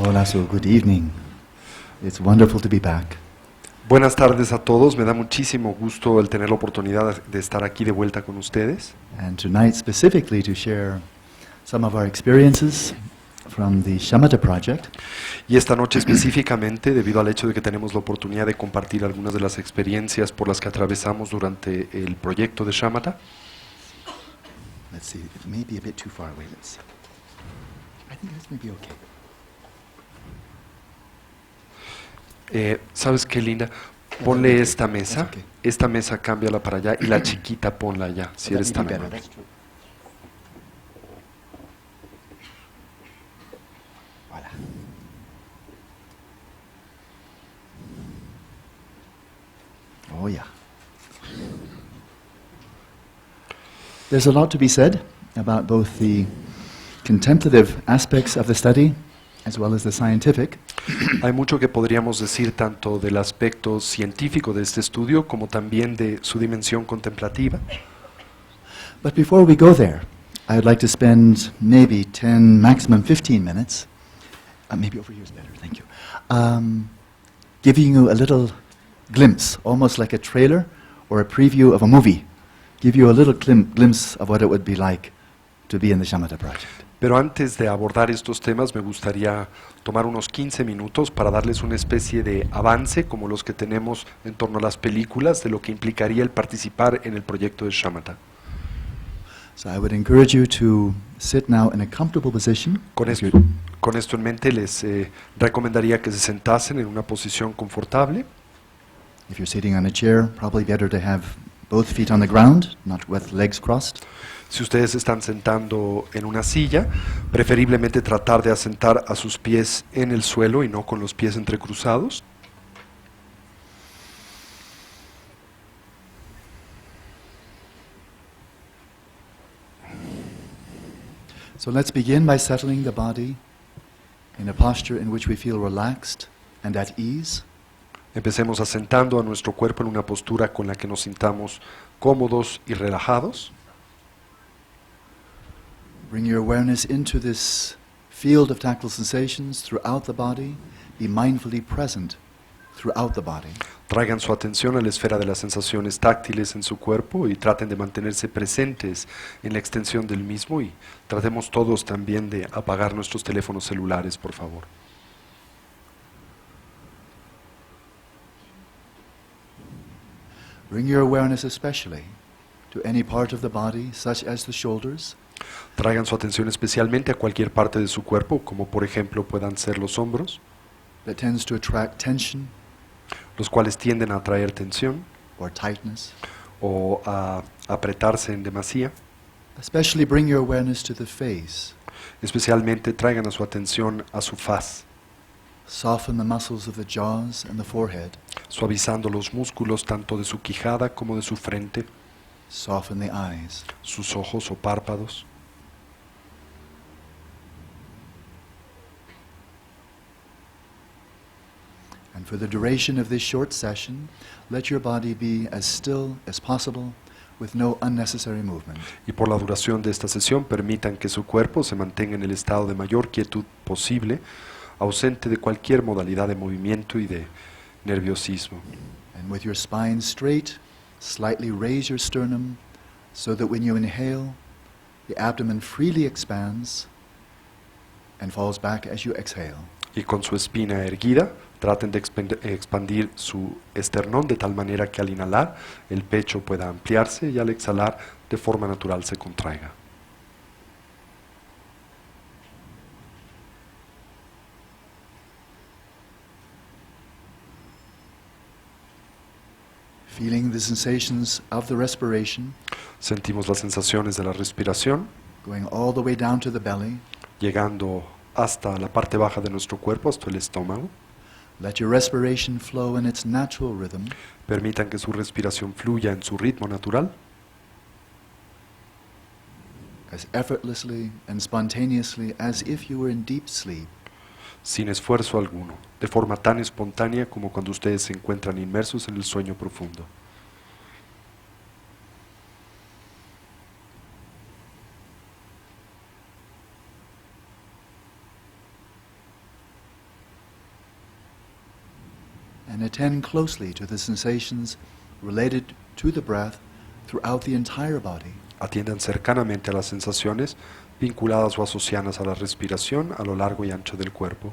Hola, so good evening. It's wonderful to be back. Buenas tardes a todos, me da muchísimo gusto el tener la oportunidad de estar aquí de vuelta con ustedes. And tonight specifically to share some of our experiences from the Shamata project. Y esta noche específicamente, debido al hecho de que tenemos la oportunidad de compartir algunas de las experiencias por las que atravesamos durante el proyecto de Shamata. Let's see, it may be a bit too far away. Let's see. I think this may be okay. ¿Sabes qué, Linda? Ponle esta That's mesa, okay. esta mesa cámbiala para allá y la chiquita ponla allá, si eres tan amable. That's true. Voila. Oh yeah. There's a lot to be said about both the contemplative aspects of the study as well as the scientific. Hay mucho que podríamos decir tanto del aspecto científico de este estudio como también de su dimensión contemplativa. But before we go there, I would like to spend maybe 10, maximum 15 minutes, maybe over here is better, thank you, giving you a little glimpse, almost like a trailer or a preview of a movie, give you a little glimpse of what it would be like to be in the Shamata project. Pero antes de abordar estos temas me gustaría tomar unos 15 minutos para darles una especie de avance como los que tenemos en torno a las películas de lo que implicaría el participar en el proyecto de Shamata. So I would encourage you to sit now in a comfortable position. Con esto en mente les recomendaría que se sentasen en una posición confortable. If you're sitting on a chair, probably better to have both feet on the ground, not with legs crossed. Si ustedes están sentando en una silla, preferiblemente tratar de asentar a sus pies en el suelo y no con los pies entrecruzados. So let's begin by settling the body in a posture in which we feel relaxed and at ease. Empecemos asentando a nuestro cuerpo en una postura con la que nos sintamos cómodos y relajados. Bring your awareness into this field of tactile sensations throughout the body. Be mindfully present throughout the body. Traigan su atención a la esfera de las sensaciones táctiles en su cuerpo y traten de mantenerse presentes en la extensión del mismo y tratemos todos también de apagar nuestros teléfonos celulares, por favor. Bring your awareness especially to any part of the body, such as the shoulders. Traigan su atención especialmente a cualquier parte de su cuerpo, como por ejemplo puedan ser los hombros, That tends to attract tension los cuales tienden a atraer tensión or tightness. o a apretarse en demasía. Especially bring your awareness to the face. Especialmente traigan a su atención a su faz, Soften the muscles of the jaws and the forehead. suavizando los músculos tanto de su quijada como de su frente, Soften the eyes. sus ojos o párpados. And for the duration of this short session, let your body be as still as possible with no unnecessary movement. Y por la duración de esta sesión permitan que su cuerpo se mantenga en el estado de mayor quietud posible, ausente de cualquier modalidad de movimiento y de nerviosismo. And with your spine straight, slightly raise your sternum so that when you inhale, the abdomen freely expands and falls back as you exhale. Y con su espina erguida, traten de expandir su esternón de tal manera que al inhalar el pecho pueda ampliarse y al exhalar de forma natural se contraiga. Feeling the sensations of the respiration, Sentimos las sensaciones de la respiración, going all the way down to the belly. llegando hasta la parte baja de nuestro cuerpo, hasta el estómago. Let your respiration flow in its natural rhythm, Permitan que su respiración fluya en su ritmo natural, as effortlessly and spontaneously as if you were in deep sleep. sin esfuerzo alguno, de forma tan espontánea como cuando ustedes se encuentran inmersos en el sueño profundo. and attend closely to the sensations related to the breath throughout the entire body. Atiendan cercanamente a las sensaciones vinculadas o asociadas a la respiración a lo largo y ancho del cuerpo.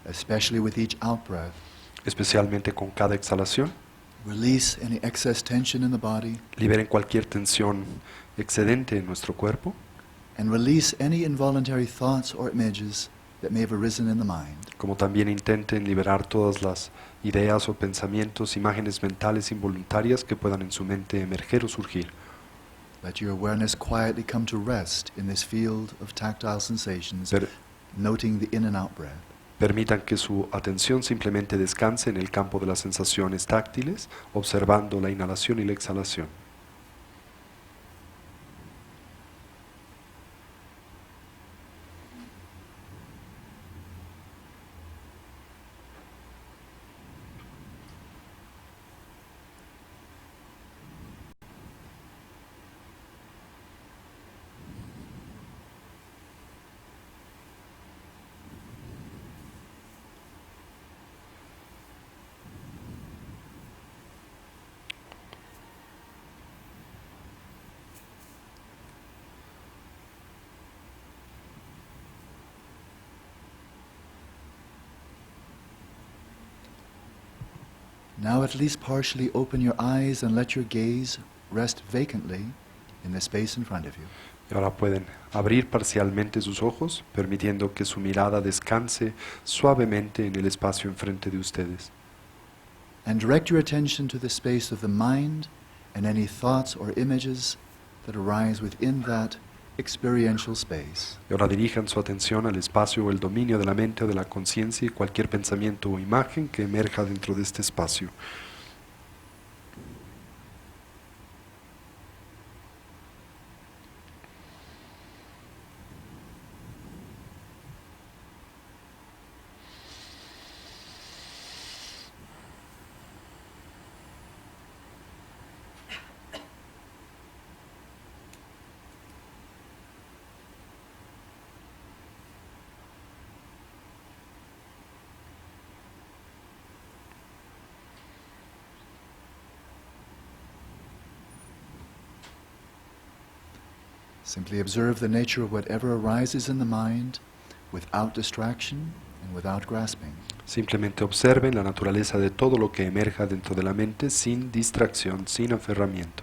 Especially with each out-breath, Especialmente con cada exhalación, release any excess tension in the body liberen cualquier tensión excedente en nuestro cuerpo and release any involuntary thoughts or images that may have arisen in the mind. como también intenten liberar todas las ideas o pensamientos, imágenes mentales involuntarias que puedan en su mente emerger o surgir. Let your awareness quietly come to rest in this field of tactile sensations, Per- noting the in and out breath. Permitan que su atención simplemente descanse en el campo de las sensaciones táctiles, observando la inhalación y la exhalación. Now at least partially open your eyes and let your gaze rest vacantly in the space in front of you. Y ahora pueden abrir parcialmente sus ojos, permitiendo que su mirada descanse suavemente en el espacio enfrente de ustedes. And direct your attention to the space of the mind and any thoughts or images that arise within that experiential space. Y ahora dirijan su atención al espacio o el dominio de la mente o de la conciencia y cualquier pensamiento o imagen que emerja dentro de este espacio. Simply observe the nature of whatever arises in the mind without distraction and without grasping. Simplemente observen la naturaleza de todo lo que emerja dentro de la mente sin distracción, sin aferramiento.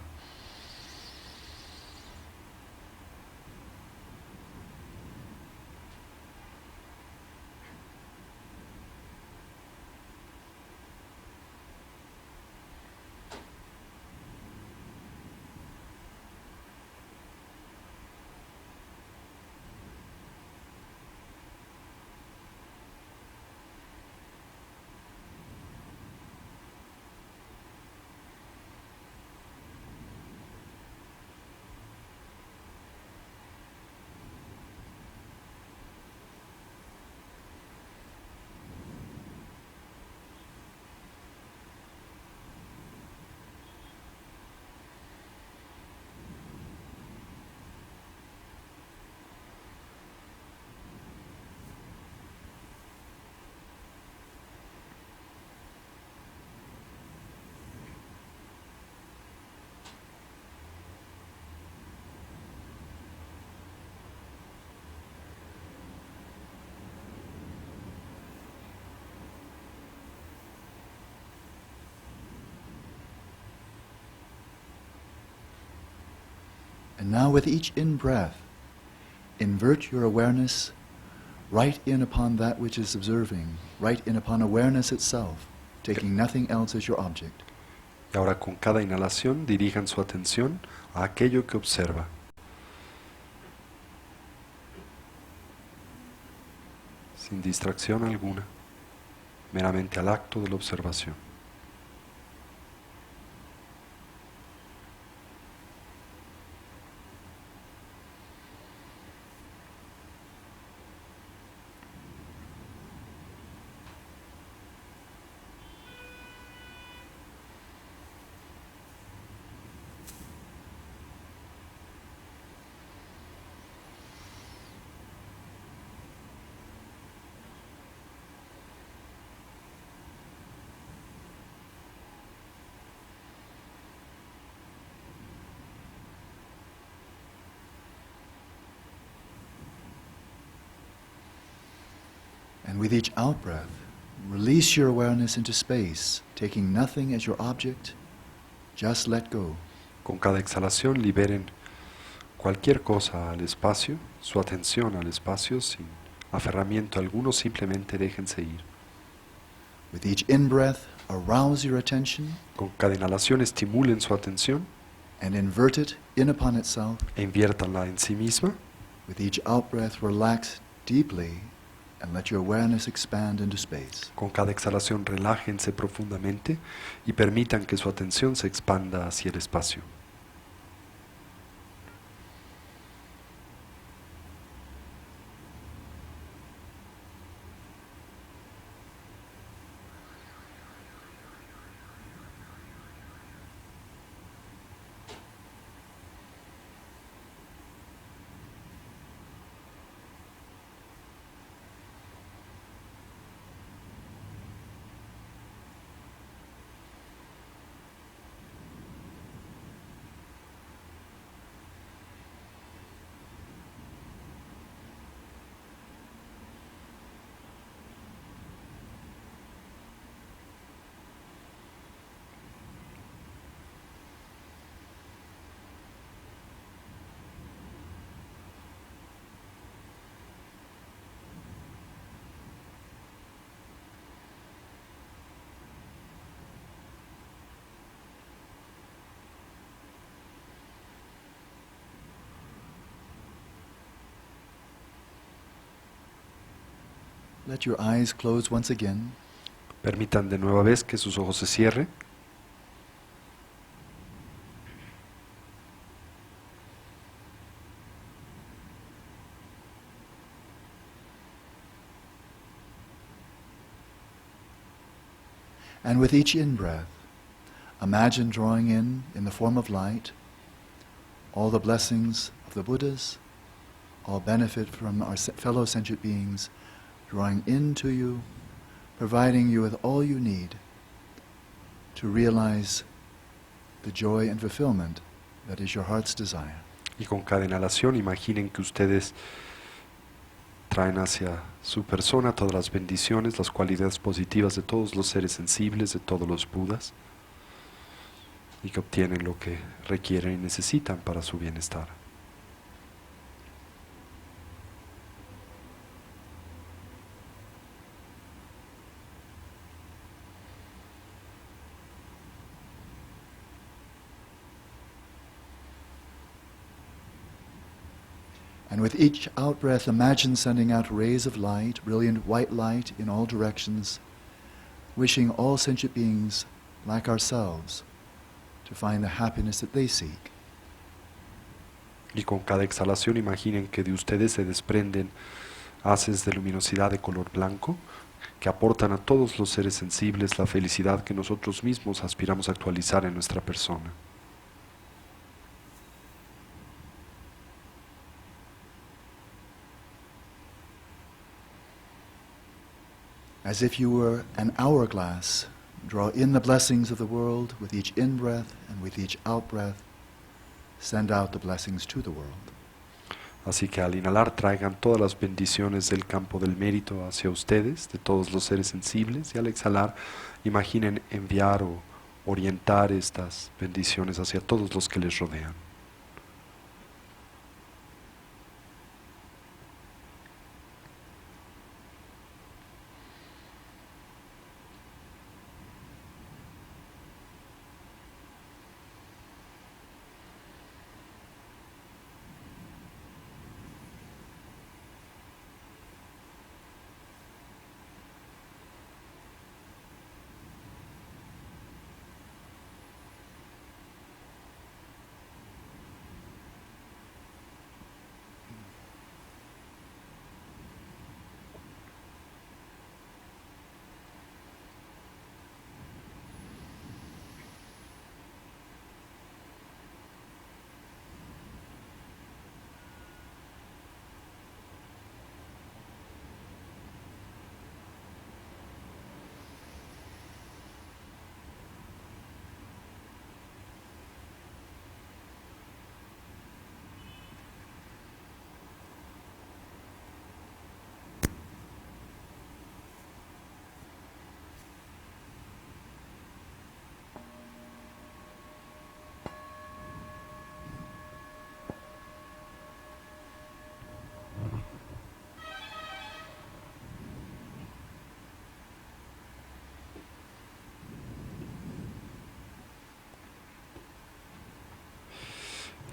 And now with each in-breath, invert your awareness right in upon that which is observing, right in upon awareness itself, taking nothing else as your object. Y ahora con cada inhalación dirijan su atención a aquello que observa. Sin distracción alguna, meramente al acto de la observación. And with each out-breath, release your awareness into space, taking nothing as your object, just let go. Con cada exhalación liberen cualquier cosa al espacio, su atención al espacio sin aferramiento alguno, simplemente déjense ir. With each in-breath, arouse your attention Con cada inhalación estimulen su atención and invert it in upon itself. e inviértanla en sí misma. With each out-breath, relax deeply and let your awareness expand into space. Con cada exhalación relájense profundamente y permitan que su atención se expanda hacia el espacio. Let your eyes close once again. Permitan de nueva vez que sus ojos se cierren. And with each in-breath, imagine drawing in the form of light, all the blessings of the Buddhas, all benefit from our fellow sentient beings, drawing into you, providing you with all you need to realize the joy and fulfillment that is your heart's desire. Y con cada inhalación imaginen que ustedes traen hacia su persona todas las bendiciones, las cualidades positivas de todos los seres sensibles, de todos los Budas, y que obtienen lo que requieren y necesitan para su bienestar. And with each out-breath, imagine sending out rays of light, brilliant white light in all directions, wishing all sentient beings, like ourselves, to find the happiness that they seek. Y con cada exhalación imaginen que de ustedes se desprenden haces de luminosidad de color blanco que aportan a todos los seres sensibles la felicidad que nosotros mismos aspiramos a actualizar en nuestra persona. As if you were an hourglass, draw in the blessings of the world with each in-breath, and with each out-breath, send out the blessings to the world. Así que al inhalar traigan todas las bendiciones del campo del mérito hacia ustedes, de todos los seres sensibles, y al exhalar imaginen enviar o orientar estas bendiciones hacia todos los que les rodean.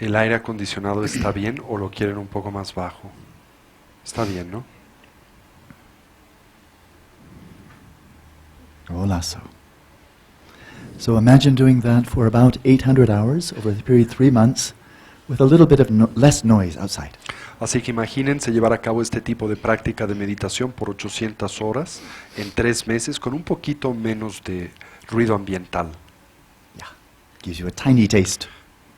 ¿El aire acondicionado está bien o lo quieren un poco más bajo? Está bien, ¿no? Wallace. So imagine doing that for about 800 hours over the period 3 months with a little bit of less noise outside. Así que imagínense llevar a cabo este tipo de práctica de meditación por 800 horas en 3 meses con un poquito menos de ruido ambiental. Yeah, gives you a tiny taste.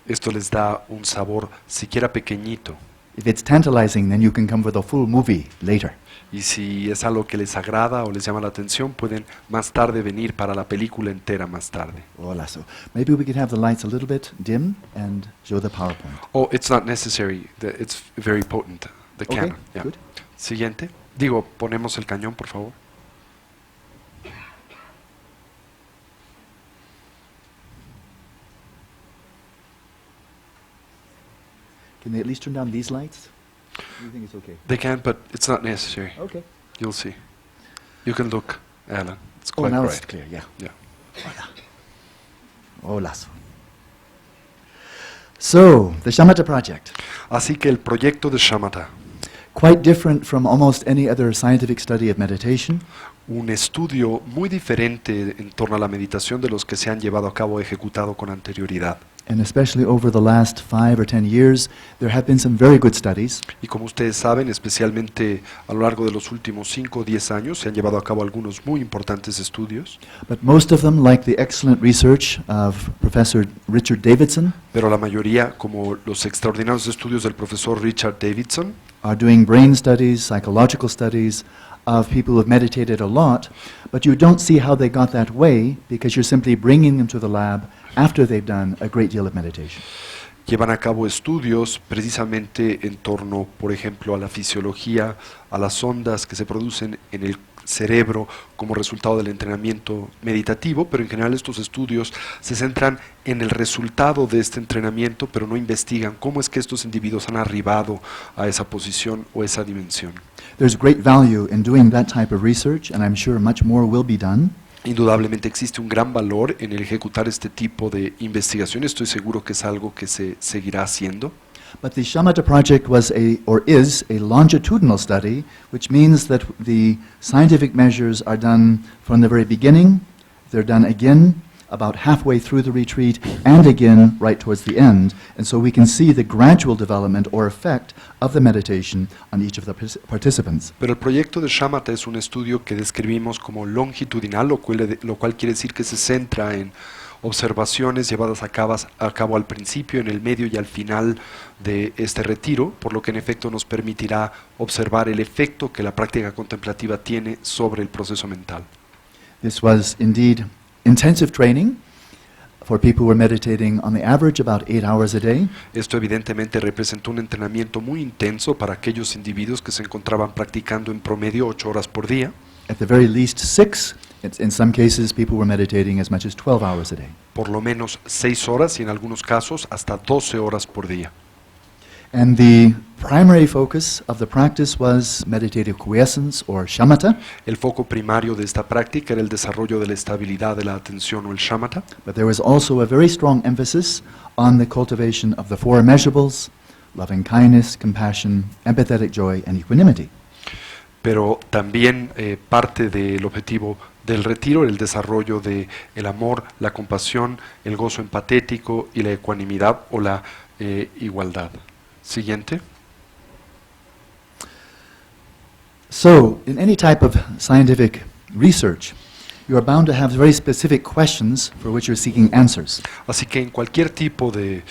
Esto les da un sabor siquiera pequeñito. If it's tantalizing, then you can come for the full movie later. Y si es algo que les agrada o les llama la atención, pueden más tarde venir para la película entera más tarde. Voilà, so maybe we could have the lights a little bit dim and show the PowerPoint. Oh, it's not necessary. It's very potent. The Okay, cannon. Yeah. good. Siguiente. Digo, ponemos el cañón, por favor. Can they at least turn down these lights? Do you think it's okay? They can, but it's not necessary. Okay. You'll see. You can look, Alan. It's Oh, quite now bright. it's clear, yeah. Yeah. Hola. So, the Shamata project. Así que el proyecto de Shamata, Quite different from almost any other scientific study of meditation. un estudio muy diferente en torno a la meditación de los que se han llevado a cabo o ejecutado con anterioridad. And especially over the last 5 or 10 years, there have been some very good studies. Y como ustedes saben, especialmente a lo largo de los últimos 5 o 10 años, se han llevado a cabo algunos muy importantes estudios, But most of them, like the excellent research of Professor Richard Davidson, pero la mayoría, como los extraordinarios estudios del profesor Richard Davidson, are doing brain studies, psychological studies of people who have meditated a lot, but you don't see how they got that way because you're simply bringing them to the lab after they've done a great deal of meditation. llevan a cabo estudios precisamente en torno, por ejemplo, a la fisiología, a las ondas que se producen en el cerebro como resultado del entrenamiento meditativo, pero en general estos estudios se centran en el resultado de este entrenamiento, pero no investigan cómo es que estos individuos han arribado a esa posición o esa dimensión. There's great value in doing that type of research, and I'm sure much more will be done. Indudablemente existe un gran valor en el ejecutar este tipo de investigación, estoy seguro que es algo que se seguirá haciendo. But the Shamata project is a longitudinal study, which means that the scientific measures are done from the very beginning, they're done again about halfway through the retreat, and again right towards the end. And so we can see the gradual development or effect of the meditation on each of the participants. Pero el proyecto de Shamata es un estudio que describimos como longitudinal, lo cual quiere decir que se centra en observaciones llevadas a cabo al principio, en el medio y al final de este retiro, por lo que en efecto nos permitirá observar el efecto que la práctica contemplativa tiene sobre el proceso mental. This was indeed intensive training for people who were meditating on the average about 8 hours a day. Esto evidentemente representó un entrenamiento muy intenso para aquellos individuos que se encontraban practicando en promedio 8 horas por día. At the very least 6. In some cases, people were meditating as much as 12 hours a day. Por lo menos 6 horas y en algunos casos hasta 12 horas por día. And the primary focus of the practice was meditative quiescence or shamatha, El foco primario de esta práctica era el desarrollo de la estabilidad de la atención o el shamatha, but there was also a very strong emphasis on the cultivation of the 4 immeasurables, loving kindness, compassion, empathetic joy, and equanimity. pero también parte del objetivo del retiro, el desarrollo de el amor, la compasión, el gozo empatético y la ecuanimidad o la igualdad. Siguiente. So, in any type of scientific research, you are bound to have very specific questions for which you're seeking answers. Así que en cualquier tipo de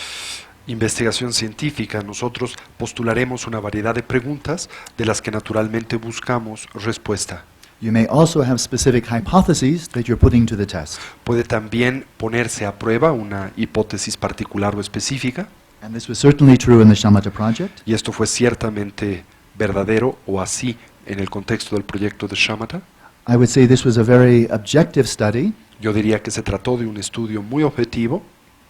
investigación científica nosotros postularemos una variedad de preguntas de las que naturalmente buscamos respuesta. You may also have specific hypotheses that you're putting to the test. Puede también ponerse a prueba una hipótesis particular o específica, And this was certainly true in the Shamata project. y esto fue ciertamente verdadero o así en el contexto del proyecto de Shamata. I would say this was a very objective study. Yo diría que se trató de un estudio muy objetivo.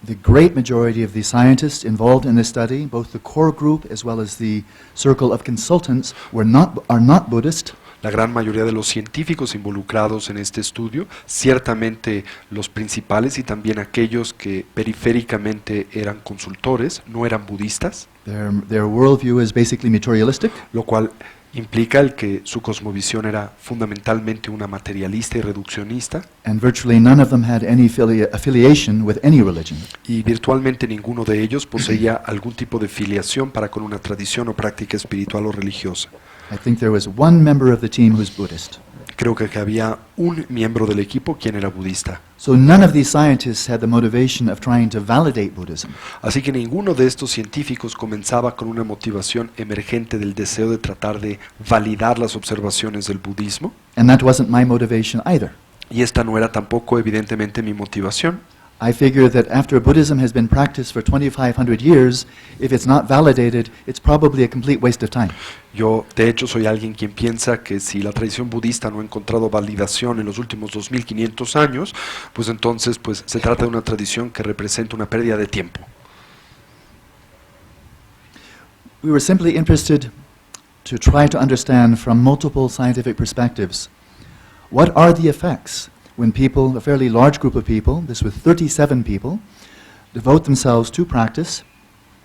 The great majority of the scientists involved in this study, both the core group as well as the circle of consultants, are not Buddhist. La gran mayoría de los científicos involucrados en este estudio, ciertamente los principales y también aquellos que periféricamente eran consultores, no eran budistas, Their worldview is basically materialistic, lo cual implica el que su cosmovisión era fundamentalmente una materialista y reduccionista, and virtually none of them had any affiliation with any religion. y virtualmente ninguno de ellos poseía algún tipo de filiación para con una tradición o práctica espiritual o religiosa. I think there was one member of the team who's Buddhist. Creo que había un miembro del equipo quien era budista. So none of these scientists had the motivation of trying to validate Buddhism. Así que ninguno de estos científicos comenzaba con una motivación emergente del deseo de tratar de validar las observaciones del budismo, And that wasn't my motivation either. y esta no era tampoco evidentemente mi motivación. I figure that after Buddhism has been practiced for 2,500 years, if it's not validated, it's probably a complete waste of time. Yo, de hecho, soy alguien quien piensa que si la tradición budista no ha encontrado validación en los últimos 2500 años, pues entonces se trata de una tradición que representa una pérdida de tiempo. We were simply interested to try to understand from multiple scientific perspectives what are the effects when people, a fairly large group of people, this was 37 people, devote themselves to practice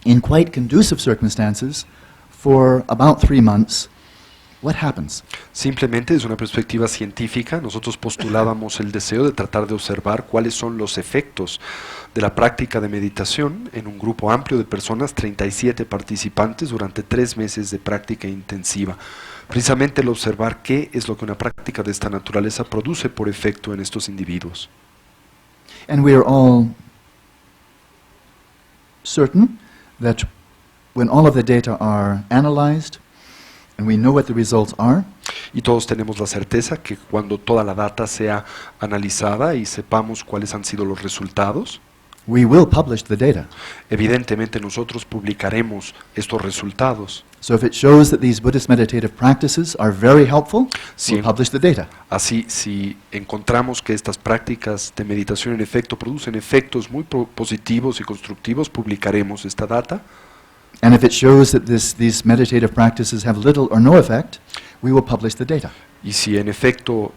in quite conducive circumstances for about 3 months. What happens? Simplemente desde una perspectiva científica, nosotros postulábamos el deseo de tratar de observar cuáles son los efectos de la práctica de meditación en un grupo amplio de personas, 37 participantes durante 3 meses de práctica intensiva. Precisamente el observar qué es lo que una práctica de esta naturaleza produce por efecto en estos individuos. And we are all certain that when all of the data are analyzed and we know what the results are, Y todos tenemos la certeza que cuando toda la data sea analizada y sepamos cuáles han sido los resultados, we will publish the data. evidentemente nosotros publicaremos estos resultados. So if it shows that these Buddhist meditative practices are very helpful, Sí. we'll publish the data. Así, si encontramos que estas prácticas de meditación en efecto producen efectos muy positivos y constructivos, publicaremos esta data. And if it shows that these meditative practices have little or no effect, we will publish the data. Y si en efecto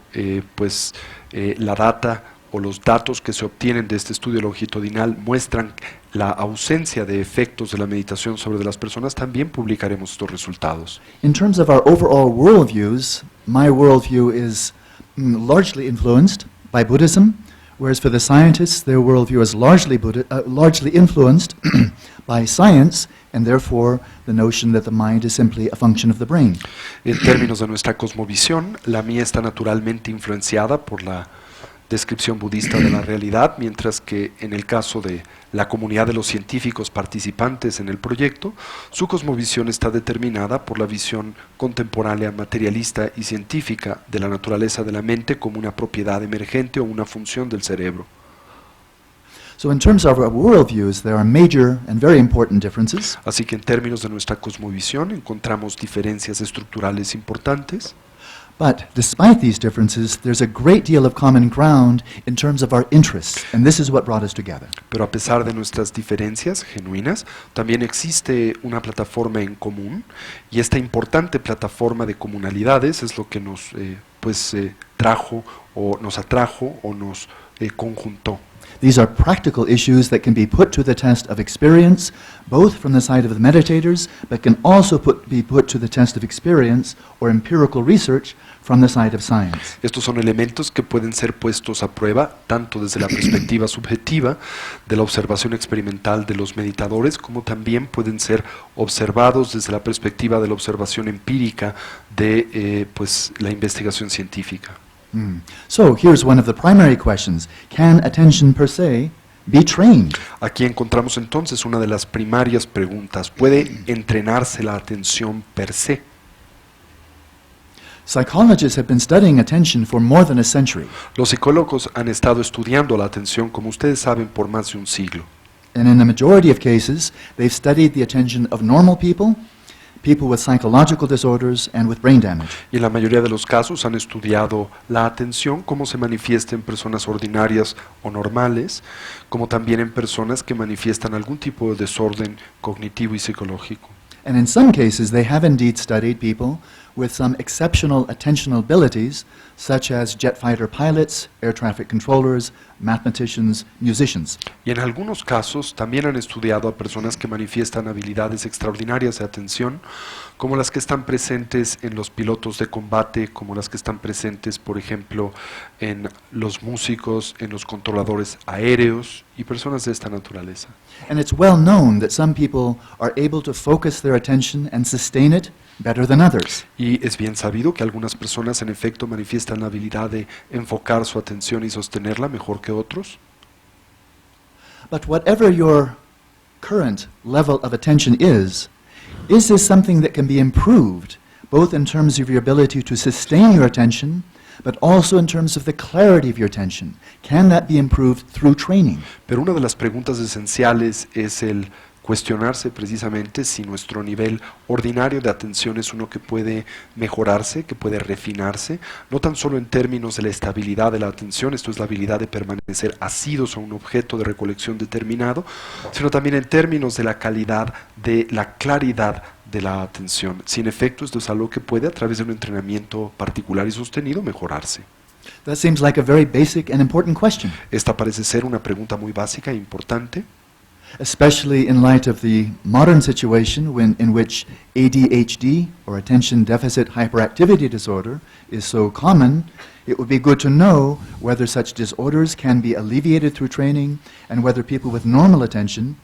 la data o los datos que se obtienen de este estudio longitudinal muestran la ausencia de efectos de la meditación sobre las personas, también publicaremos estos resultados. In terms of our overall worldviews, my worldview is largely influenced by Buddhism, whereas for the scientists, their worldview is largely influenced by science, and therefore the notion that the mind is simply a function of the brain. En términos de nuestra cosmovisión, la mía está naturalmente influenciada por la descripción budista de la realidad, mientras que en el caso de la comunidad de los científicos participantes en el proyecto, su cosmovisión está determinada por la visión contemporánea, materialista y científica de la naturaleza de la mente como una propiedad emergente o una función del cerebro. So in terms of our worldviews, there are major and very important differences. Así que en términos de nuestra cosmovisión encontramos diferencias estructurales importantes. But despite these differences, there's a great deal of common ground in terms of our interests, and this is what brought us together. Pero a pesar de nuestras diferencias genuinas, también existe una plataforma en común, y esta importante plataforma de comunalidades es lo que nos trajo o nos atrajo o nos conjuntó. These are practical issues that can be put to the test of experience, both from the side of the meditators, but can also be put to the test of experience or empirical research from the side of science. Estos son elementos que pueden ser puestos a prueba tanto desde la perspectiva subjetiva de la observación experimental de los meditadores, como también pueden ser observados desde la perspectiva de la observación empírica de la investigación científica. So here's one of the primary questions. Can attention per se be trained? Aquí encontramos entonces una de las primarias preguntas. ¿Puede entrenarse la atención per se? Psychologists have been studying attention for more than a century. Los psicólogos han estado estudiando la atención, como ustedes saben, por más de un siglo. And in the majority of cases, they've studied the attention of normal people, people with psychological disorders, and with brain damage. Y en la mayoría de los casos han estudiado la atención, cómo se manifiesta en personas ordinarias o normales, como también en personas que manifiestan algún tipo de desorden cognitivo y psicológico. And in some cases, they have indeed studied people with some exceptional attentional abilities, such as jet fighter pilots, air traffic controllers, mathematicians, musicians. Y en algunos casos también han estudiado a personas que manifiestan habilidades extraordinarias de atención, como las que están presentes en los pilotos de combate, como las que están presentes, por ejemplo, en los músicos, en los controladores aéreos y personas de esta naturaleza. And it's well known that some people are able to focus their attention and sustain it better than others. Y es bien sabido que algunas personas en efecto manifiestan la habilidad de enfocar su atención y sostenerla mejor que otros. But whatever your current level of attention is this something that can be improved, both in terms of your ability to sustain your attention, but also in terms of the clarity of your attention? Can that be improved through training? Pero una de las preguntas esenciales es el cuestionarse precisamente si nuestro nivel ordinario de atención es uno que puede mejorarse, que puede refinarse, no tan solo en términos de la estabilidad de la atención, esto es la habilidad de permanecer asidos a un objeto de recolección determinado, sino también en términos de la calidad, de la claridad de la atención. Si en efecto esto es algo que puede, a través de un entrenamiento particular y sostenido, mejorarse. That seems like a very basic and important question, Esta parece ser una pregunta muy básica e importante, especially in light of the modern situation in which ADHD, or attention deficit hyperactivity disorder, is so common. It would be good to know whether such disorders can be alleviated through training and whether people with normal attention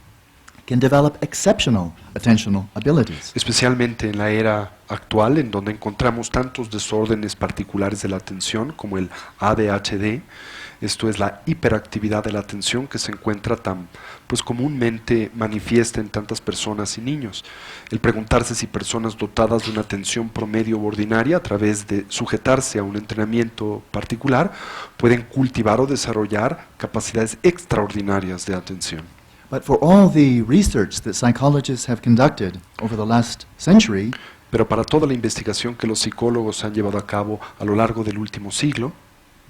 can develop exceptional attentional abilities. especialmente en la era actual en donde encontramos tantos desórdenes particulares de la atención como el ADHD, esto es la hiperactividad de la atención que se encuentra tan comúnmente manifiesta en tantas personas y niños. El preguntarse si personas dotadas de una atención promedio o ordinaria a través de sujetarse a un entrenamiento particular pueden cultivar o desarrollar capacidades extraordinarias de atención. But for all the research that psychologists have conducted over the last century, Pero para toda la investigación que los psicólogos han llevado a cabo a lo largo del último siglo,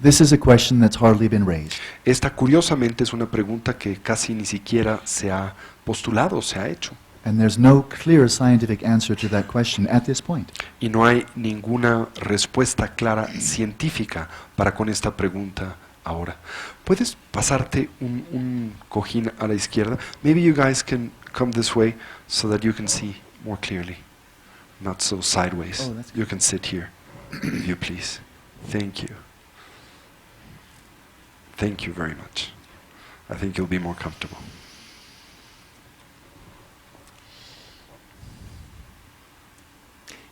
this is a question that's hardly been raised. esta curiosamente es una pregunta que casi ni siquiera se ha postulado, se ha hecho. And there's no clear scientific answer to that question at this point. Y no hay ninguna respuesta clara científica para con esta pregunta ahora. ¿Puedes pasarte un cojín a la izquierda? Maybe you guys can come this way so that you can see more clearly. Not so sideways. Oh, that's good. You can sit here, if you please. Thank you. Thank you very much. I think you'll be more comfortable.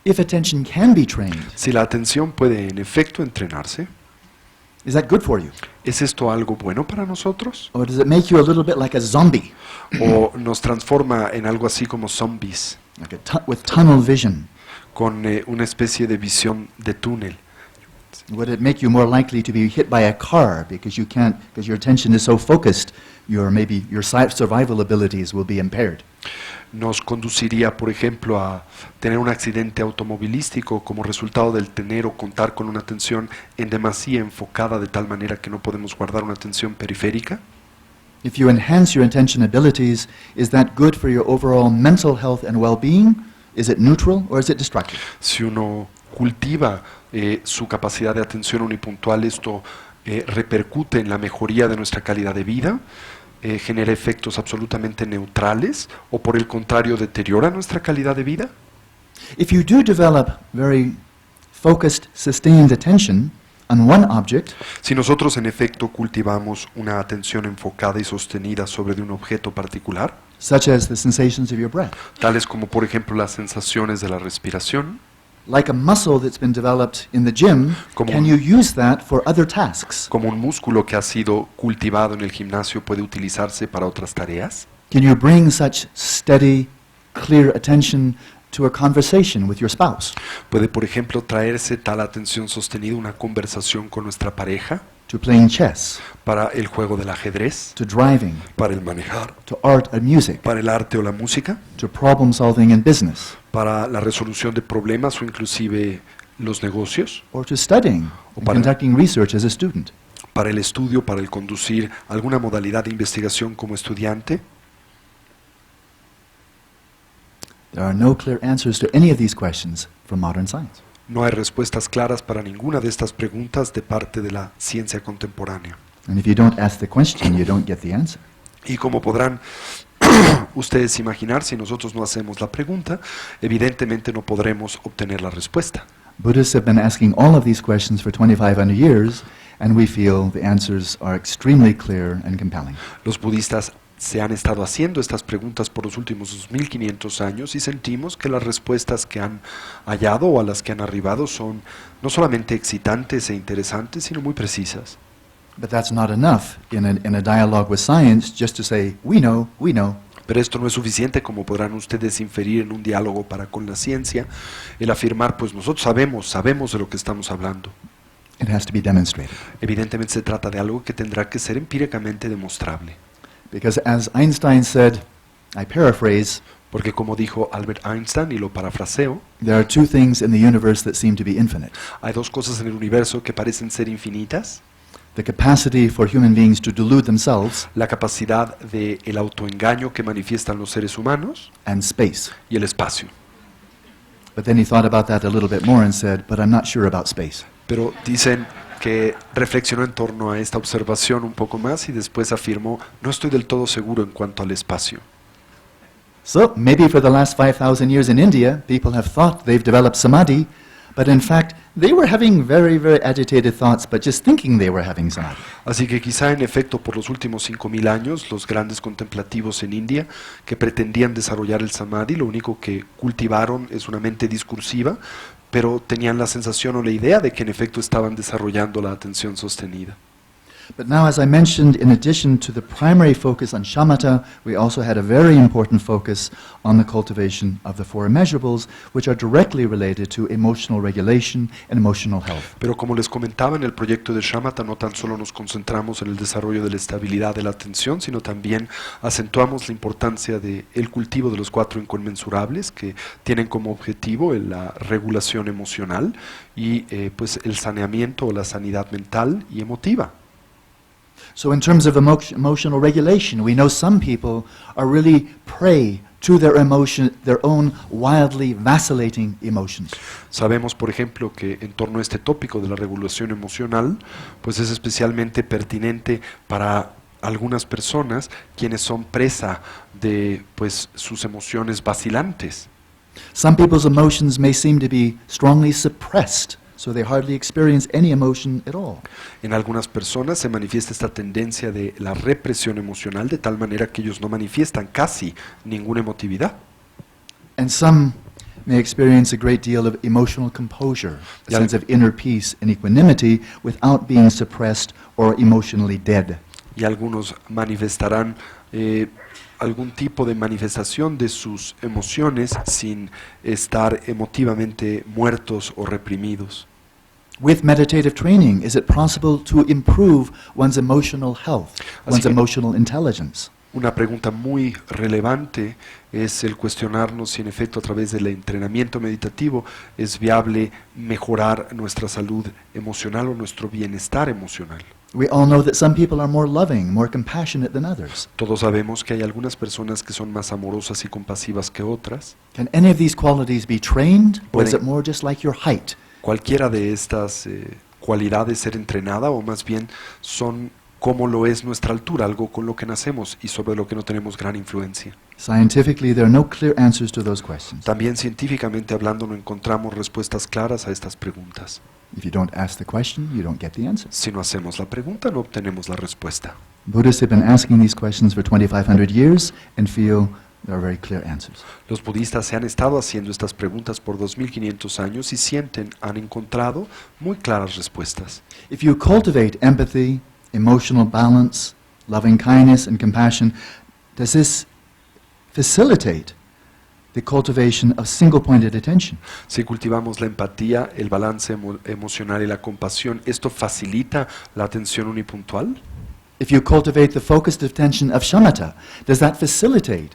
If attention can be trained, Si la atención puede en efecto entrenarse, is that good for you? ¿es esto algo bueno para nosotros? Or does it make you a little bit like a zombie, ¿O nos transforma en algo así como zombies, like with tunnel vision? con una especie de visión de túnel? Would it make you more likely to be hit by a car because because your attention is so focused, maybe your survival abilities will be impaired? Nos conduciría, por ejemplo, a tener un accidente automovilístico como resultado del tener o contar con una atención en demasía enfocada de tal manera que no podemos guardar una atención periférica. If you enhance your attention abilities, is that good for your overall mental health and well-being? Is it neutral or is it destructive? Si uno cultiva su capacidad de atención unipuntual, esto repercute en la mejoría de nuestra calidad de vida, genera efectos absolutamente neutrales o por el contrario deteriora nuestra calidad de vida. If you do develop very focused, sustained attention on one object, Si nosotros en efecto cultivamos una atención enfocada y sostenida sobre de un objeto particular, such as the sensations of your breath, tales como por ejemplo las sensaciones de la respiración, like a muscle that's been developed in the gym, Como can un- you use that for other tasks? como un músculo que ha sido cultivado en el gimnasio puede utilizarse para otras tareas. Can you bring such steady, clear attention to a conversation with your spouse, Puede por ejemplo traerse tal atención sostenida a una conversación con nuestra pareja, to playing chess, para el juego del ajedrez, to driving, para el manejar, to art and music, para el arte o la música, to problem solving in business, para la resolución de problemas o inclusive los negocios, or to studying O and para- conducting research as a student? para el estudio, para el conducir alguna modalidad de investigación como estudiante. There are no clear answers to any of these questions from modern science. No hay respuestas claras para ninguna de estas preguntas de parte de la ciencia contemporánea. And if you don't ask the question, you don't get the answer. Y como podrán ustedes imaginar, si nosotros no hacemos la pregunta, evidentemente no podremos obtener la respuesta. Buddhists have been asking all of these questions for 2,500 years, and we feel the answers are extremely clear and compelling. Los budistas se han estado haciendo estas preguntas por los últimos 2500 años y sentimos que las respuestas que han hallado o a las que han arribado son no solamente excitantes e interesantes, sino muy precisas. But that's not enough in a dialogue with science just to say, we know, we know. Pero esto no es suficiente, como podrán ustedes inferir en un diálogo para con la ciencia, el afirmar, pues nosotros sabemos de lo que estamos hablando. It has to be demonstrated. Evidentemente se trata de algo que tendrá que ser empíricamente demostrable. Because as Einstein said, I paraphrase, Porque como dijo Albert Einstein, y lo parafraseo, there are two things in the universe that seem to be infinite. hay dos cosas en el universo que parecen ser infinitas: The capacity for human beings to delude themselves, la capacidad del autoengaño que manifiestan los seres humanos and space. y el espacio. But then he thought about that a little bit more and said, but I'm not sure about space. Pero dicen que reflexionó en torno a esta observación un poco más y después afirmó, no estoy del todo seguro en cuanto al espacio. So maybe for the last 5,000 years in India, people have thought they've developed samadhi, but in fact, they were having very, very agitated thoughts, but just thinking they were having samadhi. Así que quizá en efecto por los últimos 5000 años, los grandes contemplativos en India que pretendían desarrollar el samadhi, lo único que cultivaron es una mente discursiva, pero tenían la sensación o la idea de que en efecto estaban desarrollando la atención sostenida. But now, as I mentioned, in addition to the primary focus on Shamata, we also had a very important focus on the cultivation of the four Immeasurables, which are directly related to emotional regulation and emotional health. Pero como les comentaba, en el proyecto de Shamata no tan solo nos concentramos en el desarrollo de la estabilidad de la atención, sino también acentuamos la importancia del cultivo de los cuatro inconmensurables que tienen como objetivo la regulación emocional y pues el saneamiento o la sanidad mental y emotiva. So in terms of emotional regulation, we know some people are really prey to their own wildly vacillating emotions. Sabemos, por ejemplo, que en torno a este tópico de la regulación emocional, pues es especialmente pertinente para algunas personas quienes son presa de pues sus emociones vacilantes. Some people's emotions may seem to be strongly suppressed, so they hardly experience any emotion at all. En algunas personas se manifiesta esta tendencia de la represión emocional de tal manera que ellos no manifiestan casi ninguna emotividad. And some may experience a great deal of emotional composure, a Yeah. sense of inner peace and equanimity without being suppressed or emotionally dead. Y algunos manifestarán algún tipo de manifestación de sus emociones sin estar emotivamente muertos o reprimidos. With meditative training, is it possible to improve one's emotional health, Así one's que- emotional intelligence? Una pregunta muy relevante es el cuestionarnos si en efecto a través del entrenamiento meditativo es viable mejorar nuestra salud emocional o nuestro bienestar emocional. We all know that some people are more loving, more compassionate than others. Todos sabemos que hay algunas personas que son más amorosas y compasivas que otras. Can any of these qualities be trained, or is Pueden- it more just like your height? Cualquiera de estas cualidades ser entrenada o más bien son como lo es nuestra altura, algo con lo que nacemos y sobre lo que no tenemos gran influencia. Scientifically, there are no clear answers to those questions. También científicamente hablando no encontramos respuestas claras a estas preguntas. If you don't ask the question, you don't get the answer. Si no hacemos la pregunta, no obtenemos la respuesta. Buddhists have been asking these questions for 2,500 years and feel there are very clear answers. Los budistas se han estado haciendo estas preguntas por 2500 años y han encontrado muy claras respuestas. If you cultivate empathy, emotional balance, loving kindness, and compassion, does this facilitate the cultivation of single-pointed attention? Si cultivamos la empatía, el balance emocional y la compasión, ¿esto facilita la atención unipuntual? If you cultivate the focused attention of shamatha, does that facilitate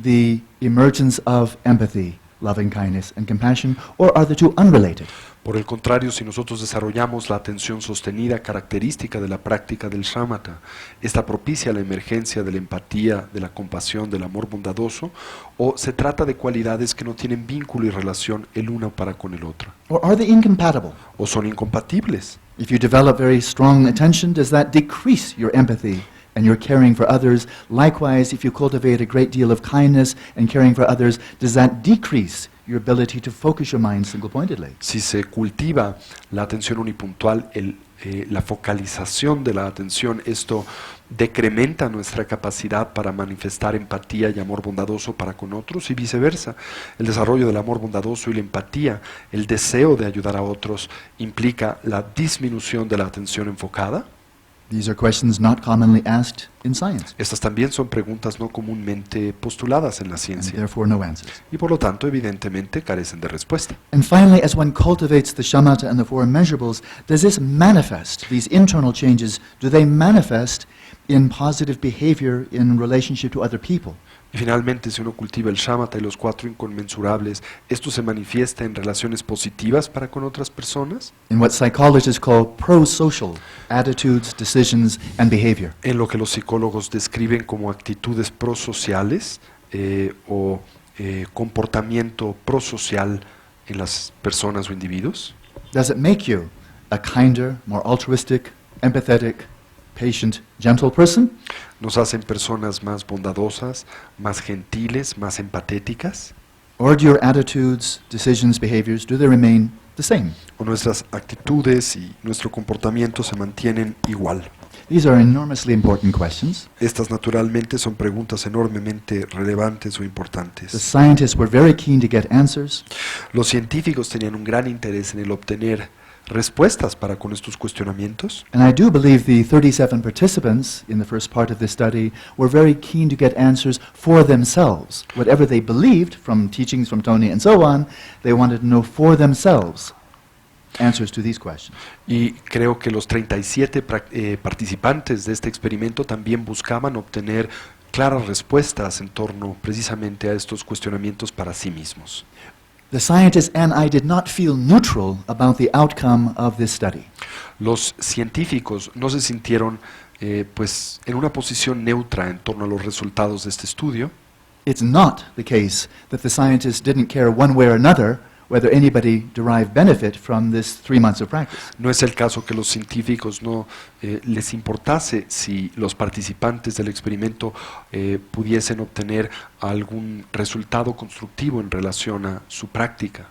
the emergence of empathy, loving kindness and compassion, or are the two unrelated? Por el contrario, si nosotros desarrollamos la atención sostenida característica de la práctica del Shamata, esta propicia la emergencia de la empatía, de la compasión, del amor bondadoso, o se trata de cualidades que no tienen vínculo y relación el uno para con el otro, Or are they incompatible? o son incompatibles. If you develop very strong attention, does that decrease your empathy and your caring for others? Likewise, if you cultivate a great deal of kindness and caring for others, does that decrease your ability to focus your mind single-pointedly? Si se cultiva la atención unipuntual, la focalización de la atención, esto decrementa nuestra capacidad para manifestar empatía y amor bondadoso para con otros y viceversa. El desarrollo del amor bondadoso y la empatía, el deseo de ayudar a otros, implica la disminución de la atención enfocada. These are questions not commonly asked in science, Estas también son preguntas no comúnmente postuladas en la and ciencia therefore no answers. y por lo tanto evidentemente carecen de respuesta. And finally, as one cultivates the Shamata and the four Immeasurables, does this manifest, these internal changes, do they manifest in positive behavior in relationship to other people? Y finalmente, si uno cultiva el Shamata y los cuatro inconmensurables, ¿esto se manifiesta en relaciones positivas para con otras personas? In what psychologists call pro-social attitudes, decisions, and behavior. En lo que los psicólogos describen como actitudes prosociales o comportamiento prosocial en las personas o individuos. Does it make you a kinder, more altruistic, empathetic, patient, gentle person? Nos hacen personas más bondadosas, más gentiles, más empatéticas. Or do your attitudes, decisions, behaviors, do they remain the same? O nuestras actitudes y nuestro comportamiento se mantienen igual. These are enormously important questions. Estas naturalmente son preguntas enormemente relevantes o The importantes. scientists were very keen to get answers, Los científicos tenían un gran interés en el obtener respuestas para con estos cuestionamientos. and I do believe the 37 participants in the first part of this study were very keen to get answers for themselves. Whatever they believed from teachings from Tony and so on, they wanted to know for themselves answers to these questions. Y creo que los 37 participantes de este experimento también buscaban obtener claras respuestas en torno precisamente a estos cuestionamientos para sí mismos. The scientists and I did not feel neutral about the outcome of this study. Los científicos no se sintieron pues en una posición neutra en torno a los resultados de este estudio. It's not the case that the scientists didn't care one way or another whether anybody derived benefit from this 3 months of practice. No es el caso que los científicos no les importase si los participantes del experimento pudiesen obtener algún resultado constructivo en relación a su práctica.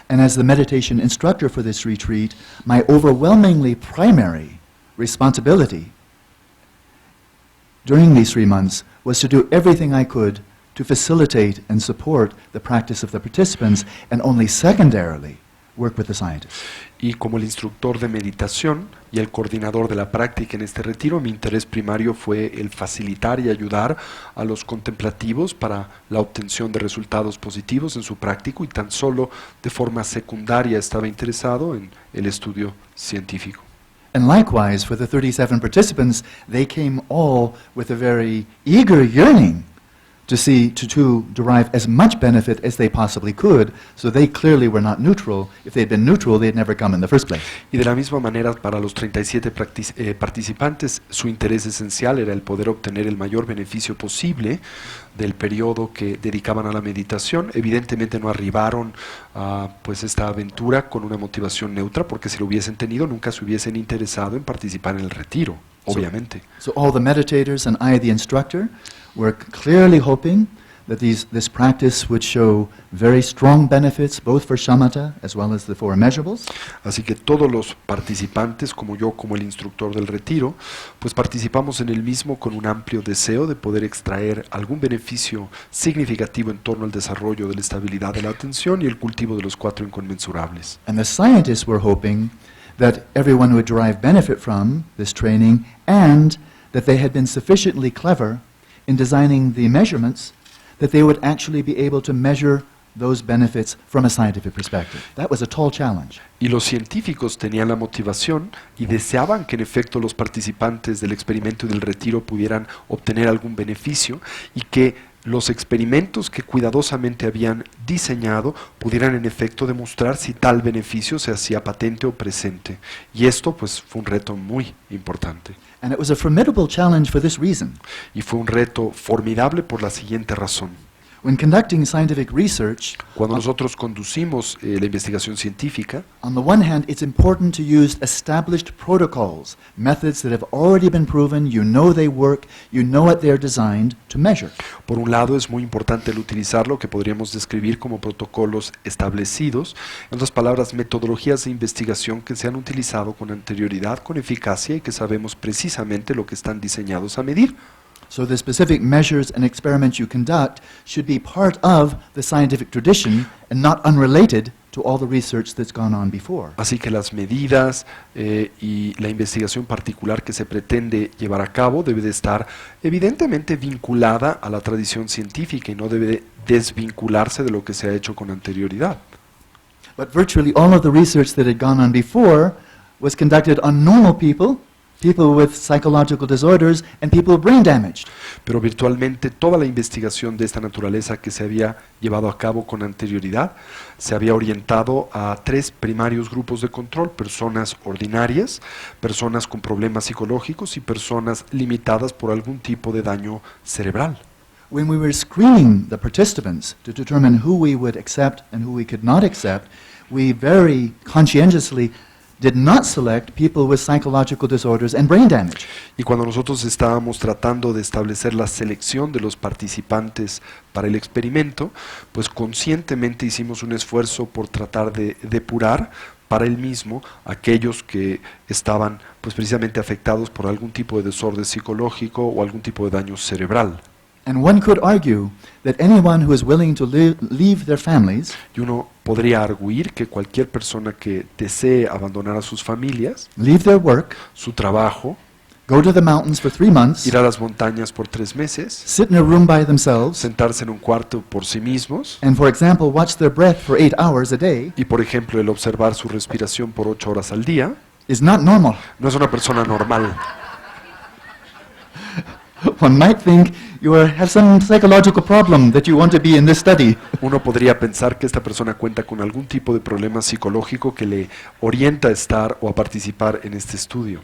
And as the meditation instructor for this retreat, my overwhelmingly primary responsibility during these 3 months was to do everything I could to facilitate and support the practice of the participants, and only secondarily work with the scientists. Y como el instructor de meditación y el coordinador de la práctica en este retiro, mi interés primario fue el facilitar y ayudar a los contemplativos para la obtención de resultados positivos en su práctica, y tan solo de forma secundaria estaba interesado en el estudio científico. And likewise, for the 37 participants, they came all with a very eager yearning to derive as much benefit as they possibly could, so they clearly were not neutral. If they'd been neutral, they'd never come in the first place. Y de la misma manera, para los 37 participantes, su interés esencial era el poder obtener el mayor beneficio posible del periodo que dedicaban a la meditación. Evidentemente no arribaron a pues esta aventura con una motivación neutra, porque si lo hubiesen tenido, nunca se hubiesen interesado en participar en el retiro, obviamente. So all the meditators and I, the instructor, were clearly hoping that this practice would show very strong benefits both for Shamata as well as the four Immeasurables. Así que todos los participantes, como yo, como el instructor del retiro, pues participamos en el mismo con un amplio deseo de poder extraer algún beneficio significativo en torno al desarrollo de la estabilidad de la atención y el cultivo de los cuatro inconmensurables. And the scientists were hoping that everyone would derive benefit from this training, and that they had been sufficiently clever in designing the measurements that they would actually be able to measure those benefits from a scientific perspective. That was a tall challenge. Y los científicos tenían la motivación y deseaban que en efecto los participantes del experimento y del retiro pudieran obtener algún beneficio, y que los experimentos que cuidadosamente habían diseñado pudieran en efecto demostrar si tal beneficio se hacía patente o presente. Y esto pues fue un reto muy importante. And it was a formidable challenge for this reason. Y fue un reto formidable por la siguiente razón. When conducting scientific research, Cuando nosotros conducimos la investigación científica, on the one hand, it's important to use established protocols, methods that have already been proven, you know they work, you know what they're designed to measure. por un lado es muy importante el utilizar lo que podríamos describir como protocolos establecidos, en otras palabras, metodologías de investigación que se han utilizado con anterioridad, con eficacia y que sabemos precisamente lo que están diseñados a medir. So the specific measures and experiments you conduct should be part of the scientific tradition and not unrelated to all the research that's gone on before. Así que las medidas y la investigación particular que se pretende llevar a cabo debe de estar evidentemente vinculada a la tradición científica y no debe de desvincularse de lo que se ha hecho con anterioridad. But virtually all of the research that had gone on before was conducted on normal people, people with psychological disorders, and people with brain damage. Pero virtualmente toda la investigación de esta naturaleza que se había llevado a cabo con anterioridad se había orientado a tres primarios grupos de control: personas ordinarias, personas con problemas psicológicos y personas limitadas por algún tipo de daño cerebral. When we were screening the participants to determine who we would accept and who we could not accept, we very conscientiously did not select people with psychological disorders and brain damage. Y cuando nosotros estábamos tratando de establecer la selección de los participantes para el experimento, pues conscientemente hicimos un esfuerzo por tratar de depurar para él mismo aquellos que estaban pues precisamente afectados por algún tipo de desorden psicológico o algún tipo de daño cerebral. And one could argue that anyone who is willing to leave their families, Y uno podría arguir que cualquier persona que desee abandonar a sus familias, leave their work, su trabajo, go to the mountains for 3 months, ir a las montañas por 3 meses, sit in a room by themselves, sentarse en un cuarto por sí mismos, and for example, watch their breath for 8 hours a day, y por ejemplo el observar su respiración por 8 horas al día, is not normal. no es una persona normal. One might think you have some psychological problem that you want to be in this study. Uno podría pensar que esta persona cuenta con algún tipo de problema psicológico que le orienta a estar o a participar en este estudio.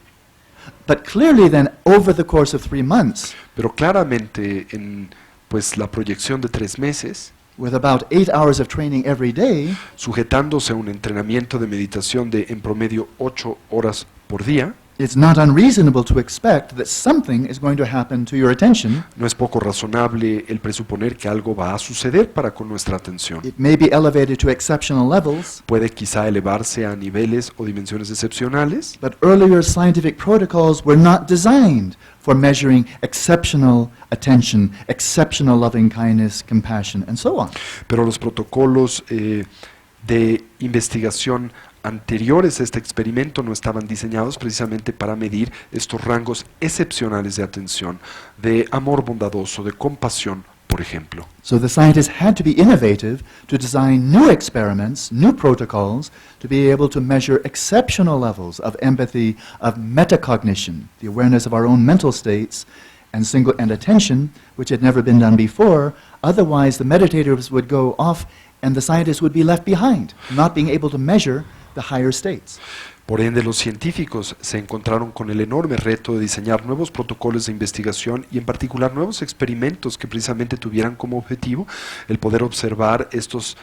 But clearly then, over the course of 3 months, Pero claramente en pues la proyección de 3 meses, with about 8 hours of training every day, sujetándose a un entrenamiento de meditación de en promedio 8 horas por día, it's not unreasonable to expect that something is going to happen to your attention. no es poco razonable el presuponer que algo va a suceder para con nuestra atención. It may be elevated to exceptional levels, Puede quizá elevarse a niveles o dimensiones excepcionales, but earlier scientific protocols were not designed for measuring exceptional attention, exceptional loving kindness, compassion, and so on. pero los protocolos de investigación anteriores a este experimento no estaban diseñados precisamente para medir estos rangos excepcionales de atención, de amor bondadoso, de compasión, por ejemplo. So the scientists had to be innovative to design new experiments, new protocols, to be able to measure exceptional levels of empathy, of metacognition, the awareness of our own mental states, and attention, which had never been done before. Otherwise, the meditators would go off and the scientists would be left behind, not being able to measure the higher states. Por ende, los científicos se encontraron con el enorme reto de diseñar nuevos protocolos de investigación y en particular nuevos experimentos que precisamente tuvieran como objetivo el poder observar estos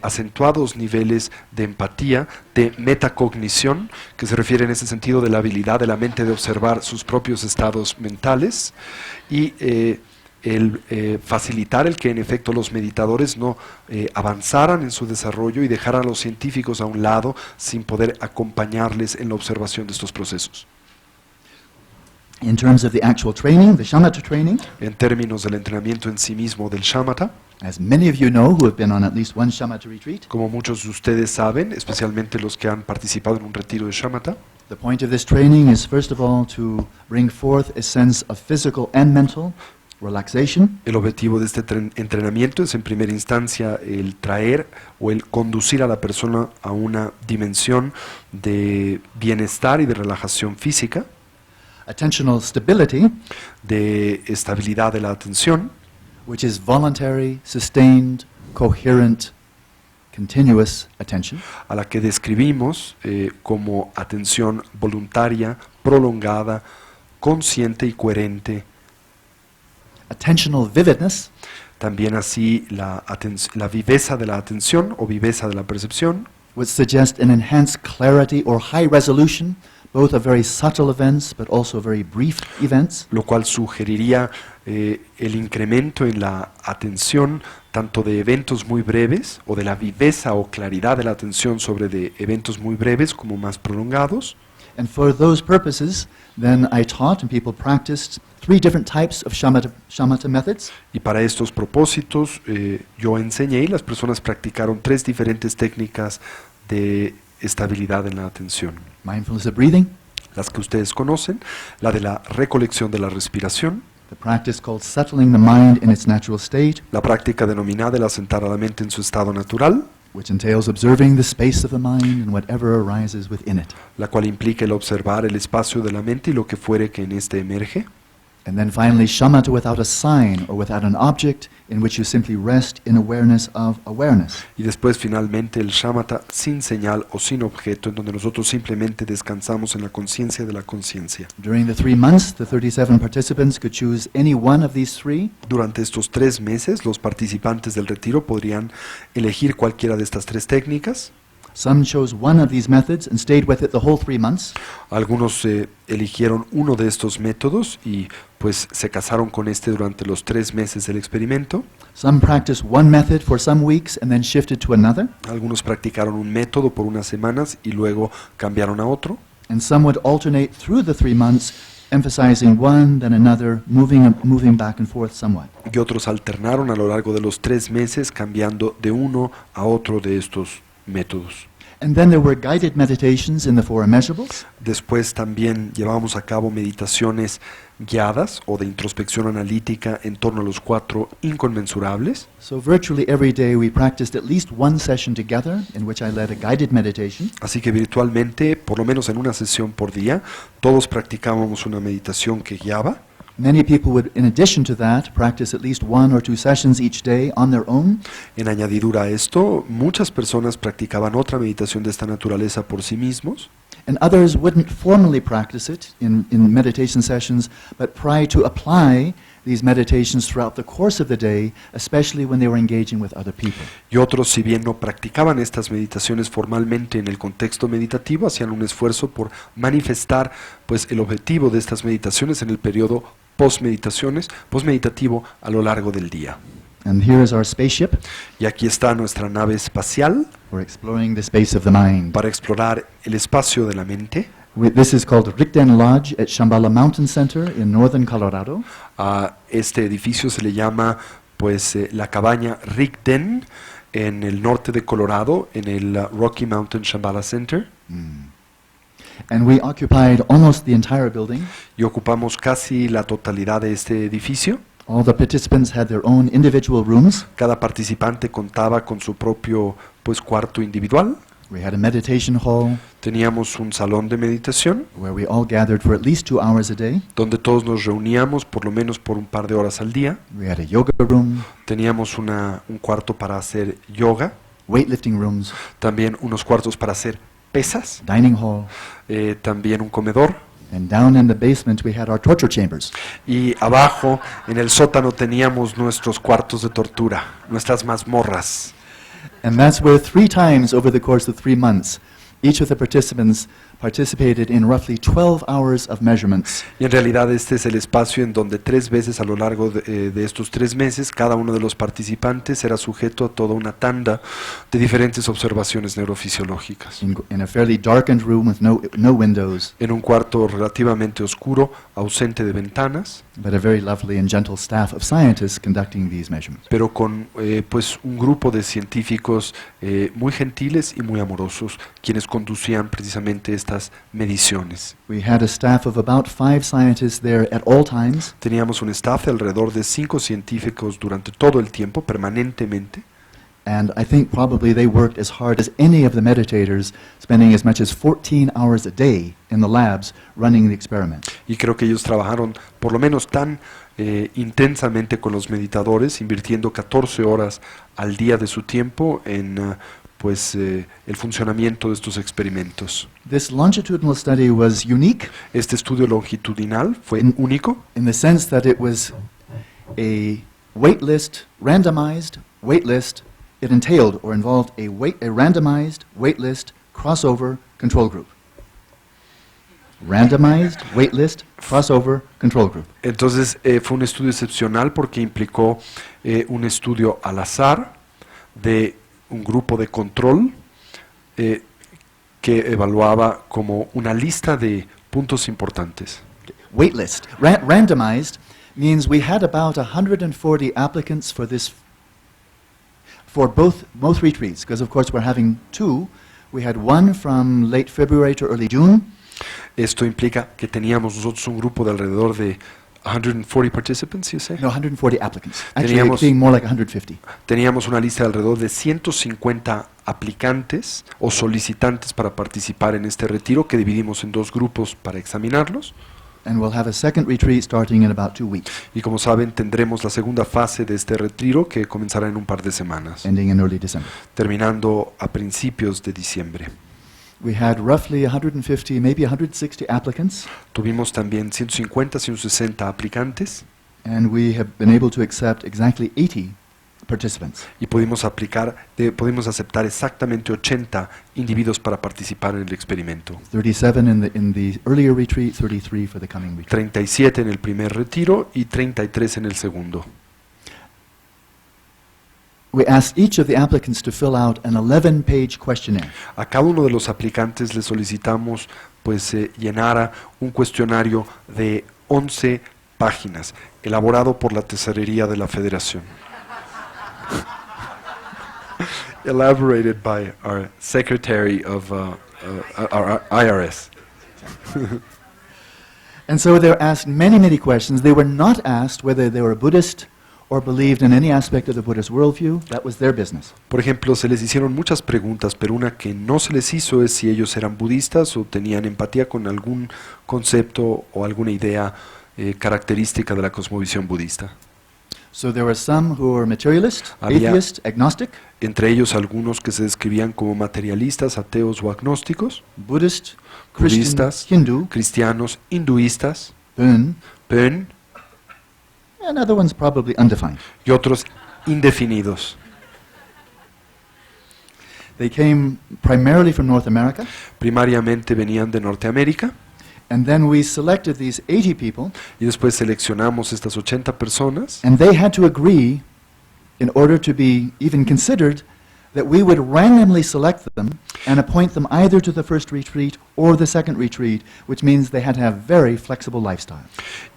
acentuados niveles de empatía, de metacognición, que se refiere en ese sentido de la habilidad de la mente de observar sus propios estados mentales y facilitar el que en efecto los meditadores no avanzaran en su desarrollo y dejaran a los científicos a un lado sin poder acompañarles en la observación de estos procesos. In terms of the actual training, the Shamata training, En términos del entrenamiento en sí mismo del Shamata, as many of you know who have been on at least one Shamata retreat, como muchos de ustedes saben, especialmente los que han participado en un retiro de Shamata, the point of this training is first of all to bring forth a sense of physical and mental relaxation, el objetivo de este entrenamiento es en primera instancia el traer o el conducir a la persona a una dimensión de bienestar y de relajación física, attentional stability, de estabilidad de la atención, which is voluntary, sustained, coherent, continuous attention. a la que describimos como atención voluntaria, prolongada, consciente y coherente. Attentional vividness, También así la viveza de la atención o viveza de la percepción, would suggest an enhanced clarity or high resolution, both of very subtle events but also very brief events. lo cual sugeriría el incremento en la atención tanto de eventos muy breves o de la viveza o claridad de la atención sobre de eventos muy breves como más prolongados. And for those purposes, then I taught and people practiced 3 different types of Shamata methods. Y para estos propósitos yo enseñé y las personas practicaron 3 diferentes técnicas de estabilidad en la atención. Mindfulness of breathing, Las que ustedes conocen, la de la recolección de la respiración, the practice called settling the mind in its natural state, la práctica denominada el asentar a la mente en su estado natural, which entails observing the space of the mind and whatever arises within it. la cual implica el observar el espacio de la mente y lo que fuere que en este emerge. And then finally, Shamata without a sign or without an object, in which you simply rest in awareness of awareness. Y después finalmente el Shamata sin señal o sin objeto, en donde nosotros simplemente descansamos en la conciencia de la conciencia. During the 3 months, the 37 participants could choose any one of these 3. Durante estos 3 meses, los participantes del retiro podrían elegir cualquiera de estas 3 técnicas. Some chose one of these methods and stayed with it the whole 3 months. Algunos eligieron uno de estos métodos y pues se casaron con este durante los 3 meses del experimento. Some practiced one method for some weeks and then shifted to another. Algunos practicaron un método por unas semanas y luego cambiaron a otro. And some would alternate through the 3 months, emphasizing one, then another, moving back and forth somewhat. Y otros alternaron a lo largo de los 3 meses cambiando de uno a otro de estos métodos. And then there were guided meditations in the 4 Immeasurables. Después también llevamos a cabo meditaciones guiadas o de introspección analítica en torno a los 4 inconmensurables. So virtually every day we practiced at least one session together in which I led a guided meditation. Así que virtualmente, por lo menos en una sesión por día, todos practicábamos una meditación que guiaba. Many people would, in addition to that, practice at least 1 or 2 sessions each day on their own. En añadidura a esto, muchas personas practicaban otra meditación de esta naturaleza por sí mismos. And others wouldn't formally practice it in meditation sessions, but try to apply these meditations throughout the course of the day, especially when they were engaging with other people. Y otros, si bien no practicaban estas meditaciones formalmente en el contexto meditativo, hacían un esfuerzo por manifestar pues el objetivo de estas meditaciones en el periodo postmeditativo a lo largo del día. And here is our spaceship Y aquí está nuestra nave espacial for exploring the space of the mind. para explorar el espacio de la mente. This is called Rigden Lodge at Shambhala Mountain Center in northern Colorado. A este edificio se le llama pues la cabaña Rigden en el norte de Colorado, en el Rocky Mountain Shambhala Center. And we occupied almost the entire building. Y ocupamos casi la totalidad de este edificio. All the participants had their own individual rooms. Cada participante contaba con su propio pues cuarto individual. We had a meditation hall Teníamos un salón de meditación where we all gathered for at least 2 hours a day. donde todos nos reuníamos por lo menos por un par de horas al día. We had a yoga room, Teníamos un cuarto para hacer yoga, weightlifting rooms, también unos cuartos para hacer pesas, dining hall, también un comedor. and down in the basement we had our torture chambers. Y abajo, en el sótano, teníamos nuestros cuartos de tortura, nuestras mazmorras. And that's where 3 times over the course of 3 months, each of the participants participated in roughly 12 hours of measurements. Y en realidad este es el espacio en donde 3 veces a lo largo de estos 3 meses, cada uno de los participantes era sujeto a toda una tanda de diferentes observaciones neurofisiológicas. In a fairly darkened room with no windows, En un cuarto relativamente oscuro, ausente de ventanas, but a very lovely and gentle staff of scientists conducting these measurements. pero con pues un grupo de científicos muy gentiles y muy amorosos, quienes conducían precisamente estas mediciones. We had a staff of about 5 scientists there at all times, Teníamos un staff de alrededor de 5 científicos durante todo el tiempo, permanentemente, And I think probably they worked as hard as any of the meditators, spending as much as 14 hours a day in the labs running the experiment. Y creo que ellos trabajaron por lo menos tan intensamente con los meditadores, invirtiendo 14 horas al día de su tiempo en el funcionamiento de estos experimentos. This longitudinal study was unique Este estudio longitudinal fue único in the sense that it was a wait list, randomized wait list. It entailed or involved a randomized wait list crossover control group. Randomized wait list crossover control group. Entonces fue un estudio excepcional porque implicó un estudio al azar de un grupo de control que evaluaba como una lista de puntos importantes. Wait list. Randomized means we had about 140 applicants for both retreats, because of course we're having two. We had one from late February to early June. Esto implica que teníamos nosotros un grupo de alrededor de 140 participants, you say? No, 140 applicants. Actually, it's being more like 150. Teníamos una lista de alrededor de 150 aplicantes o solicitantes para participar en este retiro que dividimos en dos grupos para examinarlos. And we'll have a second retreat starting in about 2 weeks. Y como saben, tendremos la segunda fase de este retiro que comenzará en un par de semanas, Ending in early December. terminando a principios de diciembre. We had roughly 150, maybe 160 applicants, Tuvimos también 150, 160 aplicantes and we have been able to accept exactly 80 participants. y pudimos aceptar exactamente 80 individuos para participar en el experimento. 37 in the earlier retreat, 33 for the coming retreat. 37 en el primer retiro y 33 en el segundo. We asked each of the applicants to fill out an 11-page questionnaire. A cada uno de los aplicantes le solicitamos llenara un cuestionario de 11 páginas, elaborado por la Tesorería de la Federación. Elaborated by our Secretary of our IRS. And so they were asked many questions. They were not asked whether they were a Buddhist or believed in any aspect of the Buddhist worldview. That was their business. Por ejemplo, se les hicieron muchas preguntas, pero una que no se les hizo es si ellos eran budistas o tenían empatía con algún concepto o alguna idea característica de la cosmovisión budista. So there were some who were materialist, Había- atheist, agnostic, Entre ellos algunos que se describían como materialistas, ateos o agnósticos, Buddhist, Christian, budistas, Hindu, cristianos, hinduistas, Bön, Bön, and other ones probably undefined. y otros indefinidos. They came primarily from North America, Primariamente venían de Norteamérica and then we selected these 80 people, y después seleccionamos estas 80 personas and they had to agree, in order to be even considered, that we would randomly select them and appoint them either to the first retreat or the second retreat, which means they had to have very flexible lifestyle.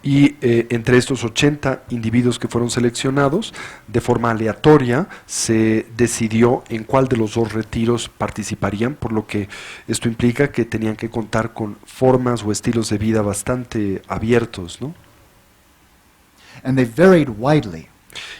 y entre estos 80 individuos que fueron seleccionados, de forma aleatoria se decidió en cuál de los dos retiros participarían, por lo que esto implica que tenían que contar con formas o estilos de vida bastante abiertos, ¿no? And they varied widely,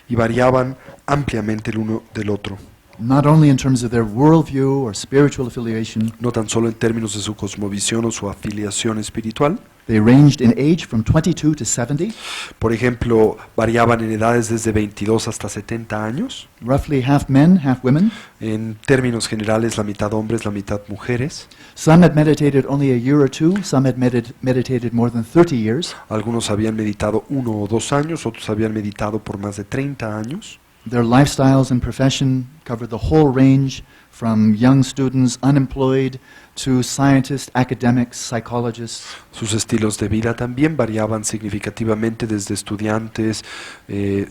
Y variaban ampliamente el uno del otro, not only in terms of their worldview or spiritual affiliation. no tan solo en términos de su cosmovisión o su afiliación espiritual. They ranged in age from 22 to 70, Por ejemplo, variaban en edades desde 22 hasta 70 años. roughly half men, half women. En términos generales, la mitad hombres, la mitad mujeres. Some had meditated only a year or two, some had meditated more than 30 years. Algunos habían meditado 1 o 2 años, otros habían meditado por más de 30 años. Their lifestyles and profession covered the whole range, from young students unemployed to scientists, academics, psychologists. Sus estilos de vida también variaban significativamente desde estudiantes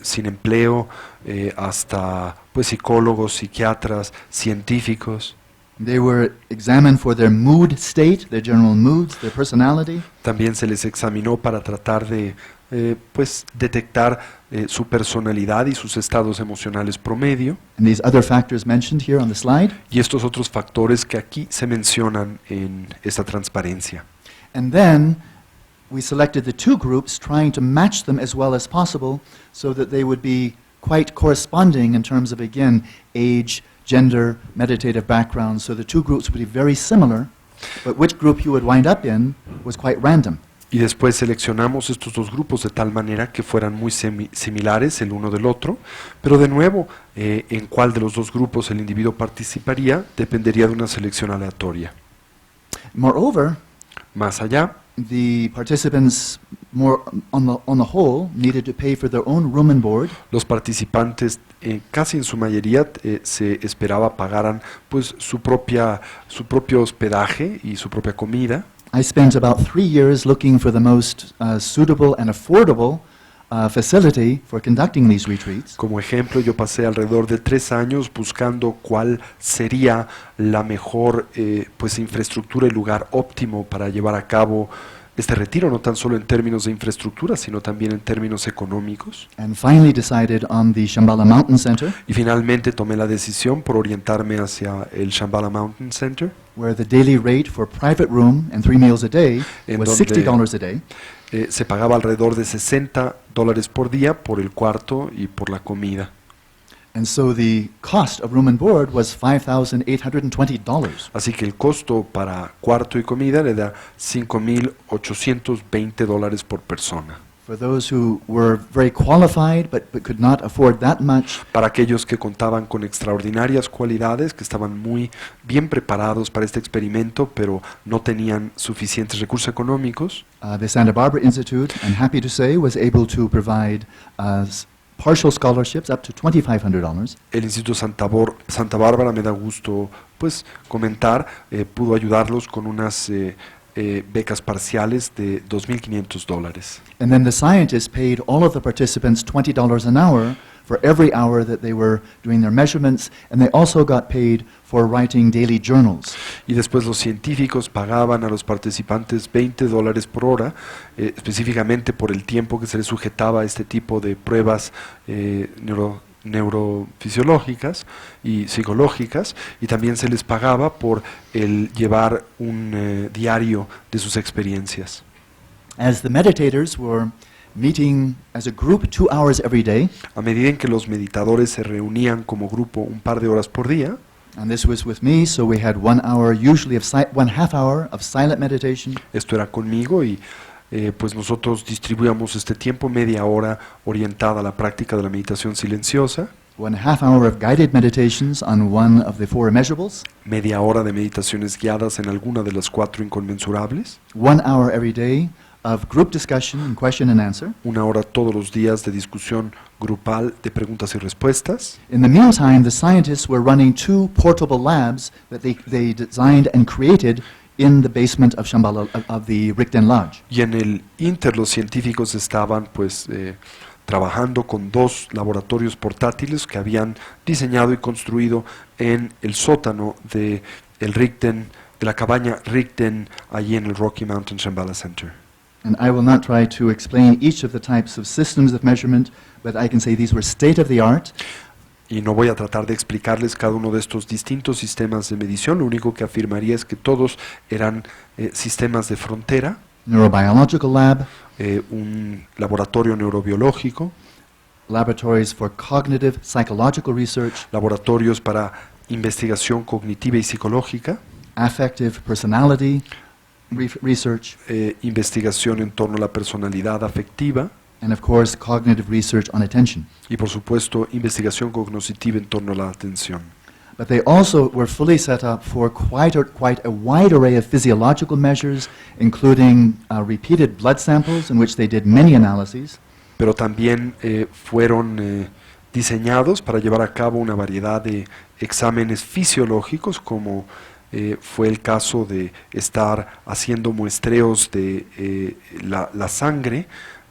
sin empleo hasta psicólogos, psiquiatras, científicos. They were examined for their mood state, their general moods, their personality. También se les examinó para tratar de detectar su personalidad y sus estados emocionales promedio. And these other factors mentioned here on the slide. Y estos otros factores que aquí se mencionan en esta transparencia. And then we selected the two groups, trying to match them as well as possible so that they would be quite corresponding in terms of, again, age, gender, meditative background. So the two groups would be very similar, but which group you would wind up in was quite random. Y después seleccionamos estos dos grupos de tal manera que fueran muy similares el uno del otro, pero de nuevo, en cuál de los dos grupos el individuo participaría dependería de una selección aleatoria. Moreover, Más allá, the participants, more on the whole, needed to pay for their own room and board. los participantes casi en su mayoría se esperaba pagaran pues su propio hospedaje y su propia comida. I spent about 3 years looking for the most suitable and affordable facility for conducting these retreats. Como ejemplo, yo pasé alrededor de 3 años buscando cuál sería la mejor pues infraestructura y lugar óptimo para llevar a cabo este retiro, no tan solo en términos de infraestructura, sino también en términos económicos. And finally decided on the Shambhala Mountain Center, Y finalmente tomé la decisión por orientarme hacia el Shambhala Mountain Center, where the daily rate for private room and 3 meals a day En was donde- $60 a day. se pagaba alrededor de $60 por día por el cuarto y por la comida. And so the cost of room and board was $5,820. Así que el costo para cuarto y comida le da $5,820 por persona. For those who were very qualified but could not afford that much, Para aquellos que contaban con extraordinarias cualidades, que estaban muy bien preparados para este experimento, pero no tenían suficientes recursos económicos, the Santa Barbara Institute, I'm happy to say, was able to provide partial scholarships up to $2,500. el Instituto Santa Bárbara, me da gusto pues comentar, pudo ayudarlos con unas becas parciales de $2,500. And then the scientists paid all of the participants $20 an hour for every hour that they were doing their measurements, and they also got paid for writing daily journals. Y después los científicos pagaban a los participantes $20 por hora, específicamente por el tiempo que se les sujetaba a este tipo de pruebas neurofisiológicas y psicológicas, y también se les pagaba por el llevar un diario de sus experiencias. As the meditators were meeting as a group 2 hours every day, A medida en que los meditadores se reunían como grupo un par de horas por día, and this was with me, so we had 1 hour, usually of 1/2 hour of silent meditation, esto era conmigo y pues nosotros distribuíamos este tiempo, media hora orientada a la práctica de la meditación silenciosa, 1/2 hour of guided meditations on one of the 4 Immeasurables, media hora de meditaciones guiadas en alguna de las 4 inconmensurables, 1 hour every day of group discussion and question and answer. una hora todos los días de discusión grupal de preguntas y respuestas. In the meantime, the scientists were running 2 portable labs that they designed and created in the basement of Shambhala, of the Rigden Lodge. Y en el Inter los científicos estaban pues trabajando con 2 laboratorios portátiles que habían diseñado y construido en el sótano de el Rigden, de la cabaña Rigden, allí en el Rocky Mountain Shambhala Center. And I will not try to explain each of the types of systems of measurement, but I can say these were state of the art. Y no voy a tratar de explicarles cada uno de estos distintos sistemas de medición, lo único que afirmaría es que todos eran sistemas de frontera, Neurobiological lab, un laboratorio neurobiológico, laboratories for cognitive psychological research, laboratorios para investigación cognitiva y psicológica, affective personality research, investigación en torno a la personalidad afectiva and of course cognitive research on attention. y por supuesto investigación cognitiva en torno a la atención. But they also were fully set up for quite a wide array of physiological measures, including repeated blood samples in which they did many analyses, Pero también fueron diseñados para llevar a cabo una variedad de exámenes fisiológicos, como fue el caso de estar haciendo muestreos de la sangre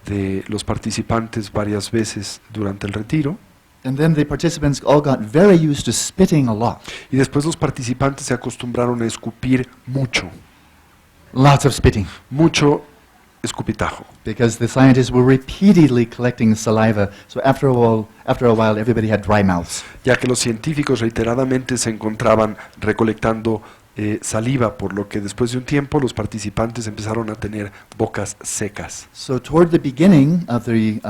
de los participantes varias veces durante el retiro. and then the participants all got very used to spitting a lot. Y después los participantes se acostumbraron a escupir mucho, Lots of spitting, mucho escupitajo, because the scientists were repeatedly collecting saliva, so after a while everybody had dry mouths. ya que los científicos reiteradamente se encontraban recolectando saliva, por lo que después de un tiempo los participantes empezaron a tener bocas secas. So toward the beginning of the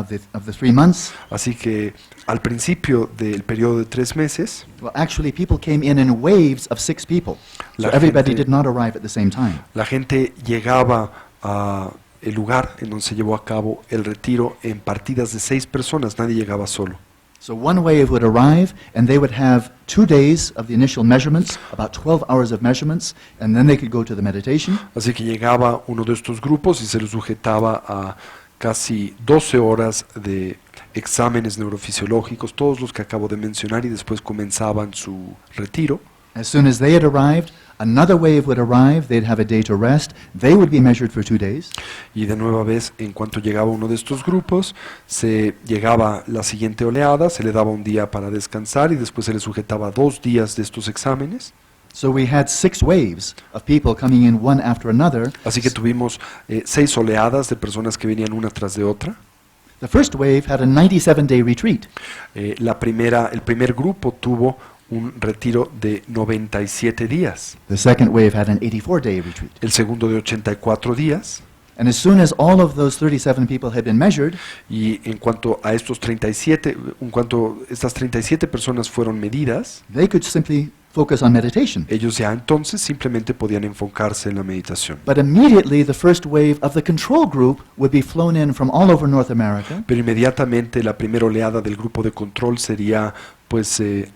3 months, Así que al principio del periodo de 3 meses, well, actually people came in waves of 6 people. So everybody did not arrive at the same time. la gente llegaba a el lugar en donde se llevó a cabo el retiro en partidas de 6 personas, nadie llegaba solo. So one wave would arrive, and they would have 2 days of the initial measurements, about 12 hours of measurements, and then they could go to the meditation. Así que llegaba uno de estos grupos y se les sujetaba a casi 12 horas de exámenes neurofisiológicos, todos los que acabo de mencionar, y después comenzaban su retiro. As soon as they had arrived, another wave would arrive, they'd have a day to rest, they would be measured for 2 days. Y de nueva vez, en cuanto llegaba uno de estos grupos, se llegaba la siguiente oleada, se le daba un día para descansar y después se le sujetaba 2 días de estos exámenes. So we had 6 waves of people coming in one after another. Así que tuvimos 6 oleadas de personas que venían una tras de otra. The first wave had a 97-day retreat. El primer grupo tuvo un retiro de 97 días. The second wave had an 84-day retreat. El segundo de 84 días. And as soon as all of those 37 people had been measured, Y en cuanto a estas 37 personas fueron medidas, they could simply focus on meditation. ellos ya entonces simplemente podían enfocarse en la meditación. But immediately the first wave of the control group would be flown in from all over North America. Pero inmediatamente la primera oleada del grupo de control sería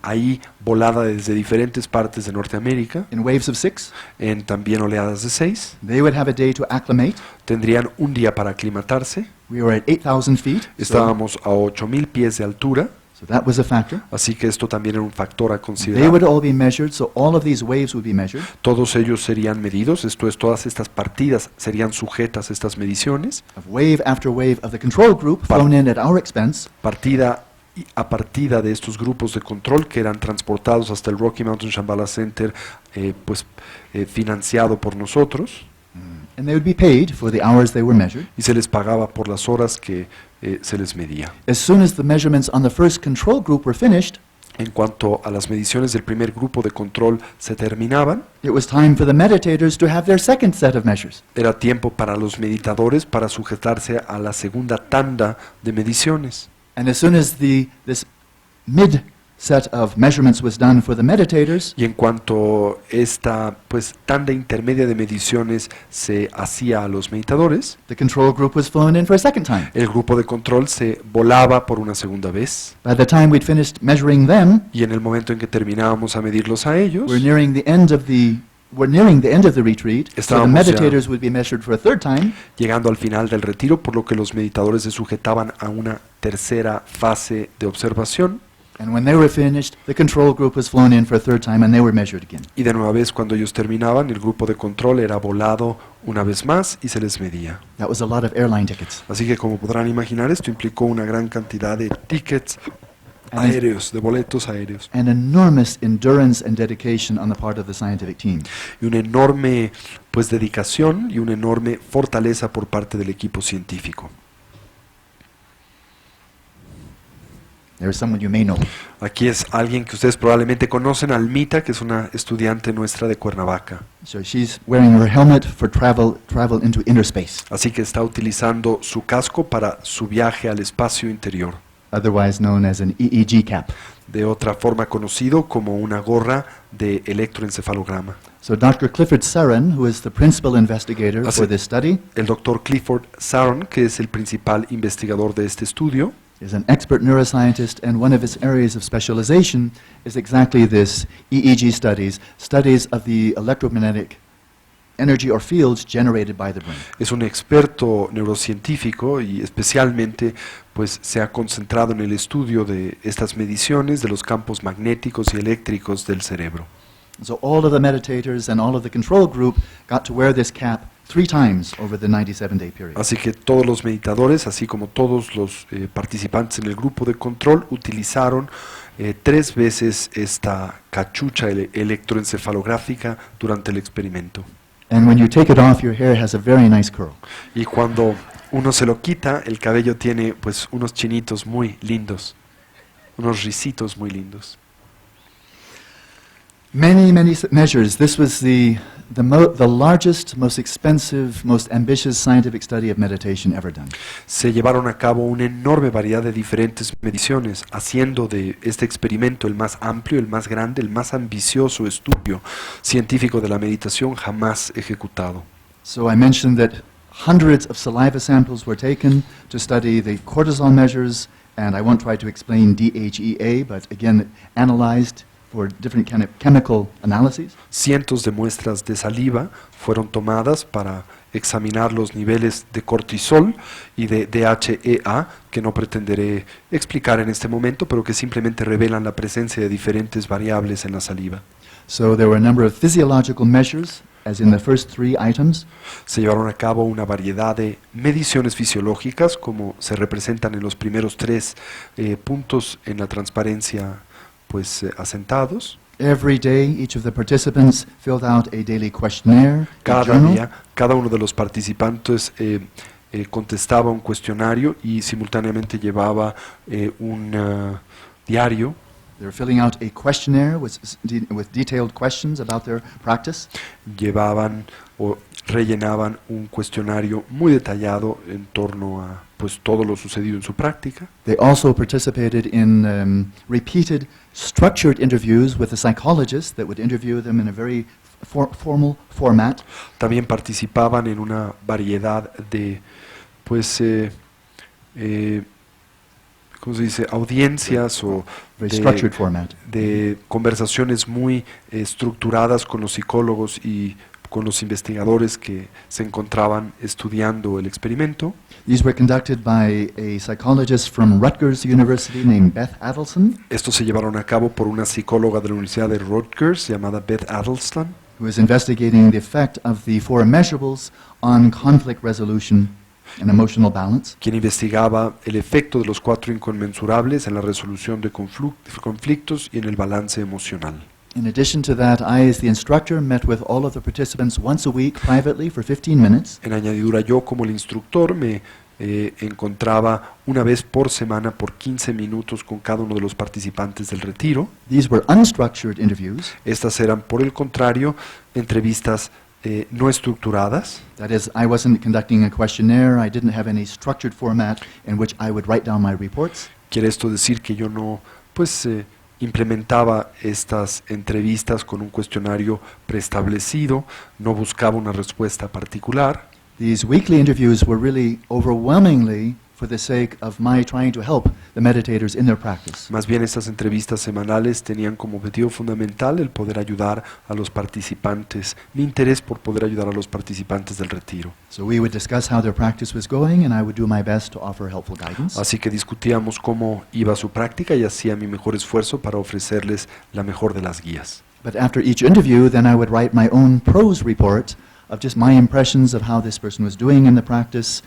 ahí volada desde diferentes partes de Norteamérica, In waves of 6, en también oleadas de 6. they would have a day to acclimate. Tendrían un día para aclimatarse. We were at 8,000 feet, Estábamos a 8,000 pies de altura, so that was a factor. así que esto también era un factor a They considerar. would all be measured, so all of these waves would be measured. Todos ellos serían medidos, esto es, todas estas partidas serían sujetas a estas mediciones, Of wave after wave of the control group flown in at our expense. partida a partida de estos grupos de control que eran transportados hasta el Rocky Mountain Shambhala Center, financiado por nosotros, And they would be paid for the hours they were measured. y se les pagaba por las horas que se les medía. As soon as the measurements on the first control group were finished, En cuanto a las mediciones del primer grupo de control se terminaban, it was time for the meditators to have their second set of measures. era tiempo para los meditadores para sujetarse a la segunda tanda de mediciones. And as soon as this mid set of measurements was done for the meditators, Y en cuanto esta tanda intermedia de mediciones se hacía a los meditadores, the control group was flown in for a second time. el grupo de control se volaba por una segunda vez. By the time we'd finished measuring them, Y en el momento en que terminábamos a medirlos a ellos, we're nearing the end of the retreat, so the Estábamos meditators would be measured for a third time, llegando al final del retiro, por lo que los meditadores se sujetaban a una tercera fase de observación. and when they were finished, the control group was flown in for a third time and they were measured again. Y de nueva vez, cuando ellos terminaban, el grupo de control era volado una vez más y se les medía. That was a lot of airline tickets. Así que, como podrán imaginar, esto implicó una gran cantidad de tickets And aéreos, de boletos aéreos, an enormous endurance and dedication on the part of the scientific team. y una enorme dedicación y una enorme fortaleza por parte del equipo científico. There's someone you may know. Aquí es alguien que ustedes probablemente conocen, Almita, que es una estudiante nuestra de Cuernavaca. So she's wearing her helmet for travel into inner space, Así que está utilizando su casco para su viaje al espacio interior, otherwise known as an EEG cap. de otra forma conocido como una gorra de electroencefalograma. So Dr. Clifford Saran, who is the principal investigator Así- for this study, El doctor Clifford Saron, que es el principal investigador de este estudio, is an expert neuroscientist, and one of his areas of specialization is exactly this, EEG studies of the electromagnetic energy or fields generated by the brain. es un experto neurocientífico y especialmente se ha concentrado en el estudio de estas mediciones de los campos magnéticos y eléctricos del cerebro. So all of the meditators and all of the control group got to wear this cap 3 times over the 97-day period. Así que todos los meditadores, así como todos los participantes en el grupo de control, utilizaron 3 veces esta cachucha electroencefalográfica durante el experimento. And when you take it off, your hair has a very nice curl. Y cuando uno se lo quita, el cabello tiene unos chinitos muy lindos, unos risitos muy lindos. Many measures. This was the largest, most expensive, most ambitious scientific study of meditation ever done. Se llevaron a cabo una enorme variedad de diferentes mediciones, haciendo de este experimento el más amplio, el más grande, el más ambicioso estudio científico de la meditación jamás ejecutado. So I mentioned that hundreds of saliva samples were taken to study the cortisol measures, and I won't try to explain DHEA, but again, analyzed for different kind of chemical analyses. Cientos de muestras de saliva fueron tomadas para examinar los niveles de cortisol y de DHEA, que no pretenderé explicar en este momento, pero que simplemente revelan la presencia de diferentes variables en la saliva. So there were a number of physiological measures, as in the first three items. Se llevaron a cabo una variedad de mediciones fisiológicas, como se representan en los primeros tres puntos en la transparencia asentados. Every day, each of the participants filled out a daily questionnaire. Cada día, cada uno de los participantes contestaba un cuestionario y simultáneamente llevaba un diario. They were filling out a questionnaire with detailed questions about their practice. Llevaban o rellenaban un cuestionario muy detallado en torno a todo lo sucedido en su práctica. They also participated in repeated structured interviews with a psychologist that would interview them in a very formal format. También participaban en una variedad de ¿cómo se dice? Audiencias o de conversaciones muy estructuradas con los psicólogos y con los investigadores que se encontraban estudiando el experimento. These were conducted by a psychologist from Rutgers University named Beth Adelson. Estos se llevaron a cabo por una psicóloga de la Universidad de Rutgers llamada Beth Adelson, who was investigating the effect of the four Immeasurables on conflict resolution and emotional balance. Quien investigaba el efecto de los 4 inconmensurables en la resolución de conflictos y en el balance emocional. In addition to that, I, as the instructor, met with all of the participants once a week privately for 15 minutes. En añadidura, yo como el instructor me encontraba una vez por semana por 15 minutos con cada uno de los participantes del retiro. These were unstructured interviews. Estas eran, por el contrario, entrevistas no estructuradas. That is, I wasn't conducting a questionnaire. I didn't have any structured format in which I would write down my reports. Quiere esto decir que yo no, implementaba estas entrevistas con un cuestionario preestablecido, no buscaba una respuesta particular. These weekly interviews were really overwhelmingly for the sake of my trying to help the meditators in their practice. Más bien, estas entrevistas semanales tenían como objetivo fundamental el poder ayudar a los participantes, mi interés por poder ayudar a los participantes del retiro. So we would discuss how their practice was going, and I would do my best to offer helpful guidance. Así que discutíamos cómo iba su práctica y hacía mi mejor esfuerzo para ofrecerles la mejor de las guías. But after each interview, then I would write my own prose report of just my impressions of how this person was doing in the practice,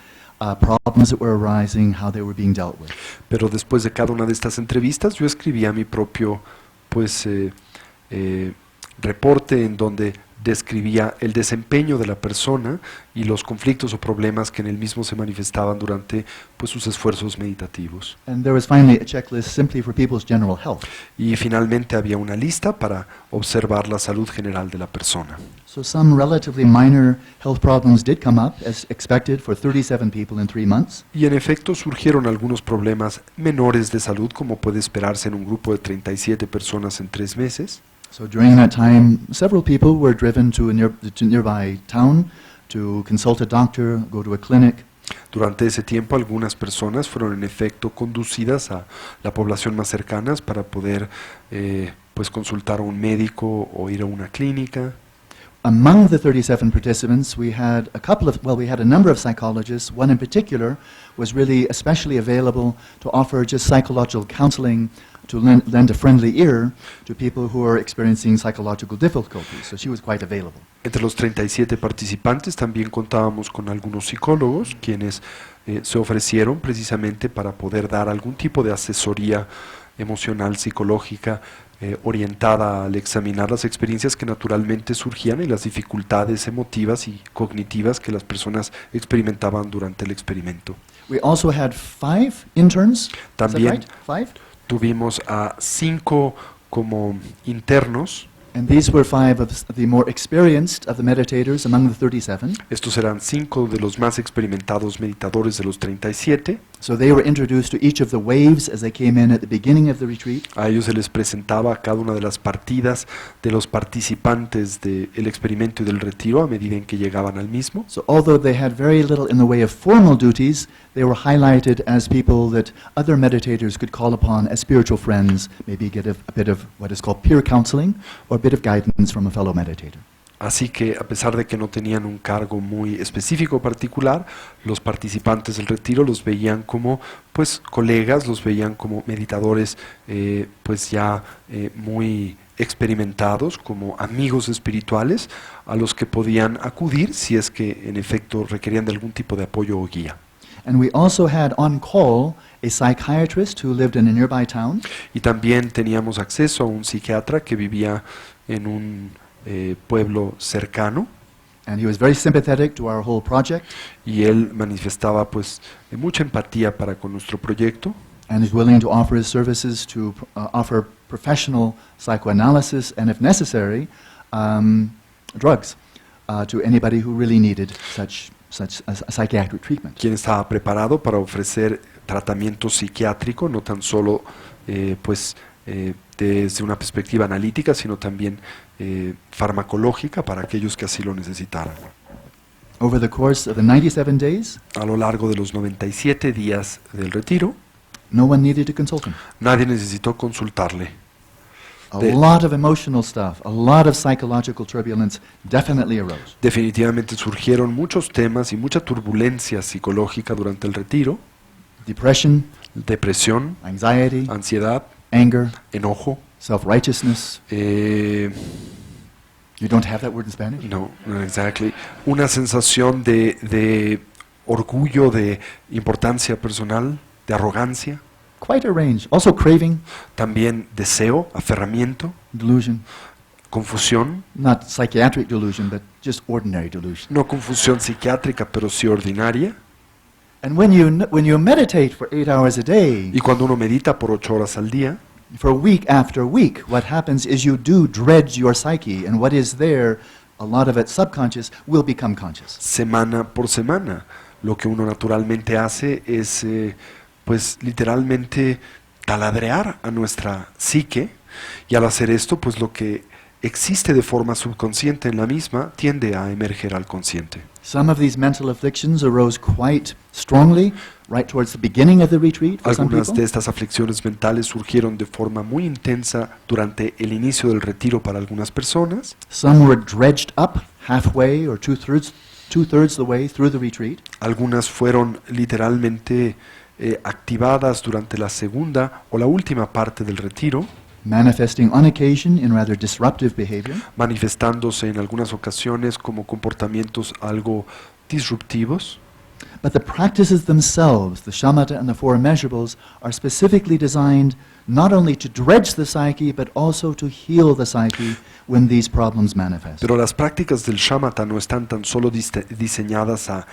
problems that were arising, how they were being dealt with. Pero después de cada una de estas entrevistas, yo escribía mi propio reporte en donde describía el desempeño de la persona y los conflictos o problemas que en él mismo se manifestaban durante sus esfuerzos meditativos. And there was finally a checklist simply for people's general health. Y finalmente había una lista para observar la salud general de la persona. So some relatively minor health problems did come up, as expected, for 37 people in 3 months. Y en efecto surgieron algunos problemas menores de salud, como puede esperarse en un grupo de 37 personas en 3 meses. So during that time, several people were driven to a nearby town to consult a doctor, go to a clinic. Durante ese tiempo, algunas personas fueron en efecto conducidas a la población más cercana para poder consultar a un médico o ir a una clínica. Among the 37 participants, we had a number of psychologists. One in particular was really especially available to offer just psychological counseling, to lend a friendly ear to people who are experiencing psychological difficulties. So she was quite available. Entre los 37 participantes también contábamos con algunos psicólogos quienes se ofrecieron precisamente para poder dar algún tipo de asesoría emocional, psicológica, orientada al examinar las experiencias que naturalmente surgían y las dificultades emotivas y cognitivas que las personas experimentaban durante el experimento. We also had 5 interns. También is that right? 5? Tuvimos a 5 como internos. And these were 5 of the more experienced of the meditators among the 37. Estos eran 5 de los más experimentados meditadores de los 37. So they were introduced to each of the waves as they came in at the beginning of the retreat. A ellos se les presentaba cada una de las partidas de los participantes del experimento y del retiro a medida en que llegaban al mismo. So although they had very little in the way of formal duties, they were highlighted as people that other meditators could call upon as spiritual friends, maybe get a bit of what is called peer counseling or a bit of guidance from a fellow meditator. Así que, a pesar de que no tenían un cargo muy específico o particular, los participantes del retiro los veían como pues colegas, los veían como meditadores pues ya muy experimentados, como amigos espirituales a los que podían acudir si es que en efecto requerían de algún tipo de apoyo o guía. And we also had on call a psychiatrist who lived in a nearby town. Y también teníamos acceso a un psiquiatra que vivía en un pueblo cercano, And he was very sympathetic to our whole project y él manifestaba pues mucha empatía para con nuestro proyecto, and is willing to offer his services to offer professional psychoanalysis and, if necessary, drugs to anybody who really needed such a psychiatric treatment. quien estaba preparado para ofrecer tratamiento psiquiátrico, no tan solo desde una perspectiva analítica, sino también farmacológica para aquellos que así lo necesitaran. Over the course of the 97 days, A lo largo de los 97 días del retiro, no one needed to consult him. nadie necesitó consultarle. A De- lot of emotional stuff, a lot of psychological turbulence definitely arose. Definitivamente surgieron muchos temas y mucha turbulencia psicológica durante el retiro: Depression, depresión, anxiety, ansiedad, anger, enojo. self-righteousness. You don't have that word in Spanish? No, no exactly. Una sensación de orgullo, de importancia personal, de arrogancia, Quite a range. Also craving, también deseo, aferramiento, delusion. confusión, Not psychiatric delusion, but just ordinary delusion. no confusión psiquiátrica, pero sí ordinaria. And when you meditate for 8 hours a day, Y cuando uno medita por 8 horas al día, for week after week, what happens is you do dredge your psyche, and what is there, a lot of it subconscious, will become conscious. semana por semana, lo que uno naturalmente hace es, pues literalmente taladrear a nuestra psique, y al hacer esto, pues lo que existe de forma subconsciente en la misma tiende a emerger al consciente. Some of these mental afflictions arose quite strongly right towards the beginning of the retreat for some Algunas people. de estas aflicciones mentales surgieron de forma muy intensa durante el inicio del retiro para algunas personas. Some were dredged up halfway or two-thirds the way through the retreat. Algunas fueron literalmente activadas durante la segunda o la última parte del retiro, Manifesting on occasion in rather disruptive behavior. manifestándose en algunas ocasiones como comportamientos algo disruptivos. But the practices themselves, the Shamata and the 4 Immeasurables, are specifically designed not only to dredge the psyche, but also to heal the psyche when these problems manifest. Pero las prácticas del Shamata no están tan solo diseñadas a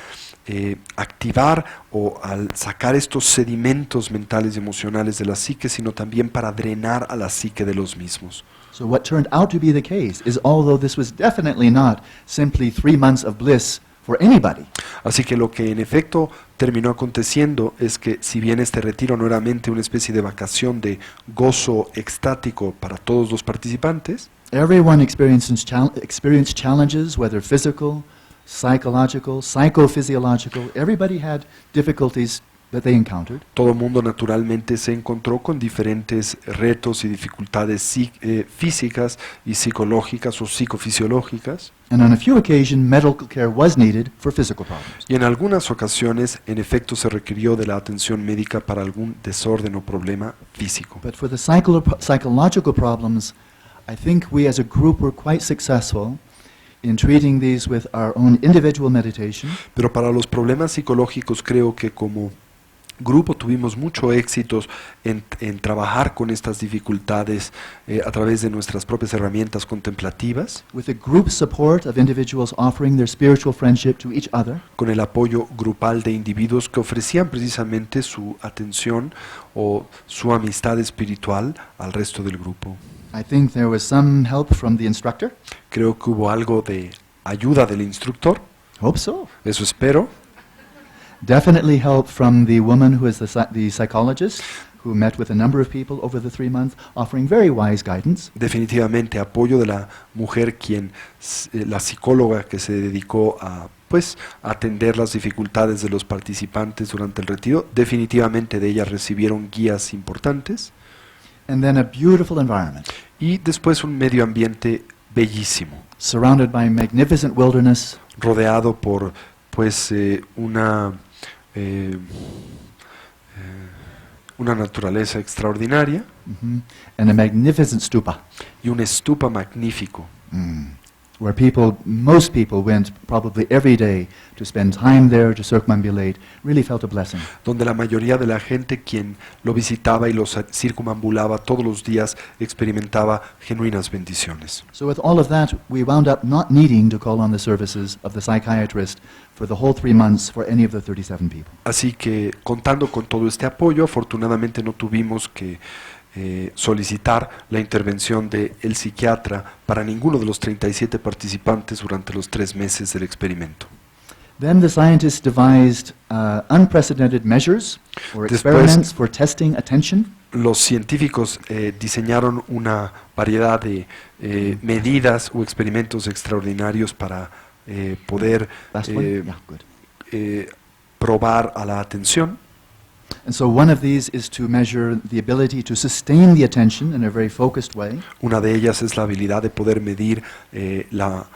activar o al sacar estos sedimentos mentales y emocionales de la psique, sino también para drenar a la psique de los mismos. So what turned out to be the case is, although this was definitely not simply 3 months of bliss for anybody, Así que lo que en efecto terminó aconteciendo es que, si bien este retiro no era meramente una especie de vacación de gozo extático para todos los participantes, everyone experienced challenges, whether physical, psychological, psychophysiological. Everybody had difficulties that they encountered. todo el mundo naturalmente se encontró con diferentes retos y dificultades físicas y psicológicas o psicofisiológicas. And on a few occasions, medical care was needed for physical problems. Y en algunas ocasiones, en efecto, se requirió de la atención médica para algún desorden o problema físico. But for the psychological problems, I think we as a group were quite successful in treating these with our own individual meditation. Pero para los problemas psicológicos creo que como grupo tuvimos mucho éxito en trabajar con estas dificultades a través de nuestras propias herramientas contemplativas, With the group support of individuals offering their spiritual friendship to each other, con el apoyo grupal de individuos que ofrecían precisamente su atención o su amistad espiritual al resto del grupo. I think there was some help from the instructor. Creo que hubo algo de ayuda del instructor, Hope so. eso espero. Definitely help from the woman who is the psychologist, who met with a number of people over the 3 months, offering very wise guidance. Definitivamente apoyo de la mujer la psicóloga que se dedicó a atender las dificultades de los participantes durante el retiro. Definitivamente de ella recibieron guías importantes. And then a beautiful environment, Y después un medio ambiente bellísimo, surrounded by magnificent wilderness, rodeado por una naturaleza extraordinaria and a magnificent stupa, y un estupa magnífico, where most people went probably every day to spend time there, to circumambulate, really felt a blessing. donde la mayoría de la gente quien lo visitaba y lo circumambulaba todos los días experimentaba genuinas bendiciones. So with all of that, we wound up not needing to call on the services of the psychiatrist for the whole 3 months for any of the 37 people. Así que contando con todo este apoyo, afortunadamente no tuvimos que solicitar la intervención del psiquiatra para ninguno de los 37 participantes durante los 3 meses del experimento. Then the scientists devised unprecedented measures or experiments for testing attention. Los científicos diseñaron una variedad de medidas o experimentos extraordinarios para poder Last one? Yeah, good. probar a la atención. And so one of these is to measure the ability to sustain the attention in a very focused way. Una de ellas es la habilidad de poder medir la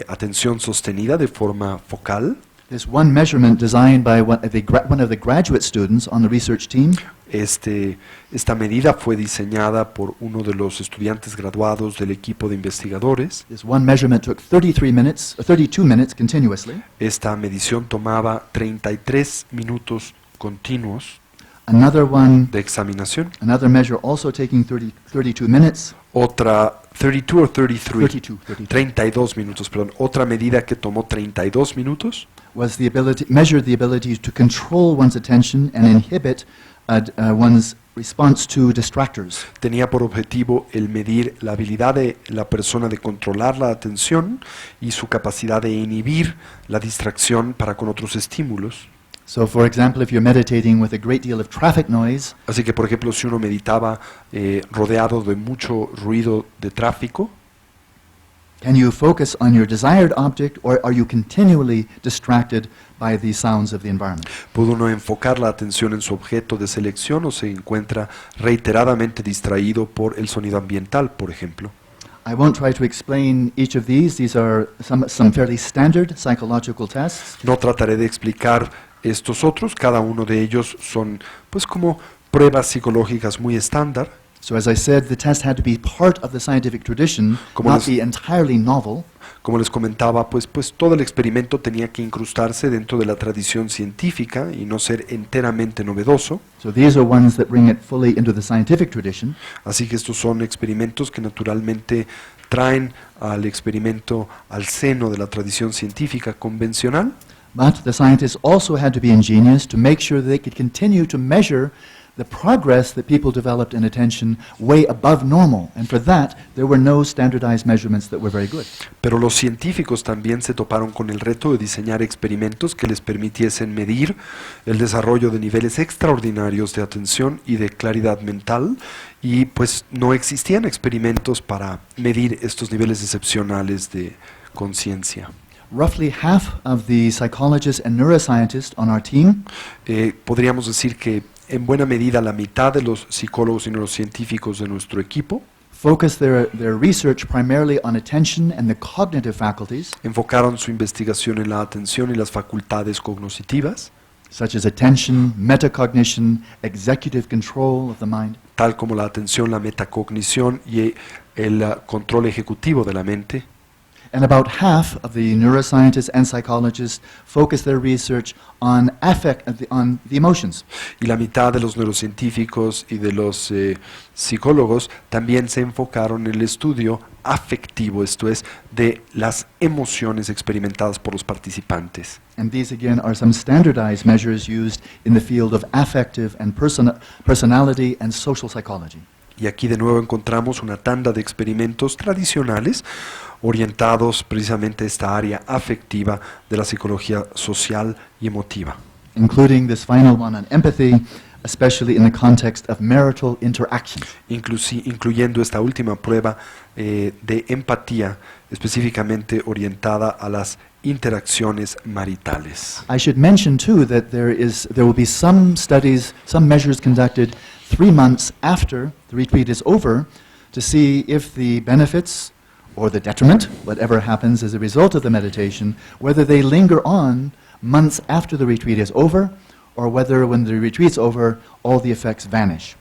atención sostenida de forma focal. There's one measurement designed by one of the graduate students on the research team. Esta medida fue diseñada por uno de los estudiantes graduados del equipo de investigadores. This one measurement took 32 minutes continuously. Esta medición tomaba 33 minutos continuos Another one, de examinación. another measure also taking 32 minutes. Otra, 32 o 33, 32. 32 minutos, perdón. Otra medida que tomó 32 minutos Was measured the ability to control one's attention and inhibit one's response to distractors. tenía por objetivo el medir la habilidad de la persona de controlar la atención y su capacidad de inhibir la distracción para con otros estímulos. So, for example, if you're meditating with a great deal of traffic noise, Así que, por ejemplo, si uno meditaba rodeado de mucho ruido de tráfico, can you focus on your desired object, or are you continually distracted by the sounds of the environment? ¿puede uno enfocar la atención en su objeto de selección o se encuentra reiteradamente distraído por el sonido ambiental, por ejemplo? I won't try to explain each of these. These are some fairly standard psychological tests. No trataré de explicar estos otros, cada uno de ellos son pues como pruebas psicológicas muy estándar. So as I said, the test had to be part of the scientific tradition, Como not les- be entirely novel. Como les comentaba, pues todo el experimento tenía que incrustarse dentro de la tradición científica y no ser enteramente novedoso. So these are ones that bring it fully into the scientific tradition. Así que estos son experimentos que naturalmente traen al experimento al seno de la tradición científica convencional. But the scientists also had to be ingenious to make sure that they could continue to measure the progress that people developed in attention way above normal. And for that, there were no standardized measurements that were very good. Pero los científicos también se toparon con el reto de diseñar experimentos que les permitiesen medir el desarrollo de niveles extraordinarios de atención y de claridad mental, y pues no existían experimentos para medir estos niveles excepcionales de conciencia. Roughly half of the psychologists and neuroscientists on our team Podríamos decir que en buena medida la mitad de los psicólogos y neurocientíficos de nuestro equipo focus their research primarily on attention and the cognitive faculties, enfocaron su investigación en la atención y las facultades cognitivas, such as attention, metacognition, executive control of the mind, tal como la atención, la metacognición y el control ejecutivo de la mente. and about half of the neuroscientists and psychologists focus their research on on the emotions. Y la mitad de los neurocientíficos y de los psicólogos también se enfocaron en el estudio afectivo, esto es, de las emociones experimentadas por los participantes. And these again are some standardized measures used in the field of affective and personality and social psychology. Y aquí de nuevo encontramos una tanda de experimentos tradicionales orientados precisamente a esta área afectiva de la psicología social y emotiva, including this final one on empathy, especially in the context of marital interaction. incluyendo esta última prueba de empatía específicamente orientada a las interacciones maritales. I should mention too that there will be some studies, some measures conducted 3 months after the retreat is over to see if the benefits or the detriment, whatever happens as a result of the meditation, whether they linger on months after the retreat is over, or whether when the retreat's over, all the effects vanish.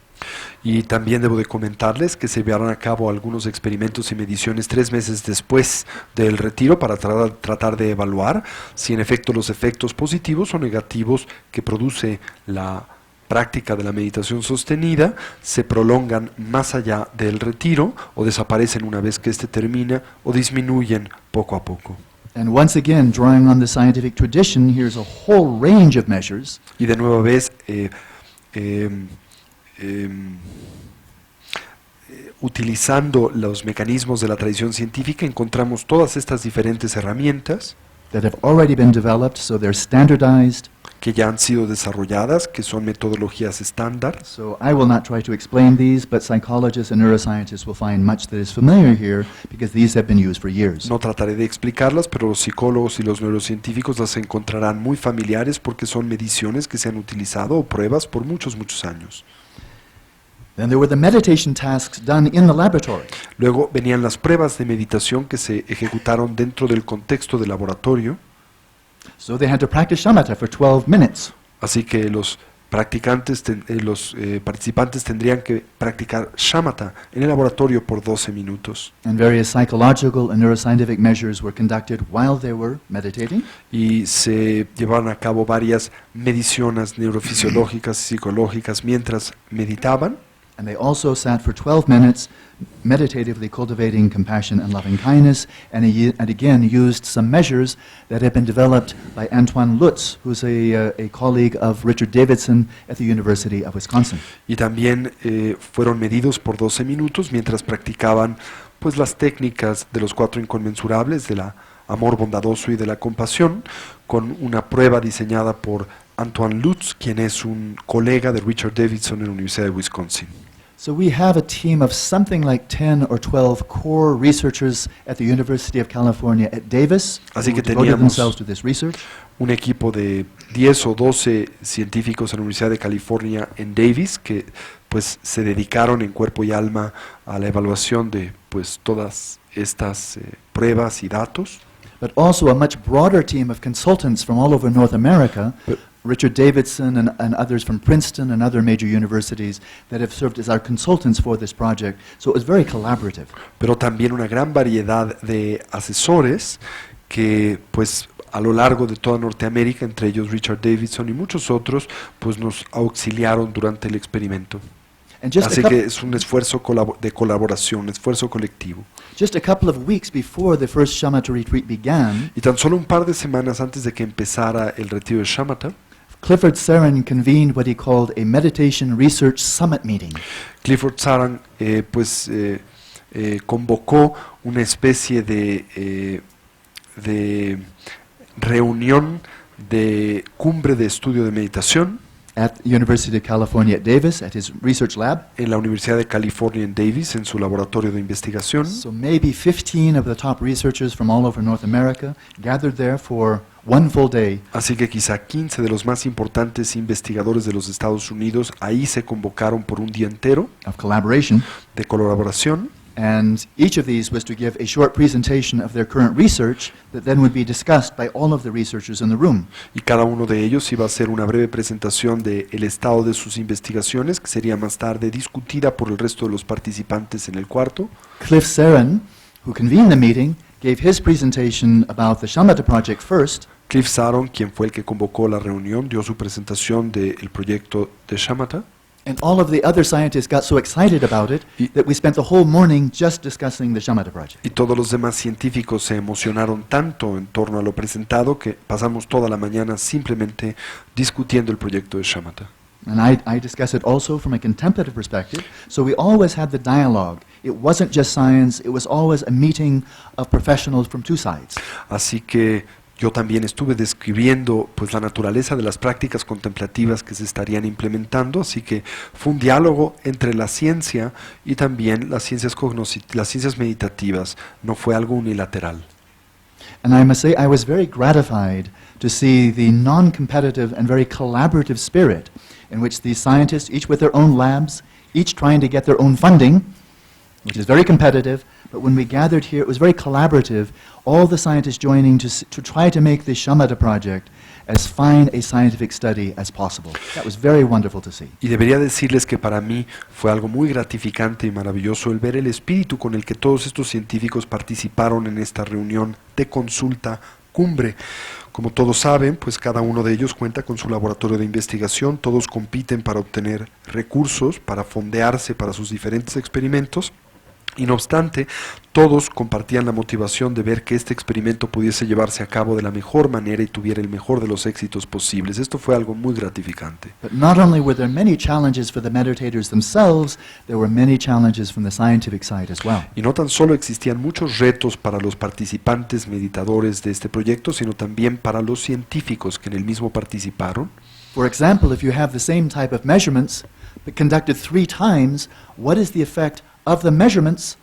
Y también debo de comentarles que se llevarán a cabo algunos experimentos y mediciones 3 meses después del retiro para tratar de evaluar si en efecto los efectos positivos o negativos que produce la práctica de la meditación sostenida se prolongan más allá del retiro o desaparecen una vez que éste termina o disminuyen poco a poco. And once again, drawing on the scientific tradition, here's a whole range of measures. Y de nuevo ves, utilizando los mecanismos de la tradición científica, encontramos todas estas diferentes herramientas That have already been developed, so they're standardized. que ya han sido desarrolladas, que son metodologías estándar. So I will not try to explain these, but psychologists and neuroscientists will find much that is familiar here because these have been used for years. No trataré de explicarlas, pero los psicólogos y los neurocientíficos las encontrarán muy familiares porque son mediciones que se han utilizado o pruebas por muchos años. Then there were the meditation tasks done in the laboratory. Luego venían las pruebas de meditación que se ejecutaron dentro del contexto del laboratorio. So they had to practice shamatha for 12 minutes. Así que los participantes tendrían que practicar Shamata en el laboratorio por 12 minutos. And various psychological and neuroscientific measures were conducted while they were meditating. Y se llevaron a cabo varias mediciones neurofisiológicas y psicológicas mientras meditaban. And they also sat for 12 minutes meditatively cultivating compassion and loving kindness, and again used some measures that had been developed by Antoine Lutz, who's a colleague of Richard Davidson at the University of Wisconsin. Y también fueron medidos por 12 minutos mientras practicaban pues las técnicas de los 4 inconmensurables, del amor bondadoso y de la compasión, con una prueba diseñada por Antoine Lutz, quien es un colega de Richard Davidson en la Universidad de Wisconsin. So we have a team of something like 10 or 12 core researchers at the University of California at Davis Así who que devoted teníamos themselves to this research. un equipo de 10 o 12 científicos en la Universidad de California en Davis que pues se dedicaron en cuerpo y alma a la evaluación de pues todas estas pruebas y datos. But also a much broader team of consultants from all over North America, Richard Davidson and others from Princeton and other major universities that have served as our consultants for this project. So it was very collaborative. Pero también una gran variedad de asesores que pues a lo largo de toda Norteamérica, entre ellos Richard Davidson y muchos otros, pues nos auxiliaron durante el experimento. Así que es un esfuerzo de colaboración, un esfuerzo colectivo. Just a couple of weeks before the first Shamata retreat began, Y tan solo un par de semanas antes de que empezara el retiro de Shamata, Clifford Saran convened what he called a Meditation Research Summit meeting. Clifford Saran convocó una especie de reunión de cumbre de estudio de meditación At the University of California at Davis, at his research lab. en la Universidad de California en Davis, en su laboratorio de investigación. So maybe 15 of the top researchers from all over North America gathered there for one full day. Así que quizá 15 de los más importantes investigadores de los Estados Unidos ahí se convocaron por un día entero Of collaboration. de colaboración. And each of these was to give a short presentation of their current research that then would be discussed by all of the researchers in the room. Y cada uno de ellos iba a hacer una breve presentación del estado de sus investigaciones, que sería más tarde discutida por el resto de los participantes en el cuarto. Cliff Saran, who convened the meeting, gave his presentation about the Shamata project first. Cliff Saran, quien fue el que convocó la reunión, dio su presentación del proyecto de Shamata. And all of the other scientists got so excited about it that we spent the whole morning just discussing the Shamata project. Y todos los demás científicos se emocionaron tanto en torno a lo presentado que pasamos toda la mañana simplemente discutiendo el proyecto de Shamata. And I discuss it also from a contemplative perspective. So we always had the dialogue. It wasn't just science, it was always a meeting of professionals from two sides. Así que yo también estuve describiendo pues la naturaleza de las prácticas contemplativas que se estarían implementando, así que fue un diálogo entre la ciencia y también las ciencias las ciencias meditativas, no fue algo unilateral. And I must say I was very gratified to see the non-competitive and very collaborative spirit in which these scientists, each with their own labs, each trying to get their own funding, which is very competitive, but when we gathered here, it was very collaborative, all the scientists joining to try to make the Shamata project as fine a scientific study as possible. That was very wonderful to see. Y debería decirles que para mí fue algo muy gratificante y maravilloso el ver el espíritu con el que todos estos científicos participaron en esta reunión de consulta cumbre. Como todos saben, pues cada uno de ellos cuenta con su laboratorio de investigación, todos compiten para obtener recursos, para fondearse para sus diferentes experimentos. Y no obstante, todos compartían la motivación de ver que este experimento pudiese llevarse a cabo de la mejor manera y tuviera el mejor de los éxitos posibles. Esto fue algo muy gratificante. But not only were there many challenges for the meditators themselves, there were many challenges from the scientific side as well. Y no tan solo existían muchos retos para los participantes meditadores de este proyecto, sino también para los científicos que en el mismo participaron. For example, if you have the same type of measurements, but conducted 3 times, what is the effect of the measurements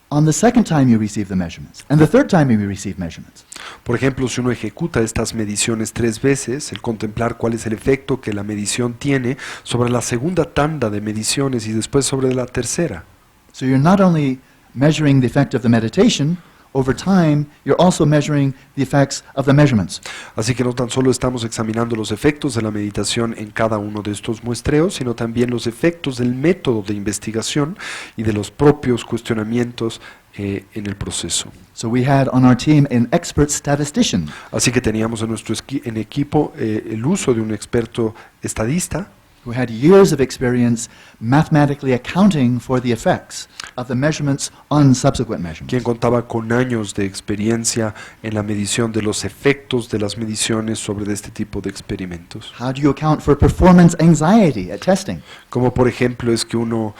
on the second time you receive the measurements, and the third time you receive measurements? Por ejemplo, si uno ejecuta estas mediciones 3 veces, el contemplar cuál es el efecto que la medición tiene sobre la segunda tanda de mediciones y después sobre la tercera. So you're not only measuring the effect of the meditation, over time, you're also measuring the effects of the measurements. Así que no tan solo estamos examinando los efectos de la meditación en cada uno de estos muestreos, sino también los efectos del método de investigación y de los propios cuestionamientos en el proceso. So we had on our team an expert statistician. Así que teníamos en nuestro equipo el uso de un experto estadista who had years of experience mathematically accounting for the effects of the measurements on subsequent measurements. quien contaba con años de experiencia en la medición de los efectos de las mediciones sobre este tipo de experimentos. How do you account for performance anxiety at testing? Como por ejemplo es que uno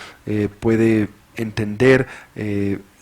puede entender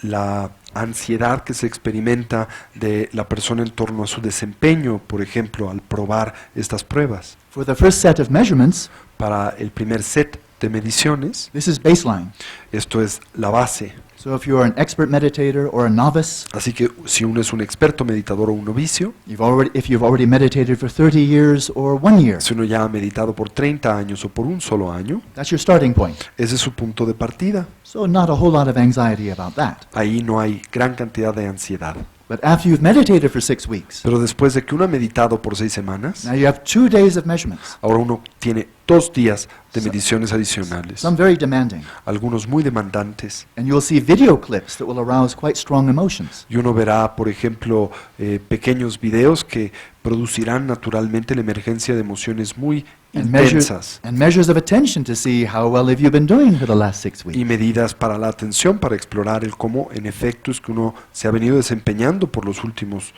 la ansiedad que se experimenta de la persona en torno a su desempeño, por ejemplo, al probar estas pruebas. For the first set of measurements, Para el primer set de mediciones, this is baseline. esto es la base. So if you're an expert meditator or a novice, Así que si uno es un experto meditador o un novicio, if you've already meditated for 30 years or 1 year, si uno ya ha meditado por 30 años o por un solo año, that's your starting point. ese es su punto de partida. So not a whole lot of anxiety about that. Ahí no hay gran cantidad de ansiedad. But after you've meditated for 6 weeks, Pero después de que uno ha meditado por 6 semanas, now you have 2 days of measurements, ahora uno tiene 2 días de mediciones adicionales, some very demanding. algunos muy demandantes. And you'll see video clips that will arouse quite strong emotions. Y uno verá, por ejemplo, pequeños videos que producirán naturalmente la emergencia de emociones muy intensas And measures of attention to see how well have you been doing for the last 6 weeks. y medidas para la atención, para explorar el cómo en efecto es que uno se ha venido desempeñando por los últimos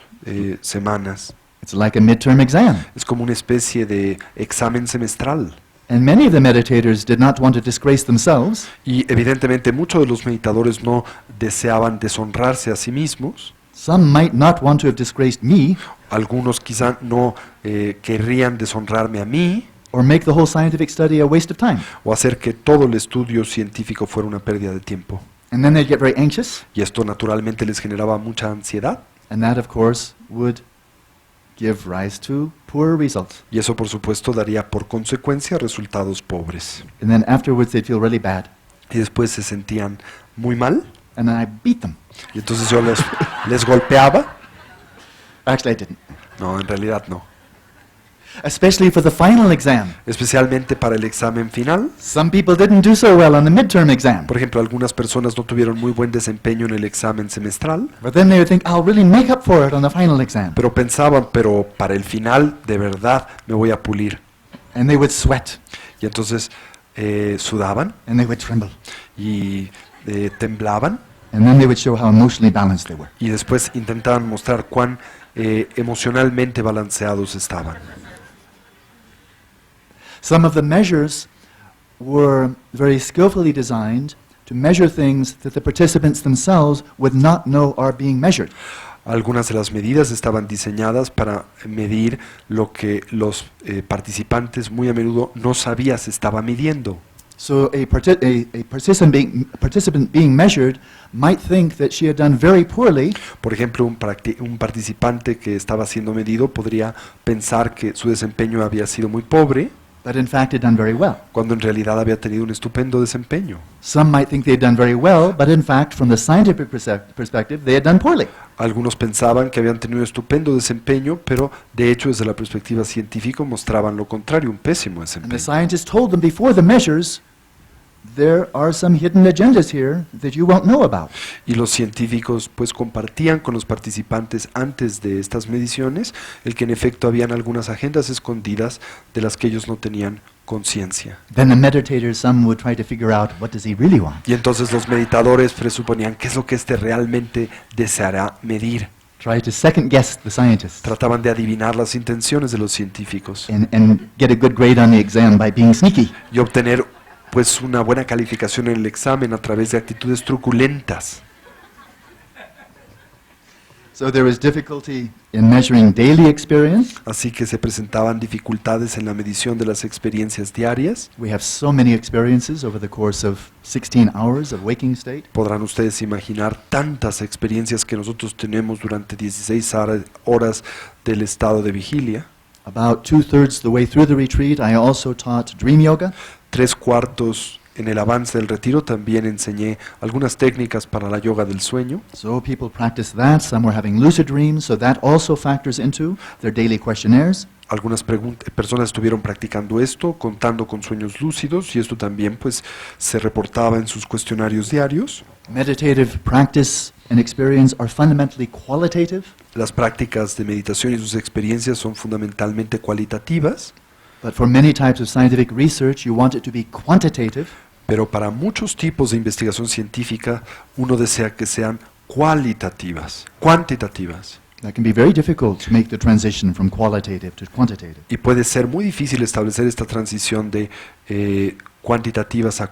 semanas. It's like a midterm exam. Es como una especie de examen semestral. And many of the meditators did not want to disgrace themselves, Y evidentemente muchos de los meditadores no deseaban deshonrarse a sí mismos. some might not want to have disgraced me, Algunos quizá no querrían deshonrarme a mí or make the whole scientific study a waste of time. o hacer que todo el estudio científico fuera una pérdida de tiempo. And then they'd get very anxious, Y esto naturalmente les generaba mucha ansiedad. and that of course would give rise to poor results. Y eso por supuesto daría por consecuencia resultados pobres. And then afterwards they'd feel really bad, Y después se sentían muy mal. and then I beat them. Y entonces yo les golpeaba. Actually I didn't. No, en realidad no. Especially for the final exam. Especialmente para el examen final. Some people didn't do so well on the midterm exam. Por ejemplo, algunas personas no tuvieron muy buen desempeño en el examen semestral, But then they would think, I'll really make up for it on the final exam. pero pensaban, pero para el final de verdad me voy a pulir. And they would sweat, Y entonces sudaban and they would tremble. y temblaban And then they would show how emotionally balanced they were. y después intentaban mostrar cuán emocionalmente balanceados estaban. Some of the measures were very skillfully designed to measure things that the participants themselves would not know are being measured. Algunas de las medidas estaban diseñadas para medir lo que los participantes muy a menudo no sabían se estaba midiendo. So a participant being measured might think that she had done very poorly, Por ejemplo, un participante que estaba siendo medido podría pensar que su desempeño había sido muy pobre, but in fact had done very well. cuando en realidad había tenido un estupendo desempeño. Some might think they had done very well, but in fact, from the scientific perspective, they had done poorly. Algunos pensaban que habían tenido un estupendo desempeño, pero de hecho desde la perspectiva científica mostraban lo contrario, un pésimo And the desempeño. scientists told them before the measures, there are some hidden agendas here that you won't know about. Y los científicos pues compartían con los participantes antes de estas mediciones el que en efecto habían algunas agendas escondidas de las que ellos no tenían conciencia. Then the meditators, some would try to figure out what does he really want. Y entonces los meditadores presuponían qué es lo que éste realmente deseará medir. Try to second guess the scientists Trataban de adivinar las intenciones de los científicos and get a good grade on the exam by being sneaky. y obtener pues una buena calificación en el examen a través de actitudes truculentas. So there was difficulty in measuring daily experience. Así que se presentaban dificultades en la medición de las experiencias diarias. We have so many experiences over the course of 16 hours of waking state. Podrán ustedes imaginar tantas experiencias que nosotros tenemos durante 16 horas del estado de vigilia. About 2/3 the way through the retreat, I also taught dream yoga. 3/4 en el avance del retiro también enseñé algunas técnicas para la yoga del sueño. So people practice that. Some were having lucid dreams, so that also factors into their daily questionnaires. Algunas personas estuvieron practicando esto, contando con sueños lúcidos, y esto también pues se reportaba en sus cuestionarios diarios. Meditative practice and experience are fundamentally qualitative, Las prácticas de meditación y sus experiencias son fundamentalmente cualitativas, but for many types of scientific research, you want it to be quantitative. pero para muchos tipos de investigación científica uno desea que sean cuantitativas. That can be very difficult to make the transition from qualitative to quantitative. Y puede ser muy difícil establecer esta transición de cuantitativas a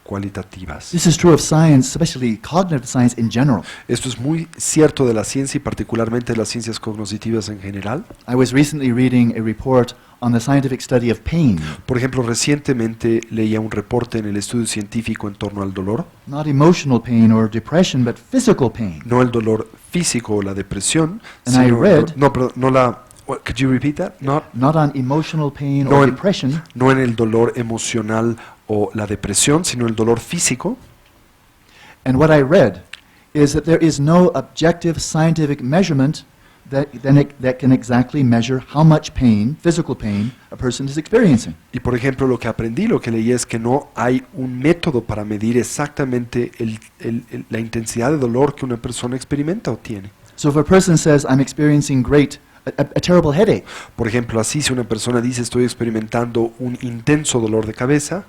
cualitativas. This is true of science, especially cognitive science in general. Esto es muy cierto de la ciencia y particularmente de las ciencias cognitivas en general. I was recently reading a report on the scientific study of pain, Por ejemplo, recientemente leía un reporte en el estudio científico en torno al dolor, not emotional pain or depression, but physical pain. no el dolor físico o la depresión, And I read- could you repeat that? Not on emotional pain No or en- depression, No en el dolor emocional o la depresión, sino el dolor físico. and what I read is that there is no objective scientific measurement that can exactly measure how much pain, physical pain, a person is experiencing. Y por ejemplo, lo que aprendí, lo que leí es que no hay un método para medir exactamente la intensidad de dolor que una persona experimenta o tiene. So if a person says, I'm experiencing a terrible headache, Por ejemplo, así si una persona dice estoy experimentando un intenso dolor de cabeza,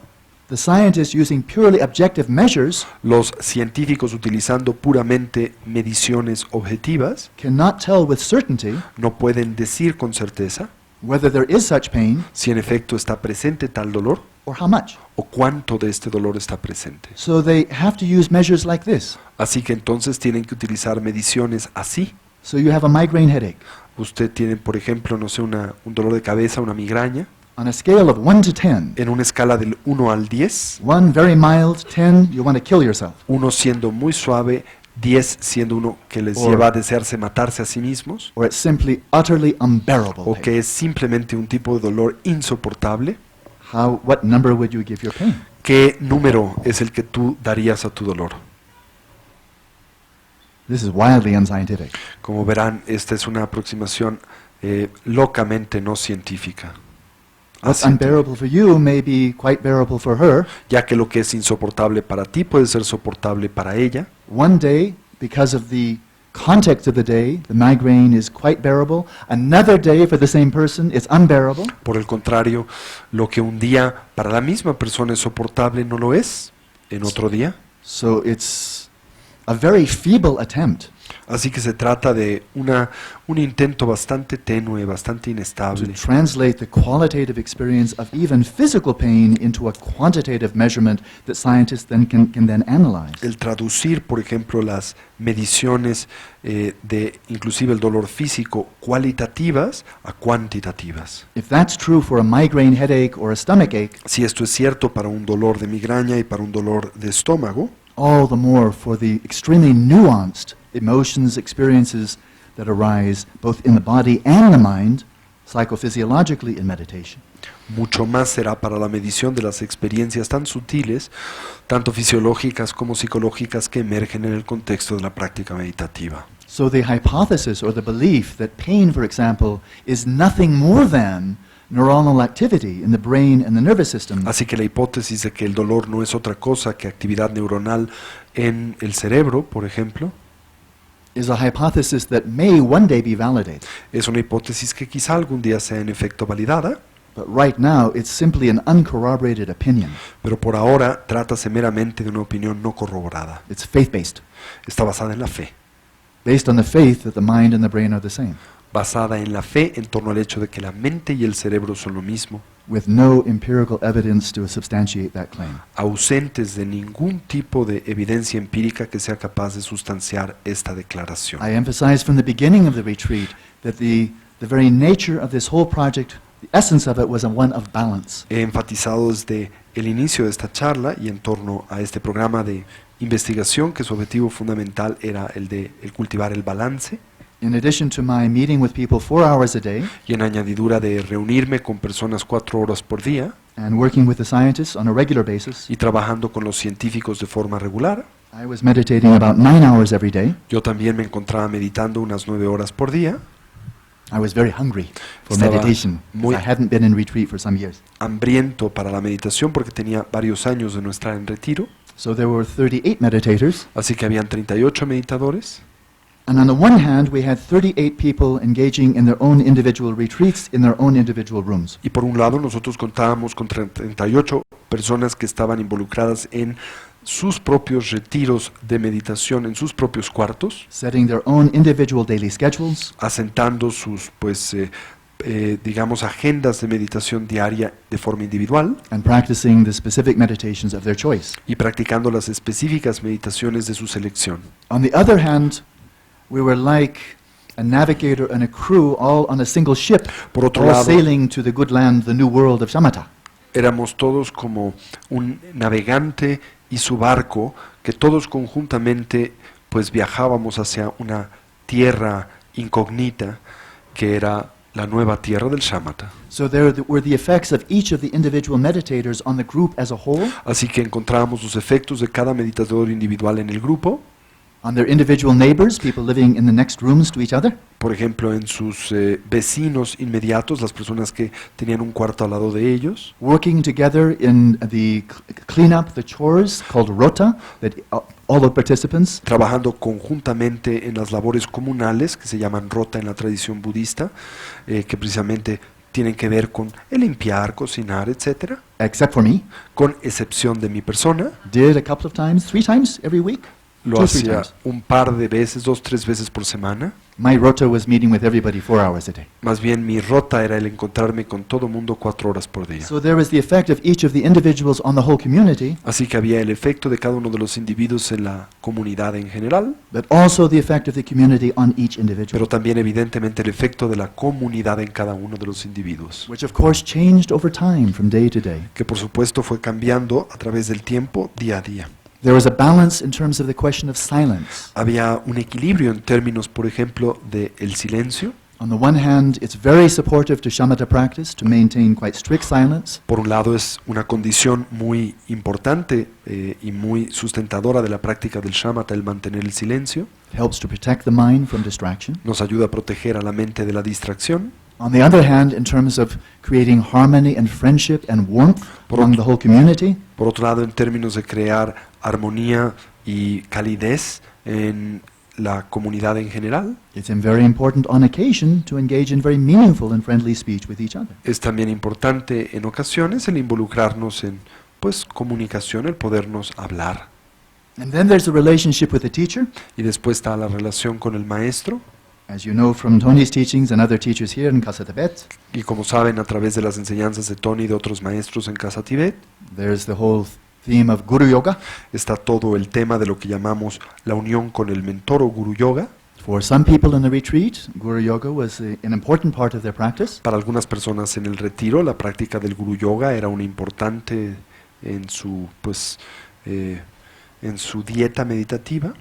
the scientists using purely objective measures los científicos utilizando puramente mediciones objetivas cannot tell with certainty no pueden decir con certeza whether there is such pain si en efecto está presente tal dolor or how much. o cuánto de este dolor está presente. So they have to use measures like this. Así que entonces tienen que utilizar mediciones así. So you have a migraine headache. Usted tiene, por ejemplo, no sé, un dolor de cabeza, una migraña, On a scale of 1 to 10, en una escala del 1 al 10, 1 very mild, 10 you want to kill yourself. 1 siendo muy suave, 10 siendo uno que les Or- lleva a desearse matarse a sí mismos, Or it's simply utterly unbearable o pain. que es simplemente un tipo de dolor insoportable. What number would you give your pain? ¿Qué número es el que tú darías a tu dolor? This is wildly unscientific. Como verán, esta es una aproximación locamente no científica. What's unbearable for you may be quite bearable for her. Ya que lo que es insoportable para ti puede ser soportable para ella. One day, because of the context of the day, the migraine is quite bearable. Another day for the same person is unbearable. Por el contrario, lo que un día para la misma persona es soportable no lo es en otro día. So it's a very feeble attempt Así que se trata de un intento bastante tenue, bastante to inestable, translate the qualitative experience of even physical pain into a quantitative measurement that scientists then can then analyze. el traducir, por ejemplo, las mediciones de inclusive el dolor físico cualitativas a cuantitativas. If that's true for a migraine headache or a stomach ache, Si esto es cierto para un dolor de migraña y para un dolor de estómago, all the more for the extremely nuanced emotions, experiences that arise both in the body and the mind, psychophysiologically in meditation. mucho más será para la medición de las experiencias tan sutiles, tanto fisiológicas como psicológicas, que emergen en el contexto de la práctica meditativa. So the hypothesis or the belief that pain, for example, is nothing more than neuronal activity in the brain and the nervous system Así que la hipótesis de que el dolor no es otra cosa que actividad neuronal en el cerebro, por ejemplo, is a hypothesis that may one day be validated. es una hipótesis que quizá algún día sea en efecto validada, But right now, it's simply an uncorroborated opinion. pero por ahora trátase meramente de una opinión no corroborada. It's faith-based, Está basada en la fe, based on the faith that the mind and the brain are the same, basada en la fe en torno al hecho de que la mente y el cerebro son lo mismo, with no empirical evidence to substantiate that claim. ausentes de ningún tipo de evidencia empírica que sea capaz de sustanciar esta declaración. I emphasized from the beginning of the retreat that the very nature of this whole project, the essence of it was one of balance. He enfatizado desde el inicio de esta charla y en torno a este programa de investigación que su objetivo fundamental era el cultivar el balance, In addition to my meeting with people 4 hours a day y en añadidura de reunirme con personas 4 horas por día and working with the scientists on a regular basis, y trabajando con los científicos de forma regular, I was meditating about 9 hours every day. yo también me encontraba meditando unas 9 horas por día. I was very hungry for Estaba meditation. muy- I hadn't been in retreat for some years. Hambriento para la meditación porque tenía varios años de no estar en retiro, So there were 38 meditators, así que habían 38 meditadores. and on the one hand, we had 38 people engaging in their own individual retreats in their own individual rooms. Y por un lado nosotros contábamos con 38 personas que estaban involucradas en sus propios retiros de meditación, en sus propios cuartos, Setting their own individual daily schedules, asentando sus, digamos, agendas de meditación diaria de forma individual and practicing the specific meditations of their choice. y practicando las específicas meditaciones de su selección. On the other hand, we were like a navigator and a crew all on a single ship, Por otro all lado, sailing to the good land, the new world of Shamata. éramos todos como un navegante y su barco, que todos conjuntamente pues viajábamos hacia una tierra incógnita que era la nueva tierra del Shamata. So there were the effects of each of the individual meditators on the group as a whole, Así que encontrábamos los efectos de cada meditador individual en el grupo, on their individual neighbors, people living in the next rooms to each other, por ejemplo en sus vecinos inmediatos, las personas que tenían un cuarto al lado de ellos, working together in the cleanup, the chores called rota, that all the participants, trabajando conjuntamente en las labores comunales que se llaman rota en la tradición budista, que precisamente tienen que ver con el limpiar, cocinar, etcétera, except for me, con excepción de mi persona. did a couple of times, 3 times every week. Lo 2, 3 hacía times. un par de veces, 2, 3 veces por semana. My rota was meeting with everybody 4 hours a day. Más bien mi rota era el encontrarme con todo mundo 4 horas por día. So there was the effect of each of the individuals on the whole community, Así que había el efecto de cada uno de los individuos en la comunidad en general, but also the effect of the community on each individual, pero también evidentemente el efecto de la comunidad en cada uno de los individuos, which of course changed over time from day to day. que por supuesto fue cambiando a través del tiempo día a día. There was a balance in terms of the question of silence. Había un equilibrio en términos, por ejemplo, del silencio. On the one hand, it's very supportive to Shamata practice to maintain quite strict silence, Por un lado es una condición muy importante y muy sustentadora de la práctica del Shamata el mantener el silencio. it helps to protect the mind from distraction. Nos ayuda a proteger a la mente de la distracción. On the other hand, in terms of creating harmony and friendship and warmth among the whole community, Por otro lado, en términos de crear armonía y calidez en la comunidad en general, it's very important on occasion to engage in very meaningful and friendly speech with each other. es también importante en ocasiones el involucrarnos en comunicación, el podernos hablar. And then there's the relationship with the teacher. Y después está la relación con el maestro. As you know from Tony's teachings and other teachers here in Casa Tibet, Y como saben, a través de las enseñanzas de Tony y de otros maestros en Casa Tibet, there's the whole theme of Guru Yoga. está todo el tema de lo que llamamos la unión con el mentor o Guru Yoga. For some people in the retreat, Guru Yoga was an important part of their practice. Para algunas personas en el retiro, la práctica del Guru Yoga era una importante en su, en su dieta meditativa,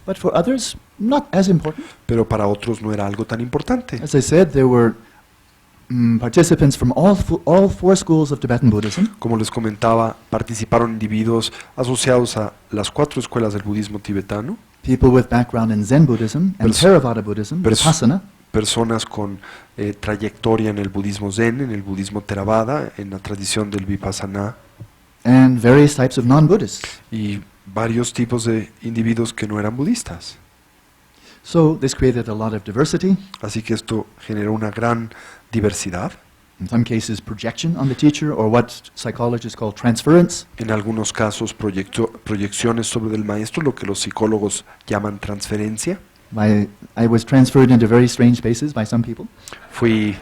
But for others, not as important. pero para otros no era algo tan importante. As I said, there were participants from all four schools of Tibetan Buddhism. Como les comentaba, participaron individuos asociados a las 4 escuelas del budismo tibetano, People with background in Zen Buddhism and Theravada Buddhism, Vipassana, personas con trayectoria en el budismo Zen, en el budismo Theravada, en la tradición del Vipassana, and various types of non-Buddhists. y varios tipos de individuos que no eran budistas. So this created a lot of diversity, Así que esto generó una gran diversidad, in some cases projection on the teacher, or what psychologists call transference. en algunos casos proyecciones sobre el maestro, lo que los psicólogos llaman transferencia. I was transferred into very strange spaces by some people. Fui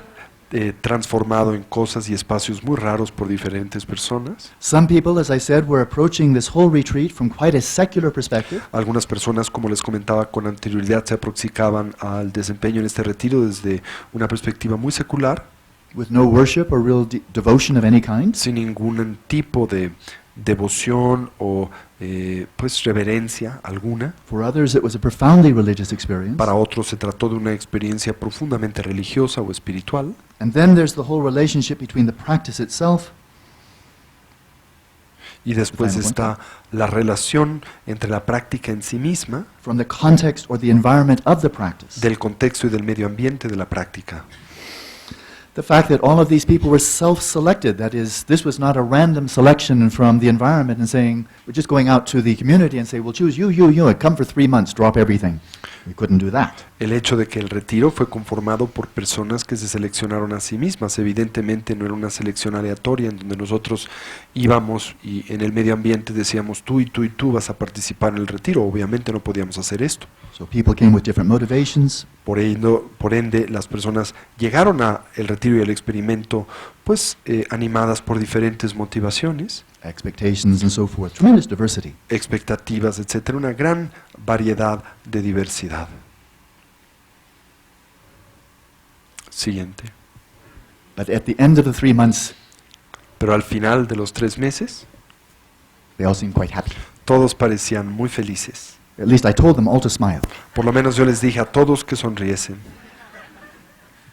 transformado en cosas y espacios muy raros por diferentes personas. Some people, as I said, were approaching this whole retreat from quite a secular perspective. Algunas personas, como les comentaba con anterioridad, se aproximaban al desempeño en este retiro desde una perspectiva muy secular, With no worship or real devotion of any kind. sin ningún tipo de devoción o reverencia alguna. For others, it was a profoundly religious experience. Para otros se trató de una experiencia profundamente religiosa o espiritual. And then there's the whole relationship between the practice itself. Y después Final está la relación entre la práctica en sí misma, From the context or the environment of the practice. del contexto y del medio ambiente de la práctica. The fact that all of these people were self-selected, that is, this was not a random selection from the environment and saying, we're just going out to the community and say, we'll choose you, and come for 3 months, drop everything. We couldn't do that. El hecho de que el retiro fue conformado por personas que se seleccionaron a sí mismas, evidentemente no era una selección aleatoria en donde nosotros íbamos y en el medio ambiente decíamos tú y tú y tú vas a participar en el retiro, obviamente no podíamos hacer esto. So people came with different motivations. Por ende, las personas llegaron a el retiro y al experimento animadas por diferentes motivaciones, Expectations and so forth. Tremendous diversity. expectativas, etcétera, una gran variedad de diversidad. Siguiente. But at the end of the 3 months, Pero al final de los 3 meses, they all seemed quite happy. todos parecían muy felices. At least I told them all to smile. Por lo menos yo les dije a todos que sonriesen.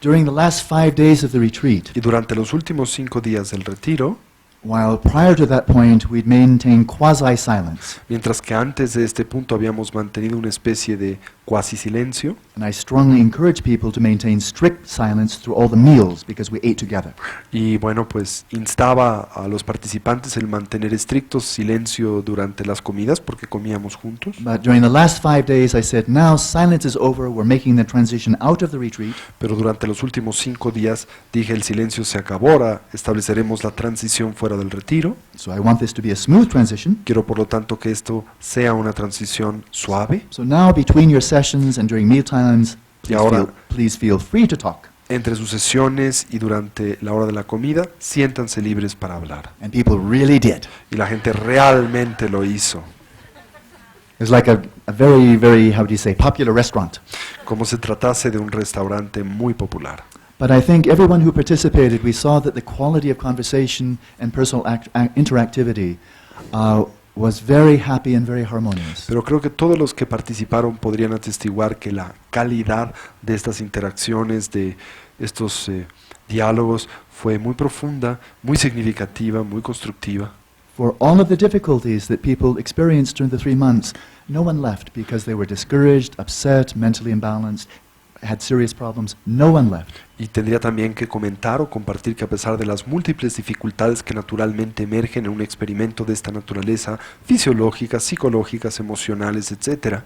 During the last 5 days of the retreat, Y durante los últimos 5 días del retiro, while prior to that point we'd maintained quasi-silence, mientras que antes de este punto habíamos mantenido una especie de cuasi silencio, and I strongly encourage people to maintain strict silence through all the meals because we ate together. y bueno, pues instaba a los participantes el mantener estricto silencio durante las comidas porque comíamos juntos. But during the last 5 days I said, now silence is over, we're making the transition out of the retreat, Pero durante los últimos 5 días dije el silencio se acabó, ahora estableceremos la transición fuera del retiro. so I want this to be a smooth transition. Quiero por lo tanto que esto sea una transición suave. So now between your sessions and during meal times, Y ahora, please feel free to talk. entre sus sesiones y durante la hora de la comida, siéntanse libres para hablar. And people really did. Y la gente realmente lo hizo. It's like a very, very, how do you say, popular restaurant. Como se tratase de un restaurante muy popular. But I think everyone who participated, we saw that the quality of conversation and personal interactivity was very happy and very harmonious. Pero creo que todos los que participaron podrían atestiguar que la calidad de estas interacciones, de estos diálogos, fue muy profunda, muy significativa, muy constructiva. For all of the difficulties that people experienced during the 3 months, no one left because they were discouraged, upset, mentally imbalanced, had serious problems. No one left. Y tendría también que comentar o compartir que a pesar de las múltiples dificultades que naturalmente emergen en un experimento de esta naturaleza, fisiológicas, psicológicas, emocionales, etc.,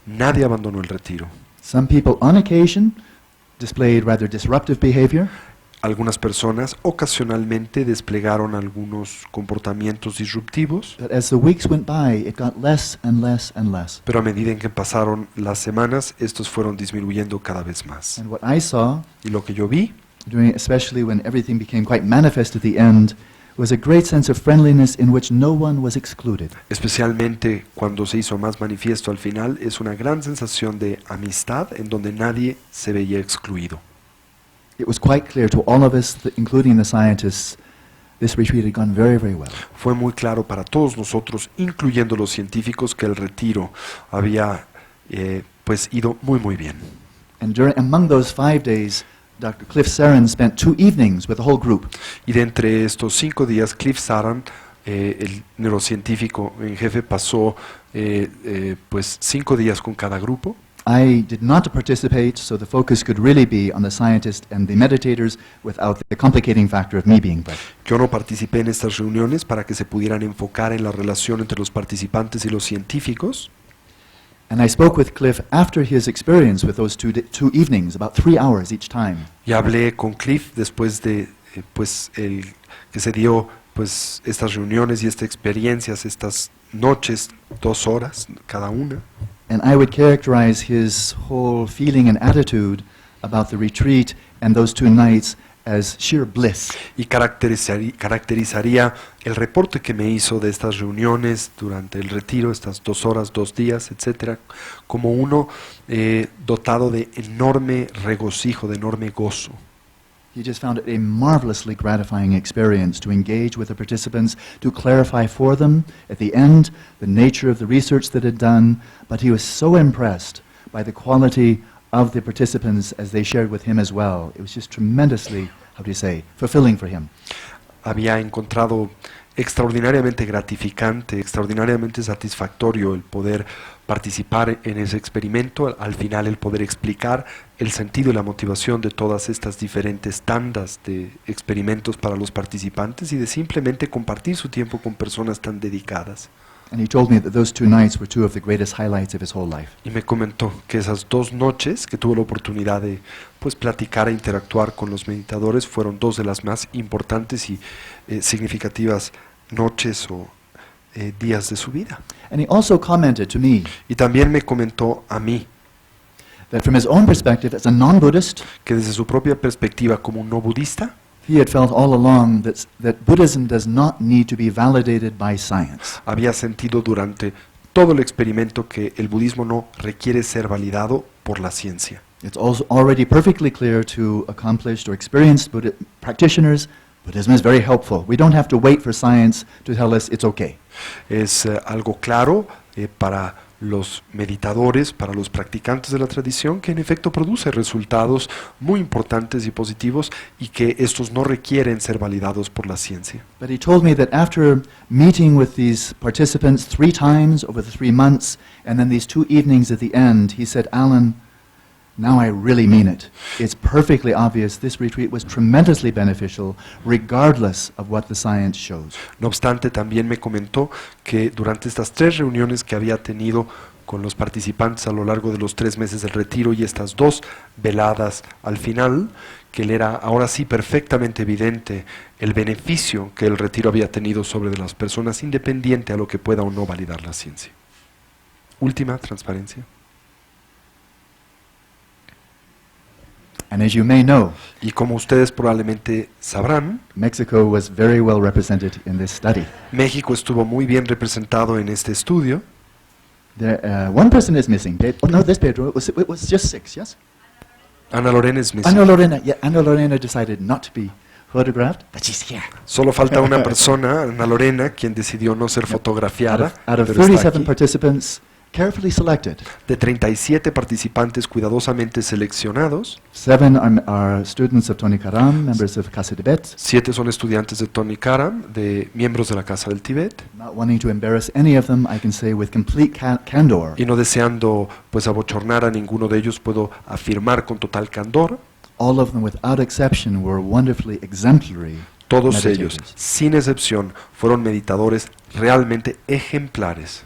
nadie abandonó el retiro. Some people on occasion displayed rather disruptive behavior. Algunas personas ocasionalmente desplegaron algunos comportamientos disruptivos, but as the weeks went by, it got less and less and less. pero a medida en que pasaron las semanas, estos fueron disminuyendo cada vez más. And what I saw, Y lo que yo vi, especially when everything became quite manifest at the end, was a great sense of friendliness in which no one was excluded. especialmente cuando se hizo más manifiesto al final, es una gran sensación de amistad en donde nadie se veía excluido. It was quite clear to all of us, including the scientists, this retreat had gone very, very well. Fue muy claro para todos nosotros, incluyendo los científicos, que el retiro había pues ido muy muy bien. And among those 5 days, Dr. Cliff Saran spent 2 evenings with the whole group. Y de entre estos 5 días, Cliff Saran, el neurocientífico en jefe, pasó pues 5 días con cada grupo. I did not participate, so the focus could really be on the scientists and the meditators without the complicating factor of me being present. Yo no participé en estas reuniones para que se pudieran enfocar en la relación entre los participantes y los científicos. And I spoke with Cliff after his experience with those 2 evenings, about 3 hours each time. Y hablé con Cliff después de pues el que se dio pues estas reuniones y estas experiencias, estas noches, 2 horas cada una. And I would characterize his whole feeling and attitude about the retreat and those 2 nights as sheer bliss. Y caracterizaría el reporte que me hizo de estas reuniones durante el retiro, estas 2 horas, 2 días, etcétera, como uno dotado de enorme regocijo, de enorme gozo. He just found it a marvelously gratifying experience to engage with the participants, to clarify for them, at the end, the nature of the research that had done, but he was so impressed by the quality of the participants as they shared with him as well. It was just tremendously, fulfilling for him. Había encontrado extraordinariamente gratificante, extraordinariamente satisfactorio el poder participar en ese experimento, al final el poder explicar el sentido y la motivación de todas estas diferentes tandas de experimentos para los participantes y de simplemente compartir su tiempo con personas tan dedicadas. And he told me that those 2 nights were 2 of the greatest highlights of his whole life. Y me comentó que esas 2 noches que tuvo la oportunidad de pues platicar e interactuar con los meditadores fueron 2 de las más importantes y significativas noches o días de su vida. And he also commented to me Y también me comentó a mí that from his own perspective as a non-Buddhist, que desde su propia perspectiva como un no budista, he had felt all along that Buddhism does not need to be validated by science. había sentido durante todo el experimento que el budismo no requiere ser validado por la ciencia. It's also already perfectly clear to accomplished or experienced practitioners, Buddhism is very helpful. We don't have to wait for science to tell us it's okay. Es algo claro para los meditadores, para los practicantes de la tradición, que en efecto produce resultados muy importantes y positivos y que estos no requieren ser validados por la ciencia. But he told me that after meeting with these participants 3 times over the 3 months, and then these 2 evenings at the end, he said, Alan, now I really mean it. It's perfectly obvious this retreat was tremendously beneficial, regardless of what the science shows. No obstante, también me comentó que durante estas 3 reuniones que había tenido con los participantes a lo largo de los 3 meses del retiro y estas 2 veladas al final, que le era ahora sí perfectamente evidente el beneficio que el retiro había tenido sobre las personas, independiente a lo que pueda o no validar la ciencia. Última transparencia. And as you may know, Y como ustedes probablemente sabrán, Mexico was very well represented in this study. México estuvo muy bien representado en este estudio. One person is missing. No, this Pedro. It was just 6, yes? Ana Lorena es missing. Ana Lorena decided not to be photographed, but she's here. Solo falta una persona, Ana Lorena, quien decidió no ser fotografiada. Out of pero está 37 aquí. participants, carefully selected, De 37 participantes cuidadosamente seleccionados, 7 are students of Tony Karam, members of Casa Tibet, 7 son estudiantes de Tony Karam, de miembros de la Casa del Tíbet, not wanting to embarrass any of them, I can say with complete candor, y no deseando pues abochornar a ninguno de ellos, puedo afirmar con total candor, all of them without exception were wonderfully exemplary todos ellos, meditators, sin excepción, fueron meditadores realmente ejemplares,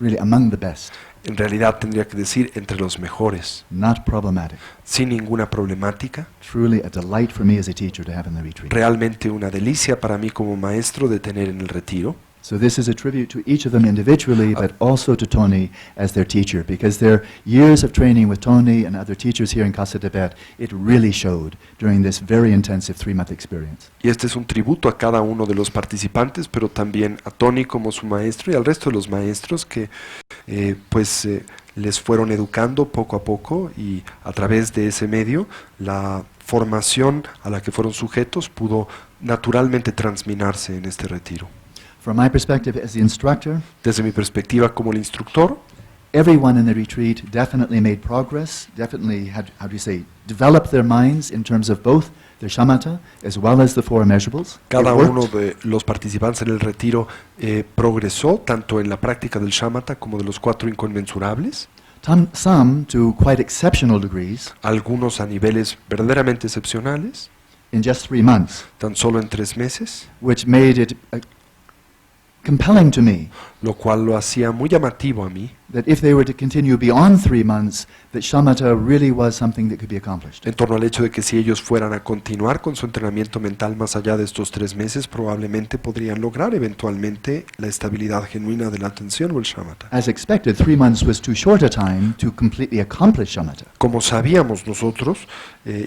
really among the best. En realidad tendría que decir entre los mejores, not problematic. sin ninguna problemática. Truly a delight for me as a teacher to have in the retreat. Realmente una delicia para mí como maestro de tener en el retiro. So this is a tribute to each of them individually, but also to Tony as their teacher, because their years of training with Tony and other teachers here in Casa Tibet, it really showed during this very intensive 3-month experience. Y este es un tributo a cada uno de los participantes, pero también a Tony como su maestro y al resto de los maestros que les fueron educando poco a poco, y a través de ese medio la formación a la que fueron sujetos pudo naturalmente transminarse en este retiro. From my perspective as the instructor, Desde mi perspectiva como el instructor, everyone in the retreat definitely made progress, definitely had, developed their minds in terms of both their Shamata as well as the 4 Immeasurables. cada It worked. uno de los participantes en el retiro progresó tanto en la práctica del Shamata como de los 4 inconmensurables, Some to quite exceptional degrees algunos a niveles verdaderamente excepcionales, in just 3 months, tan solo en 3 meses, which made it compelling to me lo cual lo hacía muy llamativo a mí, that if they were to continue beyond 3 months, that Shamata really was something that could be accomplished. en torno al hecho de que si ellos fueran a continuar con su entrenamiento mental más allá de estos 3 meses, probablemente podrían lograr eventualmente la estabilidad genuina de la atención o el Shamata. As expected, 3 months was too short a time to completely accomplish Shamata. Como sabíamos nosotros,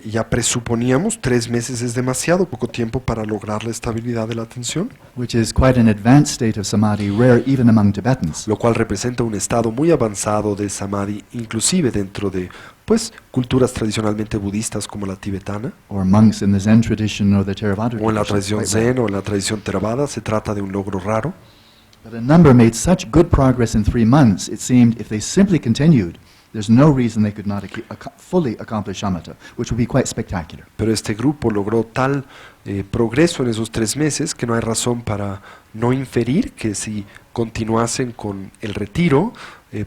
ya presuponíamos, 3 meses es demasiado poco tiempo para lograr la estabilidad de la atención, Which is quite an advanced state of samadhi, rare even among Tibetans. lo cual representa un estado muy avanzado de samadhi, inclusive dentro de culturas tradicionalmente budistas como la tibetana, Or monks in the Zen tradition or the Theravada o en la tradition. tradición Quite rare. zen o en la tradición theravada. Se trata de un logro raro, But a number made such good progress in 3 months, it seemed if they simply continued, there's no reason they could not fully accomplish Shamata, which would be quite spectacular. pero este grupo logró tal progreso en esos 3 meses que no hay razón para no inferir que si continuasen con el retiro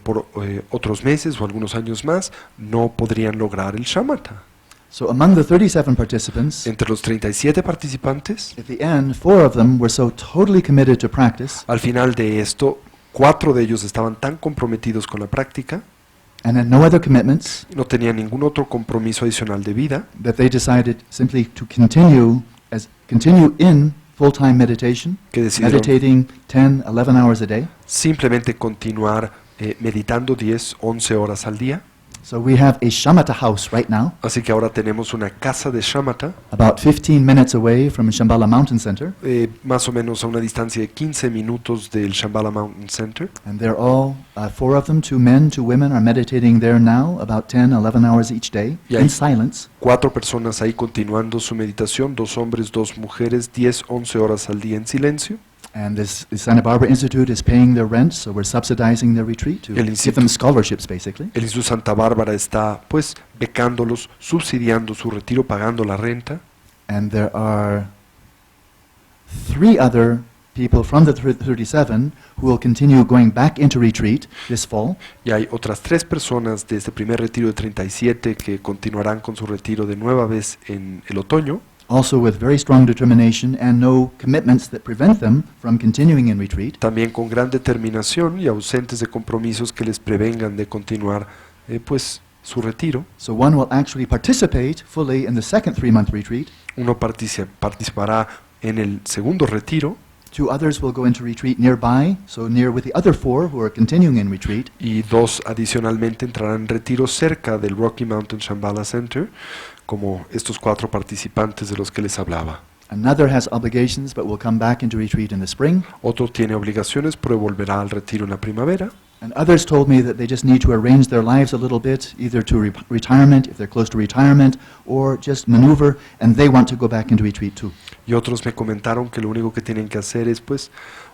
por otros meses o algunos años más, no podrían lograr el Shamata. So among the 37 participants, Entre los 37 participantes, at the end, 4 of them were so totally committed to practice al final de esto, 4 de ellos estaban tan comprometidos con la práctica, and had no other commitments no tenían ningún otro compromiso adicional de vida, that they decided simply to continue in full-time meditation, que decidieron meditating 10, 11 hours a day. simplemente continuar meditando 10, 11 horas al día. So we have a Shamata house right now, Así que ahora tenemos una casa de Shamata, about 15 minutes away from Shambhala Mountain Center, más o menos a una distancia de 15 minutos del Shambhala Mountain Center, and they're all, 4 of them, 2 men, 2 women, are meditating there now, about 10, 11 hours each day, Yeah. in silence. 4 personas ahí continuando su meditación, 2 hombres, 2 mujeres, 10, 11 horas al día en silencio. And the Santa Barbara Institute is paying their rent, so we're subsidizing their retreat to El give them scholarships, basically. El Instituto Santa Bárbara está becándolos, subsidiando su retiro, pagando la renta. And there are 3 other people from the 37 who will continue going back into retreat this fall. Y hay otras 3 personas de este primer retiro de 37 que continuarán con su retiro de nueva vez en el otoño, Also with very strong determination and no commitments that prevent them from continuing in retreat. también con gran determinación y ausentes de compromisos que les prevengan de continuar su retiro. So one will actually participate fully in the second 3-month retreat. Uno participará en el segundo retiro 2 others will go into retreat nearby, so near with the other 4 who are continuing in retreat. y 2 adicionalmente entrarán en retiro cerca del Rocky Mountain Shambhala Center, como estos 4 participantes de los que les hablaba. Another has obligations but will come back into retreat in the spring. Otro tiene obligaciones, pero volverá al retiro en la primavera. And others told me that they just need to arrange their lives a little bit, either to retirement, if they're close to retirement, or just maneuver, and they want to go back into retreat too. Y otros me comentaron que lo único que tienen que hacer es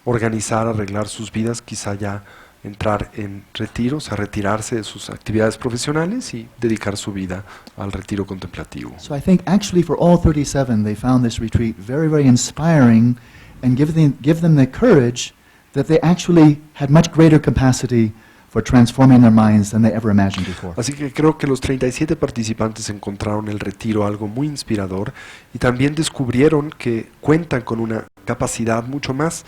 organizar, arreglar sus vidas, quizá ya entrar en retiros, a retirarse de sus actividades profesionales y dedicar su vida al retiro contemplativo. So I think actually for all 37, they found this retreat very, very inspiring and give them the courage that they actually had much greater capacity for transforming their minds than they ever imagined before. Así que creo que los 37 participantes encontraron el retiro algo muy inspirador y también descubrieron que cuentan con una capacidad mucho más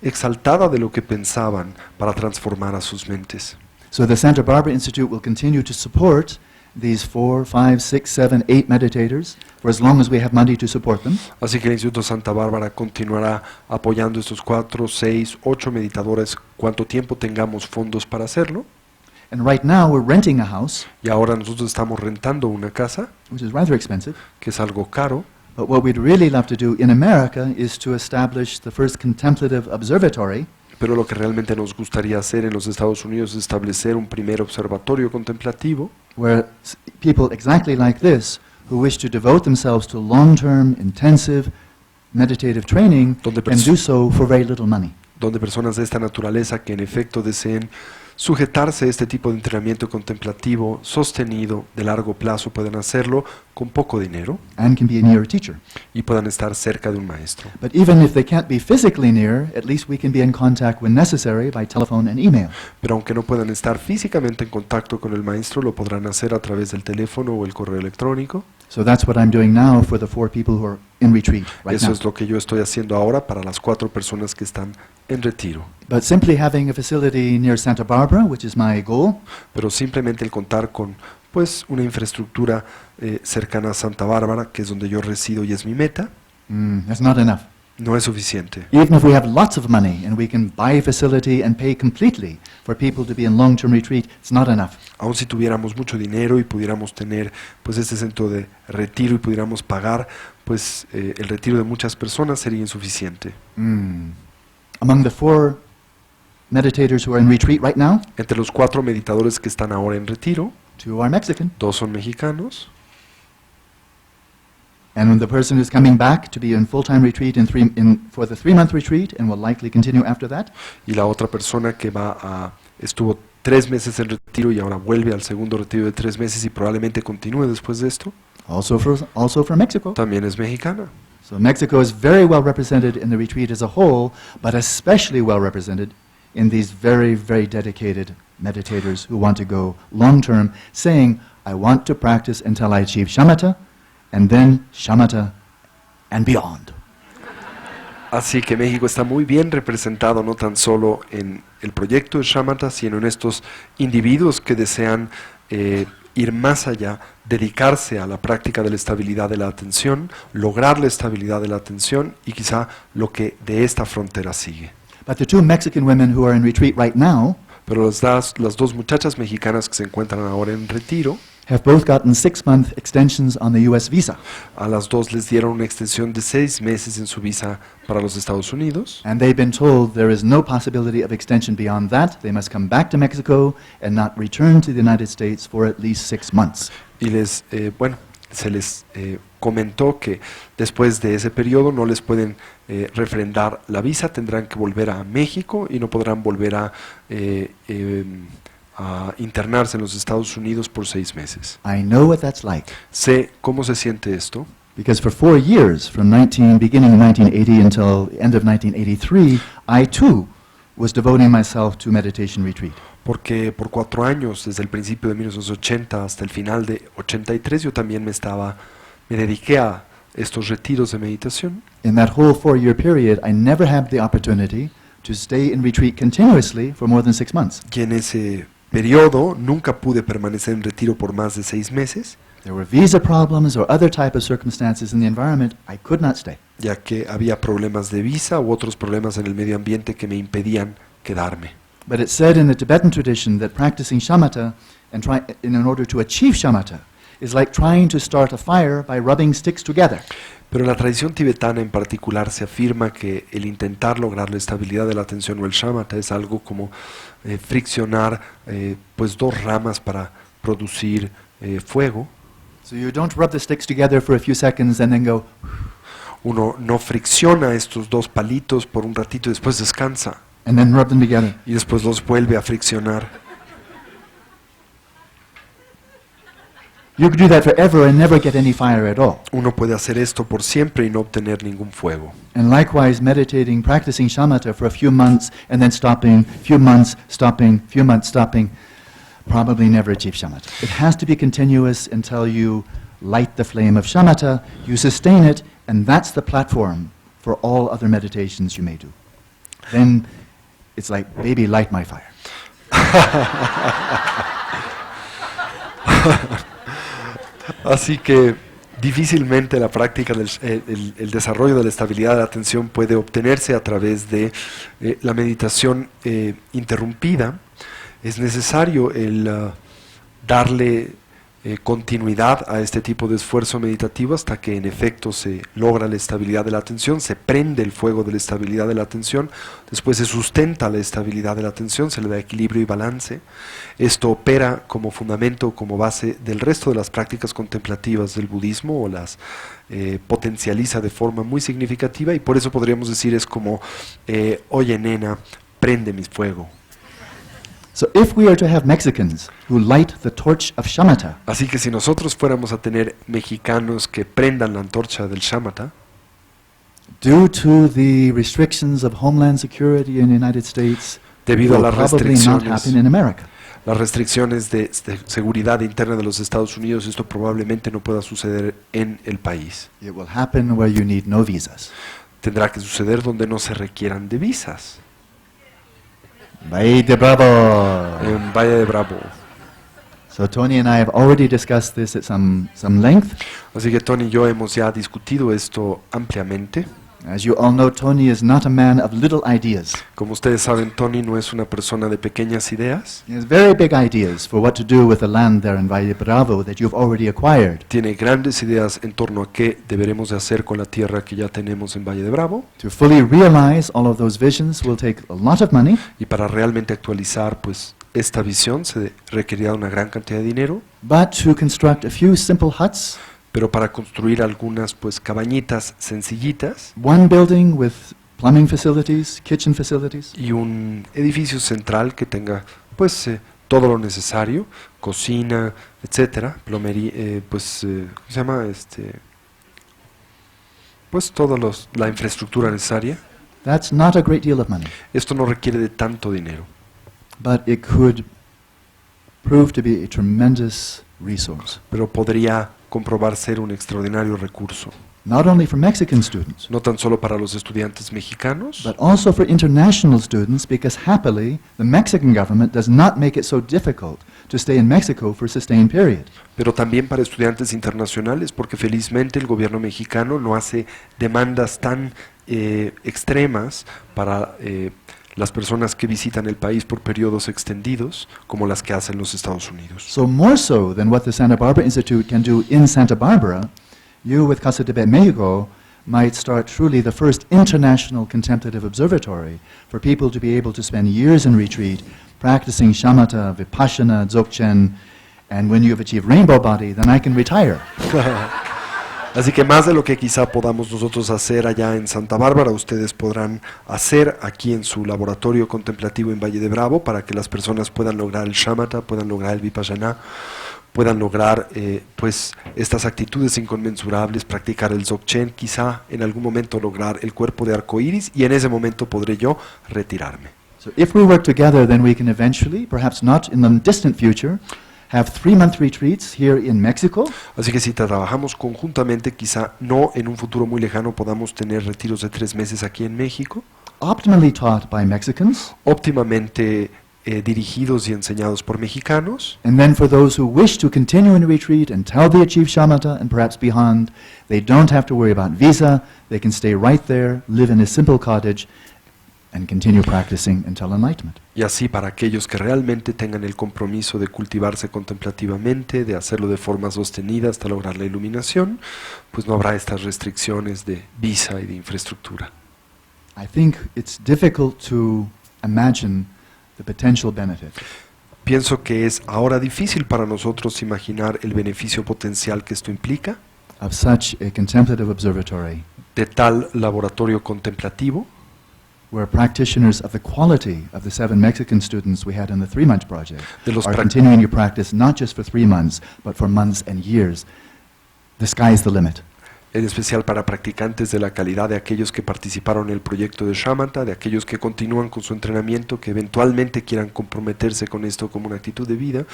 exaltada de lo que pensaban para transformar a sus mentes. So the Santa Barbara Institute will continue to support these 4, 5, 6, 7, 8 meditators for as long as we have money to support them. Así que el Instituto Santa Bárbara continuará apoyando estos 4, 6, 8 meditadores cuanto tiempo tengamos fondos para hacerlo. And right now we're renting a house, Y ahora nosotros estamos rentando una casa, which is rather expensive. que es algo caro, But what we'd really love to do in America is to establish the first contemplative observatory pero lo que realmente nos gustaría hacer en los Estados Unidos es establecer un primer observatorio contemplativo where people exactly like this who wish to devote themselves to long-term, intensive, meditative training Donde can do so for very little money. donde personas de esta naturaleza que en efecto deseen sujetarse a este tipo de entrenamiento contemplativo sostenido de largo plazo pueden hacerlo con poco dinero And can be near a teacher. y puedan estar cerca de un maestro. But even if they can't be physically near, at least we can be in contact when necessary by telephone and email. Pero aunque no puedan estar físicamente en contacto con el maestro, lo podrán hacer a través del teléfono o el correo electrónico. So that's what I'm doing now for the 4 people who are in retreat right Eso now. es lo que yo estoy haciendo ahora para las 4 personas que están en retiro. But simply having a facility near Santa Barbara, which is my goal, Pero simplemente el contar con pues una infraestructura cercana a Santa Bárbara, que es donde yo resido y es mi meta, that's not enough. no es suficiente. Even if we have lots of money and we can buy a facility and pay completely for people to be in long-term retreat, it's not enough. Aun si tuviéramos mucho dinero y pudiéramos tener pues este centro de retiro y pudiéramos pagar, pues el retiro de muchas personas sería insuficiente. Among the 4 meditators who are in retreat right now, Entre los 4 meditadores que están ahora en retiro, 2 are Mexican. 2 son mexicanos, And the person who's coming back to be in full-time retreat for the 3-month retreat and will likely continue after that, y la otra persona que estuvo 3 meses en retiro y ahora vuelve al segundo retiro de 3 meses y probablemente continúe después de esto, also from Mexico. también es mexicana. So Mexico is very well represented in the retreat as a whole, but especially well represented in these very, very dedicated meditators who want to go long-term, saying, I want to practice until I achieve Shamata, and then Shamata and beyond. Así que México está muy bien representado no tan solo en el proyecto de Shamata, sino en estos individuos que desean ir más allá, dedicarse a la práctica de la estabilidad de la atención, lograr la estabilidad de la atención y quizá lo que de esta frontera sigue. But the 2 Mexican women who are in retreat right now Pero las 2 muchachas mexicanas que se encuentran ahora en retiro, have both gotten 6-month extensions on the U.S. visa. a las 2 les dieron una extensión de 6 meses en su visa para los Estados Unidos. And they've been told there is no possibility of extension beyond that. They must come back to Mexico and not return to the United States for at least 6 months. Y se les comentó que después de ese periodo no les pueden refrendar la visa, tendrán que volver a México y no podrán volver a internarse en los Estados Unidos por 6 meses. I know what that's like. Sé cómo se siente esto, Because for 4 years, from beginning in 1980 until the end of 1983, I too was devoting myself to meditation retreat. porque por 4 años, desde el principio de 1980 hasta el final de 83, yo también me dediqué a estos retiros de meditación. In that whole 4-year period, I never had the opportunity to stay in retreat continuously for more than 6 months. Y en ese periodo nunca pude permanecer en retiro por más de 6 meses, There were visa problems or other type of circumstances in the environment. I could not stay. ya que había problemas de visa u otros problemas en el medio ambiente que me impedían quedarme. But it's said in the Tibetan tradition that practicing Shamata in order to achieve Shamata is like trying to start a fire by rubbing sticks together. Pero en la tradición tibetana en particular se afirma que el intentar lograr la estabilidad de la atención o el shamatha es algo como friccionar pues 2 ramas para producir fuego. So you don't rub the sticks together for a few seconds and then go, Uno no fricciona estos 2 palitos por un ratito y después descansa and then rub them together. y después los vuelve a friccionar. You could do that forever and never get any fire at all. Uno puede hacer esto por siempre y no obtener ningún fuego. And likewise, meditating, practicing shamatha for a few months and then stopping, few months, stopping, few months, stopping, probably never achieve shamatha. It has to be continuous until you light the flame of shamatha, you sustain it, and that's the platform for all other meditations you may do. Then it's like, baby, light my fire. Así que difícilmente la práctica el desarrollo de la estabilidad de la atención puede obtenerse a través de la meditación interrumpida. Es necesario el darle continuidad a este tipo de esfuerzo meditativo hasta que en efecto se logra la estabilidad de la atención, se prende el fuego de la estabilidad de la atención, después se sustenta la estabilidad de la atención, se le da equilibrio y balance. Esto opera como fundamento, como base del resto de las prácticas contemplativas del budismo, o las potencializa de forma muy significativa, y por eso podríamos decir es como, oye nena, prende mi fuego. So if we are to have Mexicans who light the torch of Shamata, Así que si nosotros fuéramos a tener mexicanos que prendan la antorcha del Shamata, due to the restrictions of Homeland Security in the United States, debido a will las probably not happen in America. las restricciones de seguridad interna de los Estados Unidos, esto probablemente no pueda suceder en el país. It will happen where you need no visas. Tendrá que suceder donde no se requieran de visas. Valle de Bravo. En Valle de Bravo. So Tony and I have already discussed this at some length. Así que Tony y yo hemos ya discutido esto ampliamente. As you all know, Tony is not a man of little ideas. Como ustedes saben, Tony no es una persona de pequeñas ideas. He has very big ideas for what to do with the land there in Valle de Bravo that you've already acquired. Tiene grandes ideas en torno a qué deberemos de hacer con la tierra que ya tenemos en Valle de Bravo. To fully realize all of those visions will take a lot of money. Y para realmente actualizar pues esta visión se requerirá una gran cantidad de dinero. But to construct a few simple huts, Pero para construir algunas pues cabañitas sencillitas one building with plumbing facilities, kitchen facilities, y un edificio central que tenga pues todo lo necesario, cocina, etcétera, plomería, ¿cómo se llama? Pues toda la infraestructura necesaria. that's not a great deal of money. Esto no requiere de tanto dinero, But it could prove to be a tremendous resource, pero podría comprobar ser un extraordinario recurso, not only for Mexican students, no tan solo para los estudiantes mexicanos, but also for international students, because happily the Mexican government does not make it so difficult to stay in Mexico for a sustained period. pero también para estudiantes internacionales, porque felizmente el gobierno mexicano no hace demandas tan extremas para las personas que visitan el país por periodos extendidos como las que hacen los Estados Unidos. So more so than what the Santa Barbara Institute can do in Santa Barbara, you with Casa de Mexico might start truly the first international contemplative observatory for people to be able to spend years in retreat practicing shamatha, vipassana, dzogchen, and when you have achieved rainbow body, then I can retire. Así que más de lo que quizá podamos nosotros hacer allá en Santa Bárbara, ustedes podrán hacer aquí en su laboratorio contemplativo en Valle de Bravo para que las personas puedan lograr el Shamata, puedan lograr el Vipassana, puedan lograr pues estas actitudes inconmensurables, practicar el Dzogchen, quizá en algún momento lograr el cuerpo de arcoíris, y en ese momento podré yo retirarme. So if we work together, then we can eventually, perhaps not in the distant future, have 3-month retreats here in Mexico, Así que si trabajamos conjuntamente, quizá no en un futuro muy lejano podamos tener retiros de 3 meses aquí en México, optimally taught by Mexicans, óptimamente dirigidos y enseñados por mexicanos. and then for those who wish to continue in retreat until they achieve shamatha and perhaps beyond, they don't have to worry about visa, they can stay right there, live in a simple cottage, and continue practicing until enlightenment. Y así para aquellos que realmente tengan el compromiso de cultivarse contemplativamente, de hacerlo de forma sostenida hasta lograr la iluminación, pues no habrá estas restricciones de visa y de infraestructura. I think it's difficult to imagine the potential benefit Pienso que es ahora difícil para nosotros imaginar el beneficio potencial que esto implica of such a contemplative observatory de tal laboratorio contemplativo, where practitioners of the quality of the 7 Mexican students we had in the 3-month project de los are prac- continuing your practice not just for 3 months, but for months and years. The sky is the limit. en especial para practicantes de la calidad de aquellos que participaron en el proyecto de Shamata, de aquellos que continúan con su entrenamiento, que eventualmente quieran comprometerse con esto como una actitud de vida.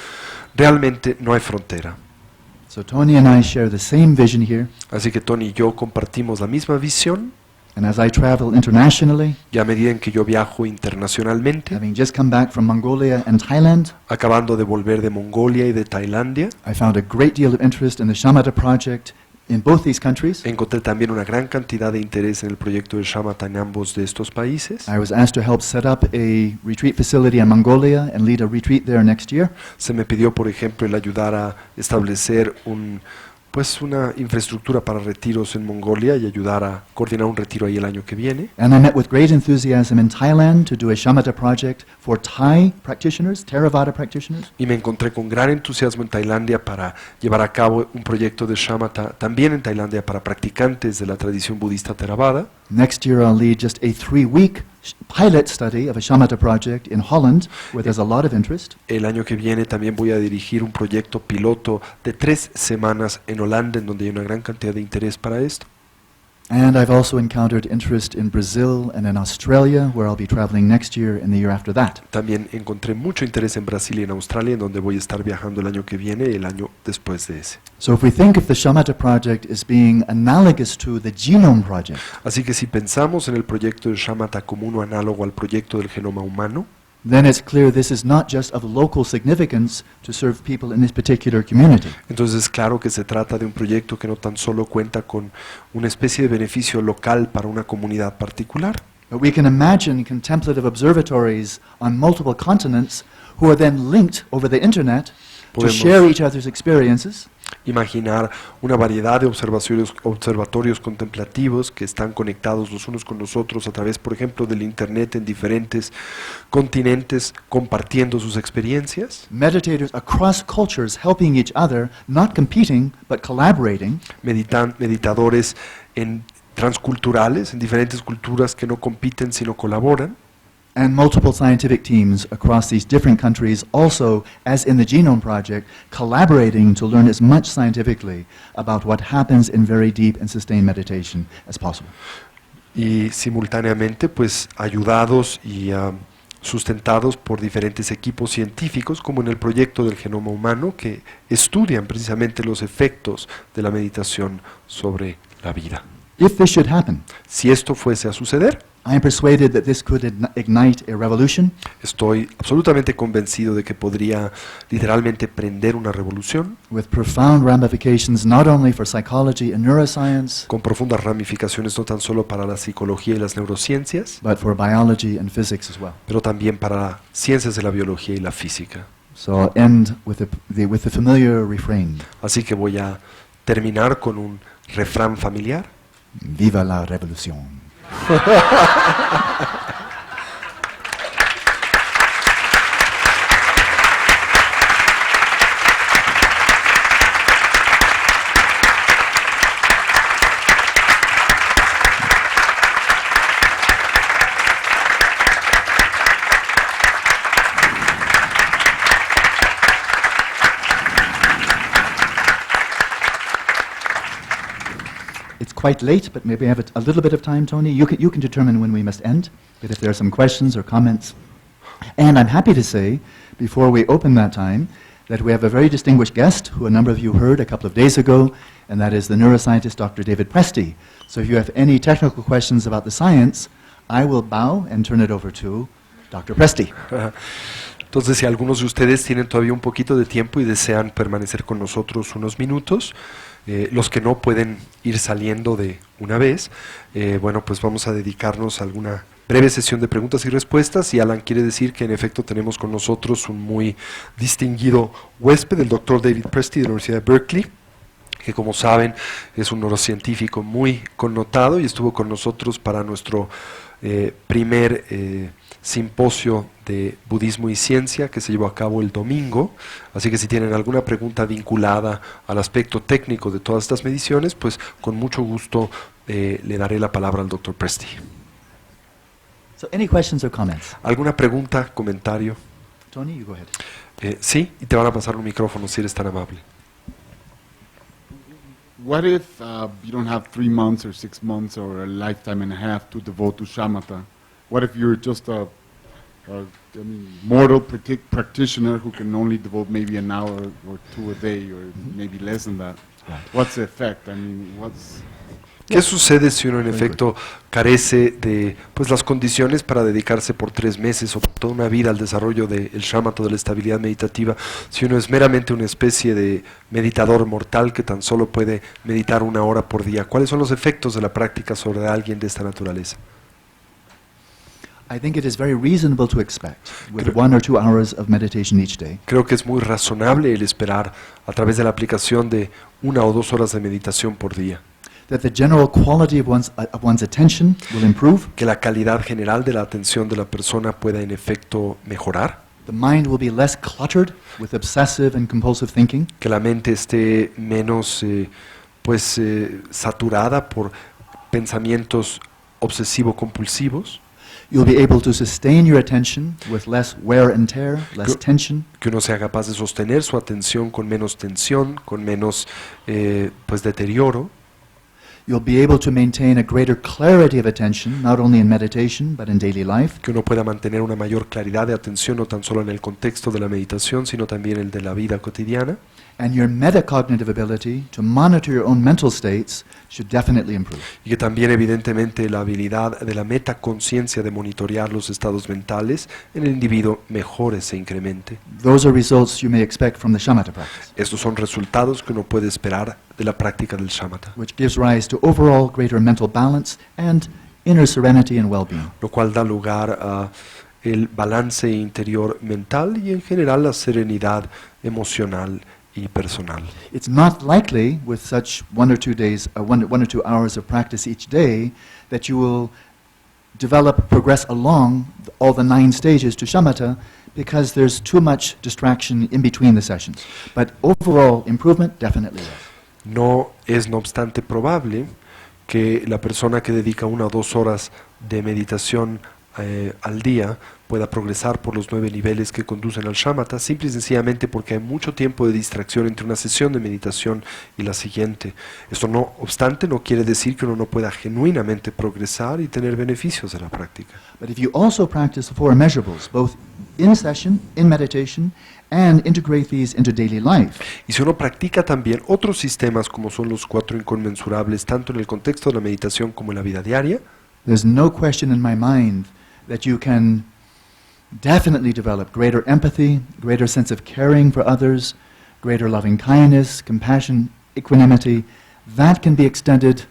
Realmente no hay frontera. So Tony and I share the same vision here, Así que Tony y yo compartimos la misma visión, And as I travel internationally, Y a medida en que yo viajo internacionalmente, having just come back from Mongolia and Thailand, acabando de volver de Mongolia y de Tailandia, I found a great deal of interest in the Shamata project in both these countries. encontré también una gran cantidad de interés en el proyecto de Shamata en ambos de estos países. I was asked to help set up a retreat facility in Mongolia and lead a retreat there next year. Se me pidió, por ejemplo, el ayudar a establecer una infraestructura para retiros en Mongolia y ayudar a coordinar un retiro ahí el año que viene. And I met with great enthusiasm in Thailand to do a Shamata project for Thai practitioners, Theravada practitioners. Y me encontré con gran entusiasmo en Tailandia para llevar a cabo un proyecto de Shamata, también en Tailandia para practicantes de la tradición budista Theravada. Next year I'll lead just a 3-week pilot study of a Shamata project in Holland, where there's a lot of interest. El año que viene también voy a dirigir un proyecto piloto de 3 semanas en Holanda, en donde hay una gran cantidad de interés para esto. And I've also encountered interest in Brazil and in Australia, where I'll be traveling next year and the year after that. También encontré mucho interés en Brasil y en Australia, en donde voy a estar viajando el año que viene y el año después de ese. So if we think of the Shamata project as being analogous to the Genome Project, Así que si pensamos en el proyecto de Shamata como uno análogo al proyecto del genoma humano, then it's clear this is not just of local significance to serve people in this particular community. entonces es claro que se trata de un proyecto que no tan solo cuenta con una especie de beneficio local para una comunidad particular, But we can imagine contemplative observatories on multiple continents who are then linked over the internet to Podemos- share each other's experiences, imaginar una variedad de observatorios contemplativos que están conectados los unos con los otros a través, por ejemplo, del Internet en diferentes continentes, compartiendo sus experiencias, meditators across cultures helping each other, not competing, but collaborating, meditadores transculturales, en diferentes culturas que no compiten sino colaboran, and multiple scientific teams across these different countries also, as in the Genome Project, collaborating to learn as much scientifically about what happens in very deep and sustained meditation as possible. y simultáneamente pues ayudados y sustentados por diferentes equipos científicos, como en el proyecto del genoma humano, que estudian precisamente los efectos de la meditación sobre la vida. If this should happen, Si esto fuese a suceder, I am persuaded that this could ignite a revolution estoy absolutamente convencido de que podría literalmente prender una revolución with profound ramifications not only for psychology and neuroscience, con profundas ramificaciones no tan solo para la psicología y las neurociencias, but for biology and physics as well. pero también para ciencias de la biología y la física. So I'll end with the familiar refrain: Así que voy a terminar con un refrán familiar. Viva la revolución. It's quite late, but maybe I have a little bit of time, Tony. You can determine when we must end, but if there are some questions or comments. And I'm happy to say, before we open that time, that we have a very distinguished guest who a number of you heard a couple of days ago, and that is the neuroscientist Dr. David Presti. So if you have any technical questions about the science, I will bow and turn it over to Dr. Presti. Entonces, si algunos de ustedes tienen todavía un poquito de tiempo y desean permanecer con nosotros unos minutos, los que no pueden ir saliendo de una vez, bueno, pues vamos a dedicarnos a alguna breve sesión de preguntas y respuestas. Y Alan quiere decir que en efecto tenemos con nosotros un muy distinguido huésped, el Dr. David Presti de la Universidad de Berkeley, que como saben es un neurocientífico muy connotado y estuvo con nosotros para nuestro primer simposio de budismo y ciencia que se llevó a cabo el domingo. Así que si tienen alguna pregunta vinculada al aspecto técnico de todas estas mediciones, pues con mucho gusto le daré la palabra al Dr. Presti. So any questions or comments? ¿Alguna pregunta, comentario? Tony, you go ahead. Sí, y te van a pasar un micrófono si eres tan amable. What if you don't have 3 months or 6 months or a lifetime and a half to devote to shamatha? What if you're just a mortal practitioner who can only devote maybe an hour or 2 a day or maybe less than that? Right. What's the effect? I mean, what's... ¿Qué sucede si uno en Very efecto carece de pues las condiciones para dedicarse por 3 meses o por toda una vida al desarrollo del Shamata, de la estabilidad meditativa? Si uno es meramente una especie de meditador mortal que tan solo puede meditar 1 hora por día, ¿cuáles son los efectos de la práctica sobre alguien de esta naturaleza? I think it is very reasonable to expect, with Creo- 1 or 2 hours of meditation each day, Creo que es muy razonable el esperar a través de la aplicación de 1 o 2 horas de meditación por día, that the general quality of one's attention will improve, que la calidad general de la atención de la persona pueda en efecto mejorar, the mind will be less cluttered with obsessive and compulsive thinking, que la mente esté menos saturada por pensamientos obsesivo-compulsivos, you'll be able to sustain your attention with less wear and tear, less Good. tension, que uno sea capaz de sostener su atención con menos tensión, con menos deterioro, you'll be able to maintain a greater clarity of attention, not only in meditation, but in daily life, que uno pueda mantener una mayor claridad de atención no tan solo en el contexto de la meditación, sino también el de la vida cotidiana, and your metacognitive ability to monitor your own mental states should definitely improve. y que también evidentemente la habilidad de la metaconciencia de monitorear los estados mentales en el individuo mejore, se incremente. Those are results you may expect from the Shamata practice, Estos son resultados que uno puede esperar de la práctica del Shamata, which gives rise to overall greater mental balance and inner serenity and well-being. lo cual da lugar a el balance interior mental y en general la serenidad emocional y personal. It's not likely, with such 1 or 2 days, 1 or 2 hours of practice each day, that you will progress along all the 9 stages to Shamata, because there's too much distraction in between the sessions. But overall improvement, definitely yes. No es, no obstante, probable que la persona que dedica 1 o 2 horas de meditación al día pueda progresar por los 9 niveles que conducen al Shamata, simple y sencillamente porque hay mucho tiempo de distracción entre una sesión de meditación y la siguiente. Esto no obstante no quiere decir que uno no pueda genuinamente progresar y tener beneficios de la práctica. But if you also practice the 4 immeasurables, both in session, in meditation, and integrate these into daily life, Y si uno practica también otros sistemas como son los 4 inconmensurables, tanto en el contexto de la meditación como en la vida diaria, there's no question in my mind that you can definitely develop greater empathy, greater sense of caring for others, greater loving kindness, compassion, equanimity. That can be extended.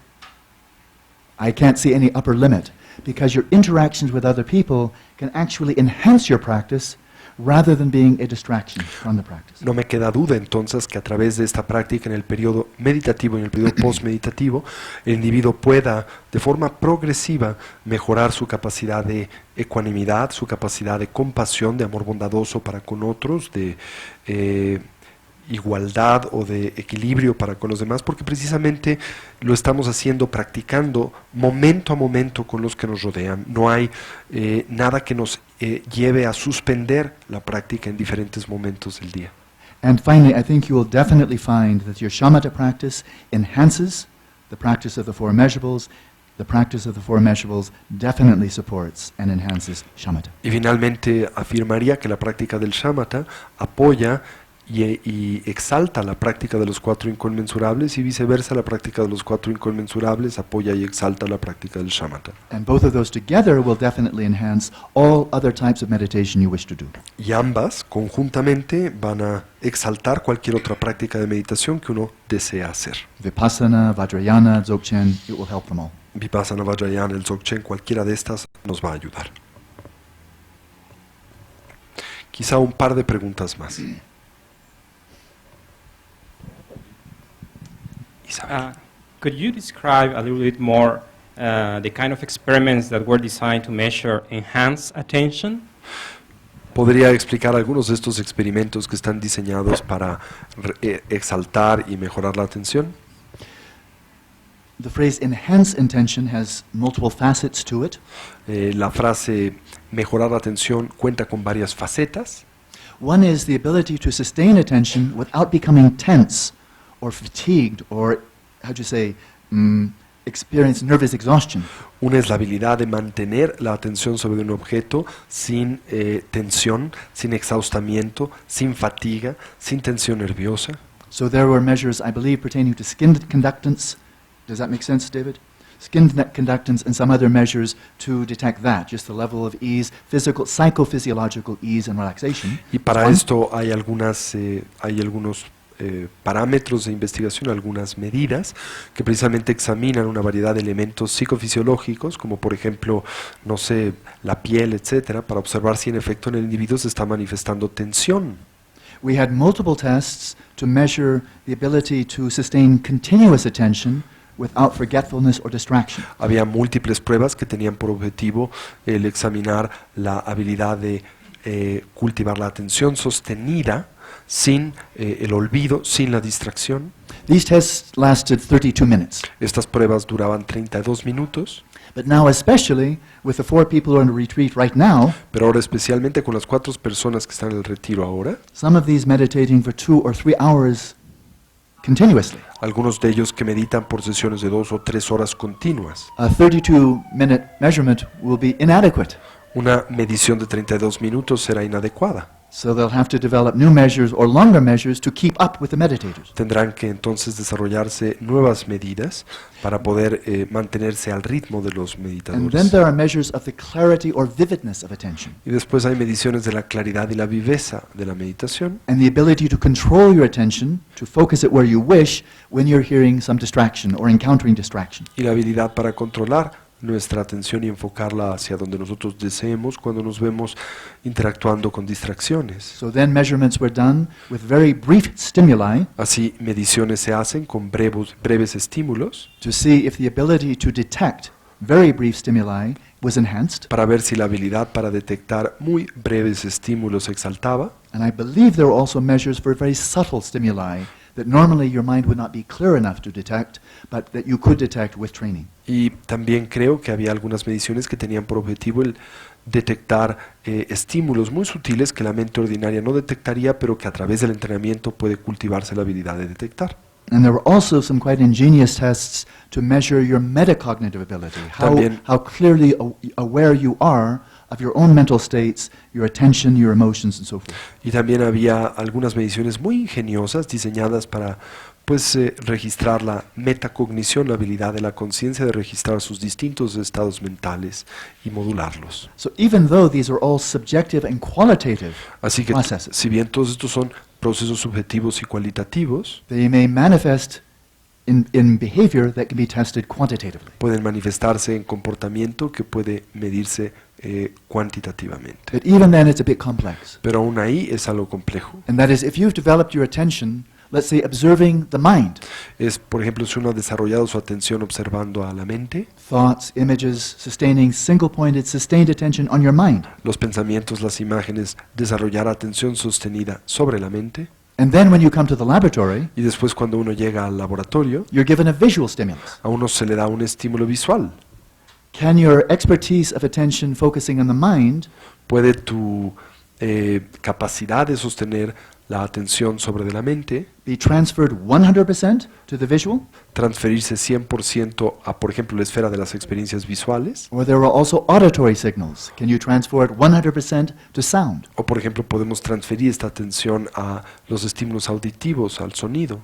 I can't see any upper limit, because your interactions with other people can actually enhance your practice rather than being a distraction from the practice. no me queda duda entonces que a través de esta práctica en el periodo meditativo y en el periodo postmeditativo, el individuo pueda de forma progresiva mejorar su capacidad de ecuanimidad, su capacidad de compasión, de amor bondadoso para con otros, de igualdad o de equilibrio para con los demás, porque precisamente lo estamos haciendo, practicando momento a momento con los que nos rodean. No hay nada que nos lleve a suspender la práctica en diferentes momentos del día. And finally, I think you will definitely find that your Shamata practice enhances the practice of the 4 immeasurables. The practice of the 4 immeasurables definitely supports and enhances Shamata. Y finalmente afirmaría que la práctica del Shamata apoya y exalta la práctica de los 4 inconmensurables y viceversa, la práctica de los 4 inconmensurables apoya y exalta la práctica del Shamata. And both of those together will definitely enhance all other types of meditation you wish to do. Y ambas conjuntamente van a exaltar cualquier otra práctica de meditación que uno desea hacer. Vipassana, Vajrayana, Dzogchen, it will help them all. Vipassana, Vajrayana, el Dzogchen, cualquiera de estas nos va a ayudar. Quizá un par de preguntas más. Isabel. Could you describe a little bit more the kind of experiments that were designed to measure enhanced attention? ¿Podría explicar algunos de estos experimentos que están diseñados para exaltar y mejorar la atención? The phrase enhance intention has multiple facets to it. La frase mejorar la atención cuenta con varias facetas. One is the ability to sustain attention without becoming tense or fatigued or, how'd you say, experience nervous exhaustion. Una es la habilidad de mantener la atención sobre un objeto sin tensión, sin exhaustamiento, sin fatiga, sin tensión nerviosa. So there were measures, I believe, pertaining to skin conductance. Does that make sense, David? skin conductance, and some other measures to detect that, just the level of ease, physical, psychophysiological ease and relaxation. Y para One. esto hay algunos parámetros de investigación, algunas medidas que precisamente examinan una variedad de elementos psicofisiológicos, como por ejemplo, no sé, la piel, etcétera, para observar si en efecto en el individuo se está manifestando tensión. We had multiple tests to measure the ability to sustain continuous attention without forgetfulness or distraction. Había múltiples pruebas que tenían por objetivo el examinar la habilidad de cultivar la atención sostenida sin el olvido, sin la distracción. These tests lasted 32 minutes. Estas pruebas duraban 32 minutos, But now, especially with the 4 people who are in retreat right now, pero ahora especialmente con las 4 personas que están en el retiro ahora, some of these meditating for 2 or 3 hours continuously. algunos de ellos que meditan por sesiones de 2 o 3 horas continuas. A 32-minute measurement will be inadequate. Una medición de 32 minutos será inadecuada. So they'll have to develop new measures or longer measures to keep up with the meditators. Tendrán que entonces desarrollarse nuevas medidas para poder mantenerse al ritmo de los And then meditadores. there are measures of the clarity or vividness of attention Y después hay mediciones de la claridad y la viveza de la meditación and the ability to control your attention, to focus it where you wish when you're hearing some distraction or encountering distraction. y la habilidad para controlar nuestra atención y enfocarla hacia donde nosotros deseemos cuando nos vemos interactuando con distracciones. So then measurements were done with very brief stimuli Así, mediciones se hacen con breves estímulos to see if the ability to detect very brief stimuli was enhanced. para ver si la habilidad para detectar muy breves estímulos se exaltaba. And I believe there were also measures for very subtle stimuli that normally your mind would not be clear enough to detect, but that you could detect with training. Y también creo que había algunas mediciones que tenían por objetivo el detectar estímulos muy sutiles que la mente ordinaria no detectaría, pero que a través del entrenamiento puede cultivarse la habilidad de detectar. And there were also some quite ingenious tests to measure your metacognitive ability, También- how clearly aware you are of your own mental states, your attention, your emotions, and so forth. Y también había algunas mediciones muy ingeniosas diseñadas para registrar la metacognición, la habilidad de la conciencia de registrar sus distintos estados mentales y modularlos. So even though these are all subjective and qualitative Así que processes, si bien todos estos son procesos subjetivos y cualitativos, they may manifest in behavior that can be tested quantitatively. pueden manifestarse en comportamiento que puede medirse cuantitativamente. But even then, it's a bit complex. Pero aún ahí es algo complejo. And that is, if you've developed your attention, let's say, observing the mind, Es, por ejemplo, si uno ha desarrollado su atención observando a la mente, thoughts, images, sustaining single-pointed, sustained attention on your mind. los pensamientos, las imágenes, desarrollar atención sostenida sobre la mente, And then when you come to the laboratory, y después cuando uno llega al laboratorio, you're given a visual stimulus. a uno se le da un estímulo visual. Can your expertise of attention focusing on the mind ¿Puede tu capacidad de sostener la atención sobre de la mente be transferred 100% to the visual? transferirse 100% a, por ejemplo, la esfera de las experiencias visuales? Or there are also auditory signals. Can you transfer it 100% to sound? O, por ejemplo, podemos transferir esta atención a los estímulos auditivos, al sonido.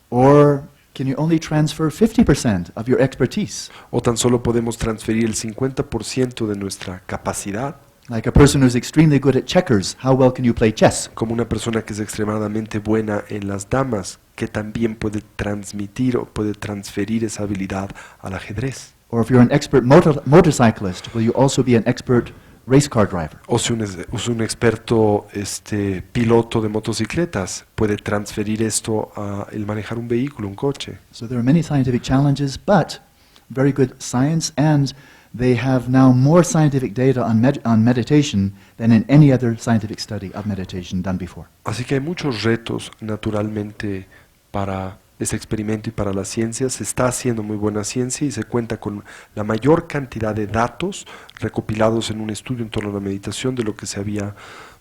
Or can you only transfer 50% of your expertise? O tan solo podemos transferir el 50% de nuestra capacidad. Like a person who's extremely good at checkers, how well can you play chess? Como una persona que es extremadamente buena en las damas, que también puede transmitir o puede transferir esa habilidad al ajedrez. Or if you're an expert motorcyclist, will you also be an expert race car driver? O si es un experto piloto de motocicletas, puede transferir esto a el manejar un vehículo, un coche. So there are many scientific challenges, but very good science, and they have now more scientific data on meditation than in any other scientific study of meditation done before. Así que hay muchos retos, naturalmente, para ese experimento y para la ciencia. Se está haciendo muy buena ciencia y se cuenta con la mayor cantidad de datos recopilados en un estudio en torno a la meditación de lo que se había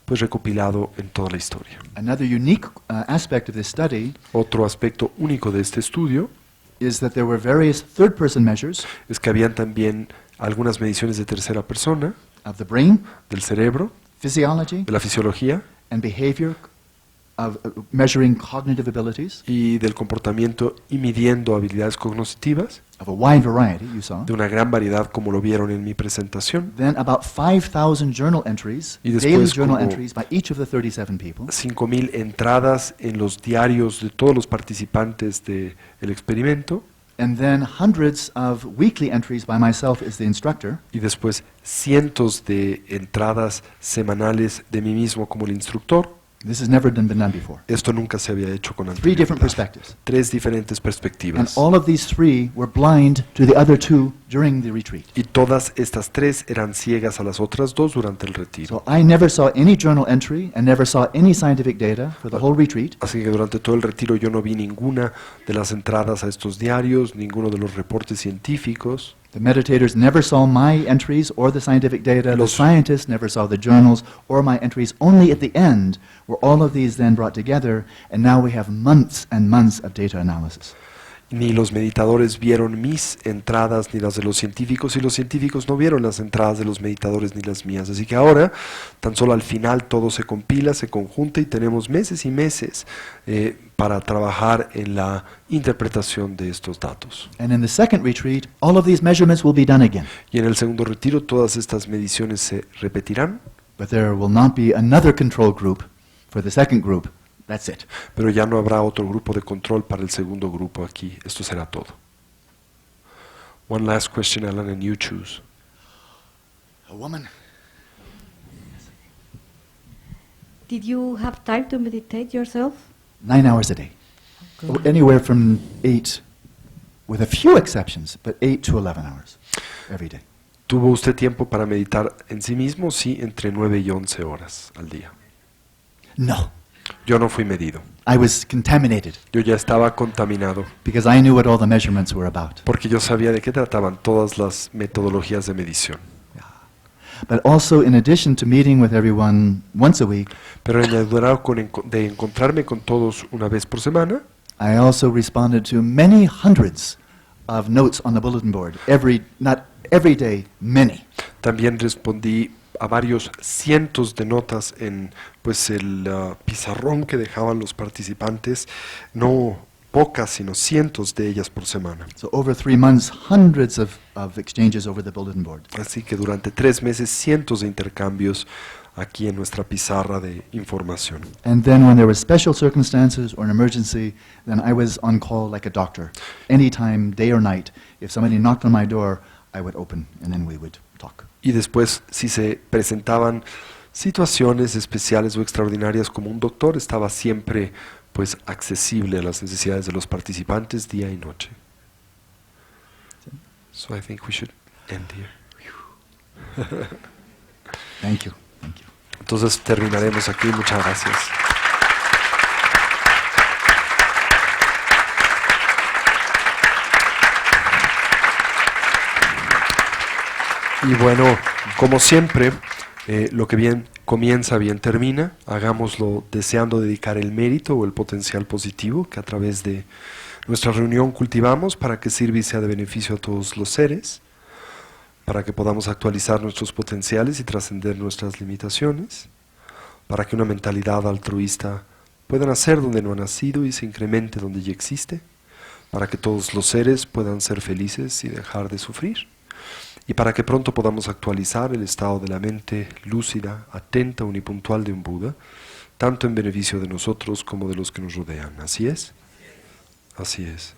recopilado en toda la historia. Another unique aspect of this study Otro aspecto único de este estudio is that there were various third-person measures es que habían también algunas mediciones de tercera persona, of the brain, del cerebro, physiology, de la fisiología and behavior of measuring cognitive abilities y del comportamiento y midiendo habilidades cognitivas, of a wide variety, you saw. de una gran variedad como lo vieron en mi presentación. Then about 5,000 journal entries, Y daily después journal como entries by each of the 37 people. 5,000 entradas en los diarios de todos los participantes del experimento. And then hundreds of weekly entries by myself as the instructor. Y después cientos de entradas semanales de mí mismo como el instructor. This has never been done before. Esto nunca se había hecho con 3 different anterioridad. perspectives. 3 diferentes And perspectivas. all of these 3 were blind to the other 2 during the retreat. Y todas estas 3 eran ciegas a las otras 2 durante el retiro. So I never saw any journal entry and never saw any scientific data for the whole retreat. Así que durante todo el retiro yo no vi ninguna de las entradas a estos diarios, ninguno de los reportes científicos. The meditators never saw my entries or the scientific data. The Los- scientists never saw the journals or my entries. Only at the end were all of these then brought together, and now we have months and months of data analysis. Ni los meditadores vieron mis entradas ni las de los científicos, y los científicos no vieron las entradas de los meditadores ni las mías. Así que ahora, tan solo al final, todo se compila, se conjunta y tenemos meses y meses para trabajar en la interpretación de estos datos. And in the second retreat, all of these measurements will be done again. Y en el segundo retiro todas estas mediciones se repetirán, But there will not be another control group for the second group. That's it. pero ya no habrá otro grupo de control para el segundo grupo aquí. Esto será todo. One last question, Alan, and you choose. A woman. Did you have time to meditate yourself? 9 hours a day. Anywhere from 8, with a few exceptions, but 8 to 11 hours every day. ¿Tuvo usted tiempo para meditar en sí mismo? Sí, entre 9 y 11 horas al día. No. Yo no fui medido. I was contaminated Yo ya estaba contaminado because I knew what all the measurements were about. porque yo sabía de qué trataban todas las metodologías de medición. But also, in addition to meeting with everyone once a week, Pero en ayudar de encontrarme con todos una vez por semana, I also responded to many hundreds of notes on the bulletin board. Not every day, many. también respondí a varios cientos de notas en pues el pizarrón que dejaban los participantes, no pocas, sino cientos de ellas por semana. So over 3 months, hundreds of exchanges over the bulletin board. Así que durante 3 meses, cientos de intercambios aquí en nuestra pizarra de información. And then when there were special circumstances or an emergency, then I was on call like a doctor. Anytime, day or night, if somebody knocked on my door, I would open and then we would talk. Y después, si se presentaban situaciones especiales o extraordinarias como un doctor, estaba siempre pues accesible a las necesidades de los participantes día y noche. So I think we should end here. Thank you. Thank you. Entonces terminaremos aquí. Muchas gracias. Y bueno, como siempre, lo que bien comienza, bien termina. Hagámoslo deseando dedicar el mérito o el potencial positivo que a través de nuestra reunión cultivamos para que sirva y sea de beneficio a todos los seres, para que podamos actualizar nuestros potenciales y trascender nuestras limitaciones, para que una mentalidad altruista pueda nacer donde no ha nacido y se incremente donde ya existe, para que todos los seres puedan ser felices y dejar de sufrir, y para que pronto podamos actualizar el estado de la mente lúcida, atenta, unipuntual de un Buda, tanto en beneficio de nosotros como de los que nos rodean. ¿Así es? Así es.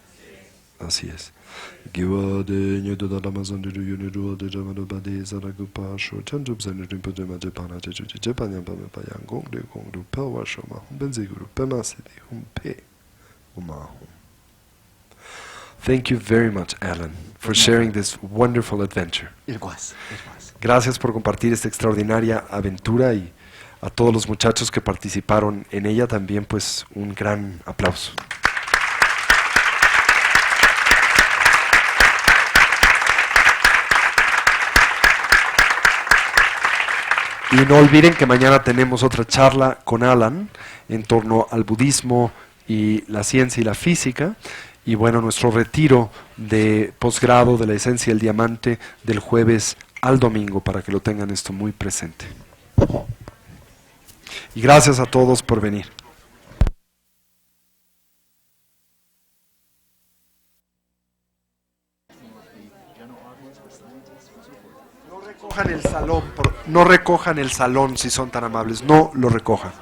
Así es. Thank you very much, Alan, for sharing this wonderful adventure. It was. Gracias por compartir esta extraordinaria aventura, y a todos los muchachos que participaron en ella también pues un gran aplauso. Y no olviden que mañana tenemos otra charla con Alan en torno al budismo y la ciencia y la física. Y bueno, nuestro retiro de posgrado de la esencia del diamante del jueves al domingo, para que lo tengan esto muy presente. Y gracias a todos por venir. recojan el salón, no recojan el salón si son tan amables, no lo recojan.